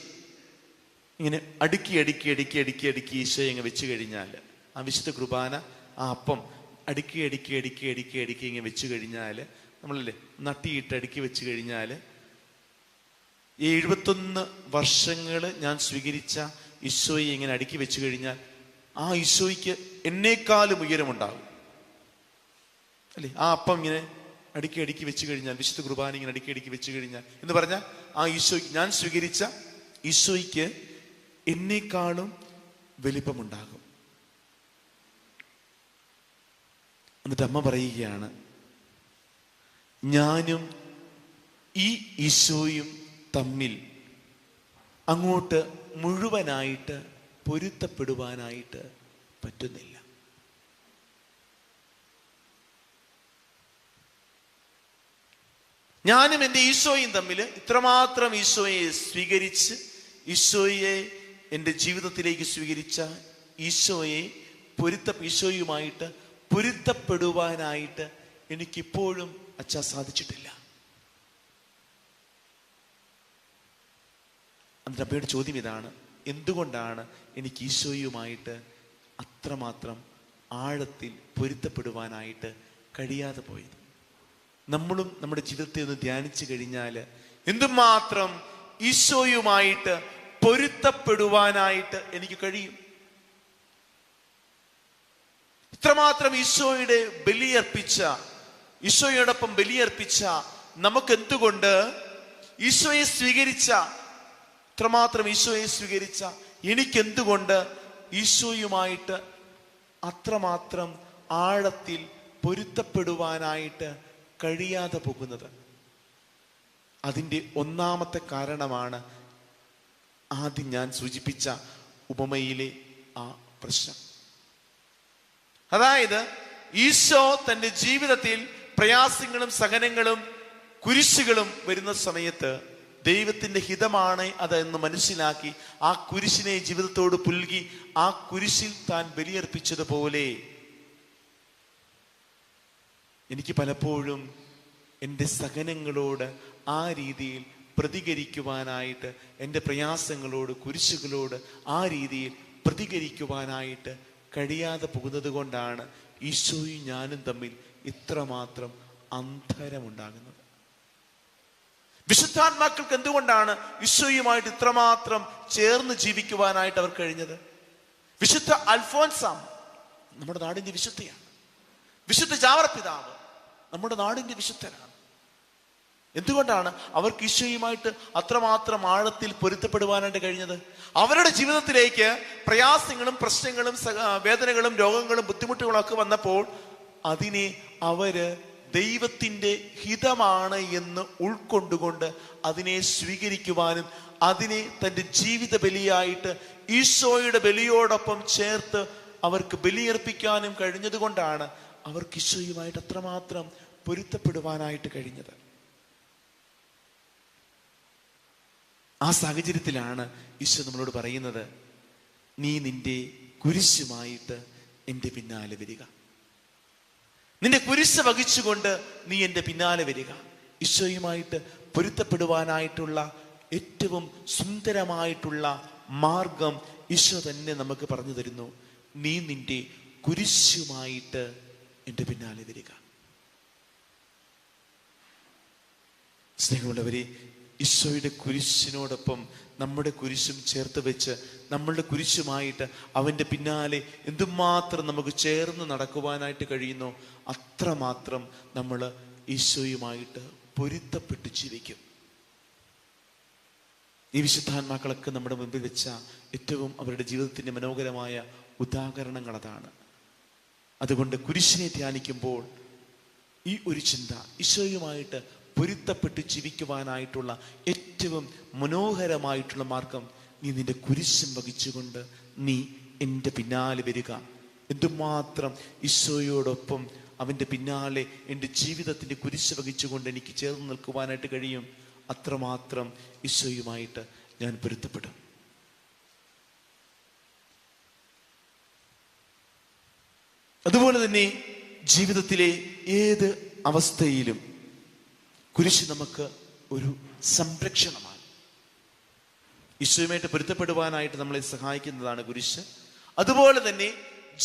ഇങ്ങനെ അടുക്കി അടുക്കി അടുക്കി അടുക്കി അടുക്കി ഈശോയെ ഇങ്ങനെ വെച്ച് കഴിഞ്ഞാൽ, ആ വിശുദ്ധ കുർബാന, ആ അപ്പം അടുക്കി അടുക്കി അടുക്കി അടുക്കി അടുക്കി ഇങ്ങനെ വെച്ച് കഴിഞ്ഞാൽ, നമ്മളല്ലേ നട്ടിയിട്ട് അടുക്കി വെച്ച് കഴിഞ്ഞാൽ, ഈ 71 വർഷങ്ങൾ ഞാൻ സ്വീകരിച്ച ഈശോയെ ഇങ്ങനെ അടുക്കി വെച്ച് കഴിഞ്ഞാൽ ആ ഈശോയ്ക്ക് എന്നേക്കാളും ഉയരമുണ്ടാകും അല്ലേ? ആ അപ്പം ഇങ്ങനെ അടുക്കി അടുക്കി വെച്ച് കഴിഞ്ഞാൽ, വിശുദ്ധ കുർബാന ഇങ്ങനെ അടുക്കി അടുക്കി വെച്ച് കഴിഞ്ഞാൽ എന്ന് പറഞ്ഞാൽ ആ ഈശോയ്ക്ക്, ഞാൻ സ്വീകരിച്ച ഈശോയ്ക്ക് എന്നേക്കാളും വലിപ്പമുണ്ടാകും. എന്നിട്ട് അമ്മ പറയുകയാണ്, ഞാനും ഈ ഈശോയും തമ്മിൽ അങ്ങോട്ട് മുഴുവനായിട്ട് പൊരുത്തപ്പെടുവാനായിട്ട് പറ്റുന്നില്ല. ഞാനും എൻ്റെ ഈശോയും തമ്മിൽ ഇത്രമാത്രം ഈശോയെ സ്വീകരിച്ച്, ഈശോയെ എൻ്റെ ജീവിതത്തിലേക്ക് സ്വീകരിച്ച ഈശോയുമായിട്ട് പൊരുത്തപ്പെടുവാനായിട്ട് എനിക്കിപ്പോഴും അച്ഛാ സാധിച്ചിട്ടില്ല. എന്നിട്ട് അമ്മയുടെ ചോദ്യം ഇതാണ്, എന്തുകൊണ്ടാണ് എനിക്ക് ഈശോയുമായിട്ട് അത്രമാത്രം ആഴത്തിൽ പൊരുത്തപ്പെടുവാനായിട്ട് കഴിയാതെ പോയത്? നമ്മളും നമ്മുടെ ജീവിതത്തെ ഒന്ന് ധ്യാനിച്ചു കഴിഞ്ഞാൽ എന്തുമാത്രം ഈശോയുമായിട്ട് പൊരുത്തപ്പെടുവാനായിട്ട് എനിക്ക് കഴിയും. ഇത്രമാത്രം ഈശോയുടെ ബലിയർപ്പിച്ച, ഈശോയോടൊപ്പം ബലിയർപ്പിച്ച നമുക്ക് എന്തുകൊണ്ട് ഈശോയെ സ്വീകരിച്ച, ഇത്രമാത്രം ഈശോയെ സ്വീകരിച്ച എനിക്കെന്തുകൊണ്ട് ഈശോയുമായിട്ട് അത്രമാത്രം ആഴത്തിൽ പൊരുത്തപ്പെടുവാനായിട്ട് കഴിയാതെ പോകുന്നത്? അതിൻ്റെ ഒന്നാമത്തെ കാരണമാണ് ആദ്യം ഞാൻ സൂചിപ്പിച്ച ഉപമയിലെ ആ പ്രശ്നം. അതായത് ഈശോ തൻ്റെ ജീവിതത്തിൽ പ്രയാസങ്ങളും സഹനങ്ങളും കുരിശുകളും വരുന്ന സമയത്ത് ദൈവത്തിൻ്റെ ഹിതമാണ് അതെന്ന് മനസ്സിലാക്കി ആ കുരിശിനെ ജീവിതത്തോട് പുൽകി ആ കുരിശിൽ താൻ ബലിയർപ്പിച്ചതുപോലെ എനിക്ക് പലപ്പോഴും എൻ്റെ സഹനങ്ങളോട് ആ രീതിയിൽ പ്രതികരിക്കുവാനായിട്ട്, എൻ്റെ പ്രയാസങ്ങളോട്, കുരിശുകളോട് ആ രീതിയിൽ പ്രതികരിക്കുവാനായിട്ട് കഴിയാതെ പോകുന്നത് കൊണ്ടാണ് ഈശോയും ഞാനും തമ്മിൽ ഇത്രമാത്രം അന്തരമുണ്ടാകുന്നത്. വിശുദ്ധാത്മാക്കൾക്ക് എന്തുകൊണ്ടാണ് ഈശോയുമായിട്ട് ഇത്രമാത്രം ചേർന്ന് ജീവിക്കുവാനായിട്ട് അവർ കഴിഞ്ഞത്? വിശുദ്ധ അൽഫോൻസാം നമ്മുടെ നാടിന്റെ വിശുദ്ധയാണ്. വിശുദ്ധ ജാവറപിതാവ് നമ്മുടെ നാടിന്റെ വിശുദ്ധനാണ്. എന്തുകൊണ്ടാണ് അവർക്ക് ഈശോയുമായിട്ട് അത്രമാത്രം ആഴത്തിൽ പൊരുത്തപ്പെടുവാനായിട്ട് കഴിഞ്ഞത്? അവരുടെ ജീവിതത്തിലേക്ക് പ്രയാസങ്ങളും പ്രശ്നങ്ങളും വേദനകളും രോഗങ്ങളും ബുദ്ധിമുട്ടുകളും ഒക്കെ വന്നപ്പോൾ അതിനെ അവര് ദൈവത്തിന്റെ ഹിതമാണ് എന്ന് ഉൾക്കൊണ്ടുകൊണ്ട് അതിനെ സ്വീകരിക്കുവാനും അതിനെ തൻ്റെ ജീവിത ബലിയായിട്ട് ഈശോയുടെ ബലിയോടൊപ്പം ചേർത്ത് അവർക്ക് ബലിയർപ്പിക്കാനും കഴിഞ്ഞത് കൊണ്ടാണ് അവർക്ക് ഈശോയുമായിട്ട് അത്രമാത്രം പൊരുത്തപ്പെടുവാനായിട്ട് കഴിഞ്ഞത്. ആ സാഹചര്യത്തിലാണ് ഈശോ നമ്മളോട് പറയുന്നത്, നീ നിന്റെ കുരിശുമായിട്ട് എൻ്റെ പിന്നാലെ വരിക. നിന്റെ കുരിശ് വഹിച്ചുകൊണ്ട് നീ എൻ്റെ പിന്നാലെ വരിക. ഈശോയുമായിട്ട് പൊരുത്തപ്പെടുവാനായിട്ടുള്ള ഏറ്റവും സുന്ദരമായിട്ടുള്ള മാർഗം ഈശോ തന്നെ നമുക്ക് പറഞ്ഞു തരുന്നു. നീ നിന്റെ കുരിശുമായിട്ട് എൻ്റെ പിന്നാലെ വരിക. സ്നേഹമുള്ളവരെ, ഈശോയുടെ കുരിശിനോടൊപ്പം നമ്മുടെ കുരിശും ചേർത്ത് വെച്ച് നമ്മളുടെ കുരിശുമായിട്ട് അവൻ്റെ പിന്നാലെ എന്തുമാത്രം നമുക്ക് ചേർന്ന് നടക്കുവാനായിട്ട് കഴിയുന്നു, അത്രമാത്രം നമ്മൾ ഈശോയുമായിട്ട് പൊരുത്തപ്പെട്ട് ജീവിക്കും. ഈ വിശുദ്ധാത്മാക്കളൊക്കെ നമ്മുടെ മുമ്പിൽ വെച്ച ഏറ്റവും അവരുടെ ജീവിതത്തിൻ്റെ മനോഹരമായ ഉദാഹരണങ്ങൾ അതാണ്. അതുകൊണ്ട് കുരിശിനെ ധ്യാനിക്കുമ്പോൾ ഈ ഒരു ചിന്ത, ഈശോയുമായിട്ട് പൊരുത്തപ്പെട്ട് ജീവിക്കുവാനായിട്ടുള്ള ഏറ്റവും മനോഹരമായിട്ടുള്ള മാർഗം, നീ നിന്റെ കുരിശും വഹിച്ചുകൊണ്ട് നീ എൻ്റെ പിന്നാലെ വരിക. എന്തുമാത്രം ഈശോയോടൊപ്പം അവൻ്റെ പിന്നാലെ എൻ്റെ ജീവിതത്തിൻ്റെ കുരിശ് വഹിച്ചുകൊണ്ട് എനിക്ക് ചേർന്ന് നിൽക്കുവാനായിട്ട് കഴിയും, അത്രമാത്രം ഈശോയുമായിട്ട് ഞാൻ പൊരുത്തപ്പെടും. അതുപോലെ തന്നെ ജീവിതത്തിലെ ഏത് അവസ്ഥയിലും കുരിശ് നമുക്ക് ഒരു സംരക്ഷണമാണ്. ഈശോയുമായിട്ട് പൊരുത്തപ്പെടുവാനായിട്ട് നമ്മളെ സഹായിക്കുന്നതാണ് കുരിശ്. അതുപോലെ തന്നെ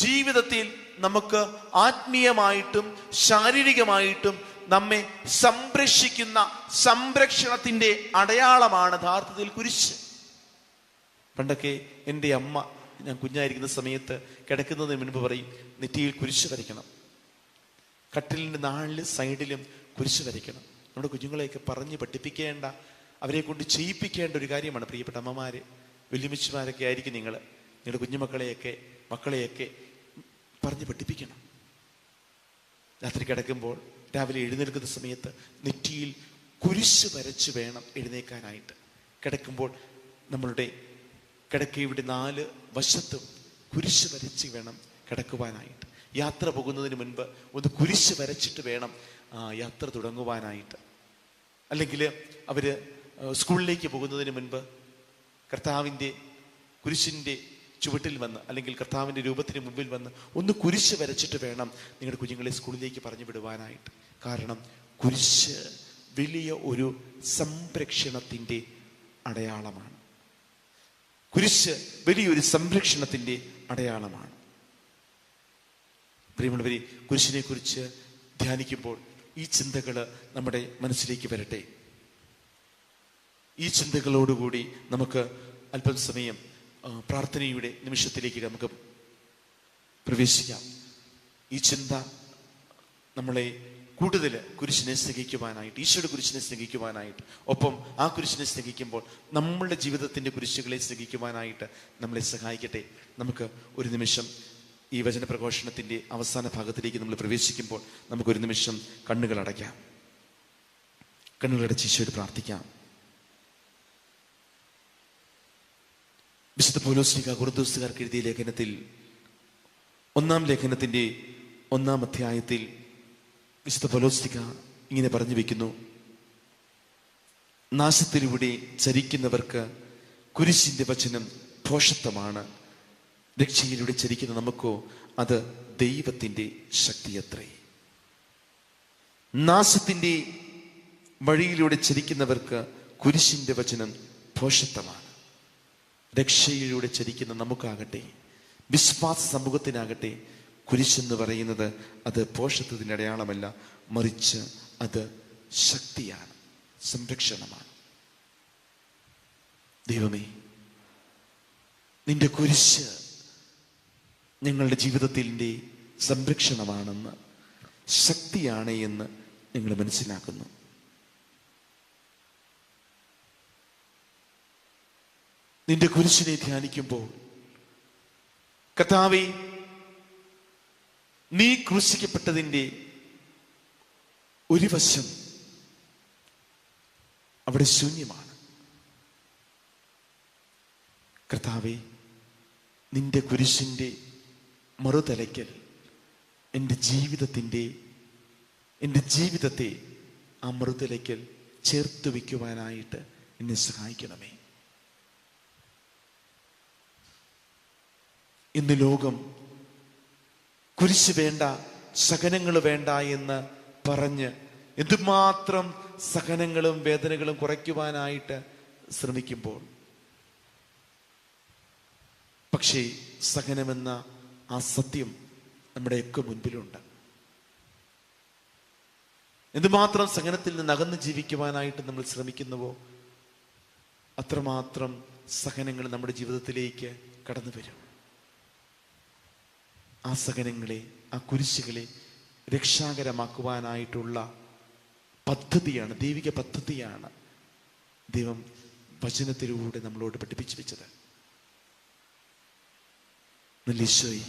ജീവിതത്തിൽ നമുക്ക് ആത്മീയമായിട്ടും ശാരീരികമായിട്ടും നമ്മെ സംരക്ഷിക്കുന്ന സംരക്ഷണത്തിന്റെ അടയാളമാണ് യഥാർത്ഥത്തിൽ കുരിശ്. പണ്ടൊക്കെ എൻ്റെ അമ്മ, ഞാൻ കുഞ്ഞായിരിക്കുന്ന സമയത്ത് കിടക്കുന്നതിന് മുൻപ് പറയും, നെറ്റിയിൽ കുരിശ് വരയ്ക്കണം, കട്ടിലിൻ്റെ 4 സൈഡിലും കുരിശ് വരയ്ക്കണം. നമ്മുടെ കുഞ്ഞുങ്ങളെയൊക്കെ പറഞ്ഞ് പഠിപ്പിക്കേണ്ട, അവരെ കൊണ്ട് ചെയ്യിപ്പിക്കേണ്ട ഒരു കാര്യമാണ്. പ്രിയപ്പെട്ട അമ്മമാര്, വല്യമ്മച്ചിമാരൊക്കെ ആയിരിക്കും നിങ്ങളുടെ കുഞ്ഞുമക്കളെയൊക്കെ മക്കളെയൊക്കെ പറഞ്ഞ് പഠിപ്പിക്കണം. രാത്രി കിടക്കുമ്പോൾ രാവിലെ എഴുന്നേൽക്കുന്ന സമയത്ത് നെറ്റിയിൽ കുരിശ് വരച്ച് വേണം എഴുന്നേൽക്കാനായിട്ട്. കിടക്കുമ്പോൾ നമ്മളുടെ കിടക്കയുടെ 4 വശത്തും കുരിശ് വരച്ച് വേണം കിടക്കുവാനായിട്ട്. യാത്ര പോകുന്നതിന് മുൻപ് ഒന്ന് കുരിശ് വരച്ചിട്ട് വേണം യാത്ര തുടങ്ങുവാനായിട്ട്. അല്ലെങ്കിൽ അവര് സ്കൂളിലേക്ക് പോകുന്നതിന് മുൻപ് കർത്താവിൻ്റെ കുരിശിൻ്റെ ചുവട്ടിൽ വന്ന്, അല്ലെങ്കിൽ കർത്താവിൻ്റെ രൂപത്തിന് മുമ്പിൽ വന്ന് ഒന്ന് കുരിശ് വരച്ചിട്ട് വേണം നിങ്ങളുടെ കുഞ്ഞുങ്ങളെ സ്കൂളിലേക്ക് പറഞ്ഞു വിടുവാനായിട്ട്. കാരണം കുരിശ് വലിയ ഒരു സംരക്ഷണത്തിൻ്റെ അടയാളമാണ്. കുരിശ് വലിയൊരു സംരക്ഷണത്തിൻ്റെ അടയാളമാണ്. പ്രിയമുള്ളവരെ, കുരിശിനെ കുറിച്ച് ധ്യാനിക്കുമ്പോൾ ഈ ചിന്തകൾ നമ്മുടെ മനസ്സിലേക്ക് വരട്ടെ. ഈ ചിന്തകളോടുകൂടി നമുക്ക് അല്പം സമയം പ്രാർത്ഥനയുടെ നിമിഷത്തിലേക്ക് നമുക്ക് പ്രവേശിക്കാം. ഈ ചിന്ത നമ്മളെ കൂടുതൽ കുരിശിനെ സ്നേഹിക്കുവാനായിട്ട്, ഈശോയുടെ കുരിശിനെ സ്നേഹിക്കുവാനായിട്ട്, ഒപ്പം ആ കുരിശിനെ സ്നേഹിക്കുമ്പോൾ നമ്മളുടെ ജീവിതത്തിൻ്റെ കുരിശുകളെ സ്നേഹിക്കുവാനായിട്ട് നമ്മളെ സഹായിക്കട്ടെ. നമുക്ക് ഒരു നിമിഷം ഈ വചനപ്രഘോഷണത്തിൻ്റെ അവസാന ഭാഗത്തിലേക്ക് നമ്മൾ പ്രവേശിക്കുമ്പോൾ നമുക്കൊരു നിമിഷം കണ്ണുകൾ അടയ്ക്കാം. കണ്ണുകളടച്ച് ഈശോയോട് പ്രാർത്ഥിക്കാം. വിശുദ്ധ പൗലോസ്ലീഹ കൊരിന്ത്യക്കാർക്ക് എഴുതിയ ലേഖനത്തിൽ 1-ാം ലേഖനത്തിൻ്റെ 1-ാം അധ്യായത്തിൽ വിശുദ്ധ പൗലോസ്ലീഹ ഇങ്ങനെ പറഞ്ഞു വെക്കുന്നു: നാശത്തിലൂടെ ചരിക്കുന്നവർക്ക് കുരിശിന്റെ വചനം ഭോഷത്വമാണ്, രക്ഷയിലൂടെ ചരിക്കുന്ന നമുക്കോ അത് ദൈവത്തിന്റെ ശക്തിയത്രേ. നാശത്തിന്റെ വഴിയിലൂടെ ചരിക്കുന്നവർക്ക് കുരിശിന്റെ വചനം ഭോഷത്വമാണ്. രക്ഷയിലൂടെ ചരിക്കുന്ന നമുക്കാകട്ടെ, വിശ്വാസ സമൂഹത്തിനാകട്ടെ, കുരിശെന്ന് പറയുന്നത് അത് ഭോഷത്വത്തിന്റെ അടയാളമല്ല, മറിച്ച് അത് ശക്തിയാണ്, സംരക്ഷണമാണ്. ദൈവമേ, നിന്റെ കുരിശ് ഞങ്ങളുടെ ജീവിതത്തിൻ്റെ സംരക്ഷണമാണെന്ന്, ശക്തിയാണ് എന്ന് ഞങ്ങൾ മനസ്സിലാക്കുന്നു. നിന്റെ കുരിശിനെ ധ്യാനിക്കുമ്പോൾ കർത്താവേ, നീ ക്രൂശിക്കപ്പെട്ടതിൻ്റെ ഒരു വശം അവിടെ ശൂന്യമാണ്. കർത്താവേ, നിന്റെ കുരിശിൻ്റെ മറുതലയ്ക്കൽ എൻ്റെ ജീവിതത്തെ ആ മറുതലയ്ക്കൽ ചേർത്ത് വയ്ക്കുവാനായിട്ട് എന്നെ സഹായിക്കണമേ. ഇന്ന് ലോകം കുരിശ് വേണ്ട, സഹനങ്ങൾ വേണ്ട എന്ന് പറഞ്ഞ് എന്തുമാത്രം സഹനങ്ങളും വേദനകളും കുറയ്ക്കുവാനായിട്ട് ശ്രമിക്കുമ്പോൾ, പക്ഷേ സഹനമെന്ന ആ സത്യം നമ്മുടെയൊക്കെ മുൻപിലുണ്ട്. എന്തുമാത്രം സഹനത്തിൽ നിന്ന് അകന്ന് ജീവിക്കുവാനായിട്ട് നമ്മൾ ശ്രമിക്കുന്നുവോ, അത്രമാത്രം സഹനങ്ങൾ നമ്മുടെ ജീവിതത്തിലേക്ക് കടന്നു വരും. ആ സഹനങ്ങളെ, ആ കുരിശുകളെ രക്ഷാകരമാക്കുവാനായിട്ടുള്ള പദ്ധതിയാണ്, ദൈവിക പദ്ധതിയാണ് ദൈവം വചനത്തിലൂടെ നമ്മളോട് പഠിപ്പിച്ചു വെച്ചത്. ഈശോയെ,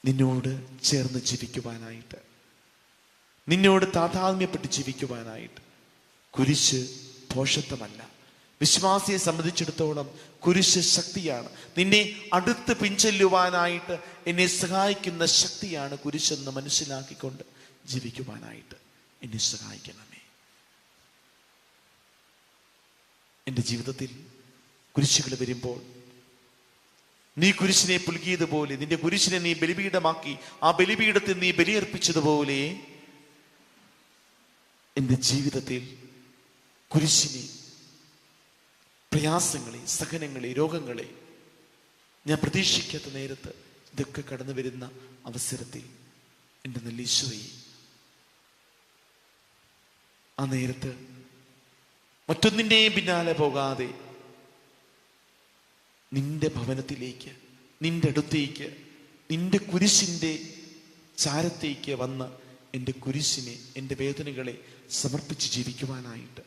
നിന്നോട് ചേർന്ന് ജീവിക്കുവാനായിട്ട്, നിന്നോട് താതാത്മ്യപ്പെട്ട് ജീവിക്കുവാനായിട്ട് കുരിശ് ഭോഷത്വമല്ല. വിശ്വാസിയെ സംബന്ധിച്ചിടത്തോളം കുരിശ് ശക്തിയാണ്. നിന്നെ അടുത്ത് പിൻചെല്ലുവാനായിട്ട് എന്നെ സഹായിക്കുന്ന ശക്തിയാണ് കുരിശെന്ന് മനസ്സിലാക്കിക്കൊണ്ട് ജീവിക്കുവാനായിട്ട് എന്നെ സഹായിക്കണമേ. എൻ്റെ ജീവിതത്തിൽ കുരിശുകൾ വരുമ്പോൾ, നീ കുരിശിനെ പുൽകിയതുപോലെ, നിന്റെ കുരിശിനെ നീ ബലിപീഠമാക്കി ആ ബലിപീഠത്തിൽ നീ ബലിയർപ്പിച്ചതുപോലെ എൻ്റെ ജീവിതത്തിൽ കുരിശിനെ, പ്രയാസങ്ങളെ, സഹനങ്ങളെ, രോഗങ്ങളെ ഞാൻ പ്രതീക്ഷിക്കാത്ത നേരത്ത് ഇതൊക്കെ കടന്നു വരുന്ന അവസരത്തിൽ എൻ്റെ നല്ല ഈശോയെ, ആ നേരത്ത് മറ്റൊന്നിൻ്റെയും പിന്നാലെ പോകാതെ നിന്റെ ഭവനത്തിലേക്ക്, നിന്റെ അടുത്തേക്ക്, നിന്റെ കുരിശിൻ്റെ ചാരത്തേക്ക് വന്ന് എൻ്റെ കുരിശിനെ, എൻ്റെ വേദനകളെ സമർപ്പിച്ച് ജീവിക്കുവാനായിട്ട്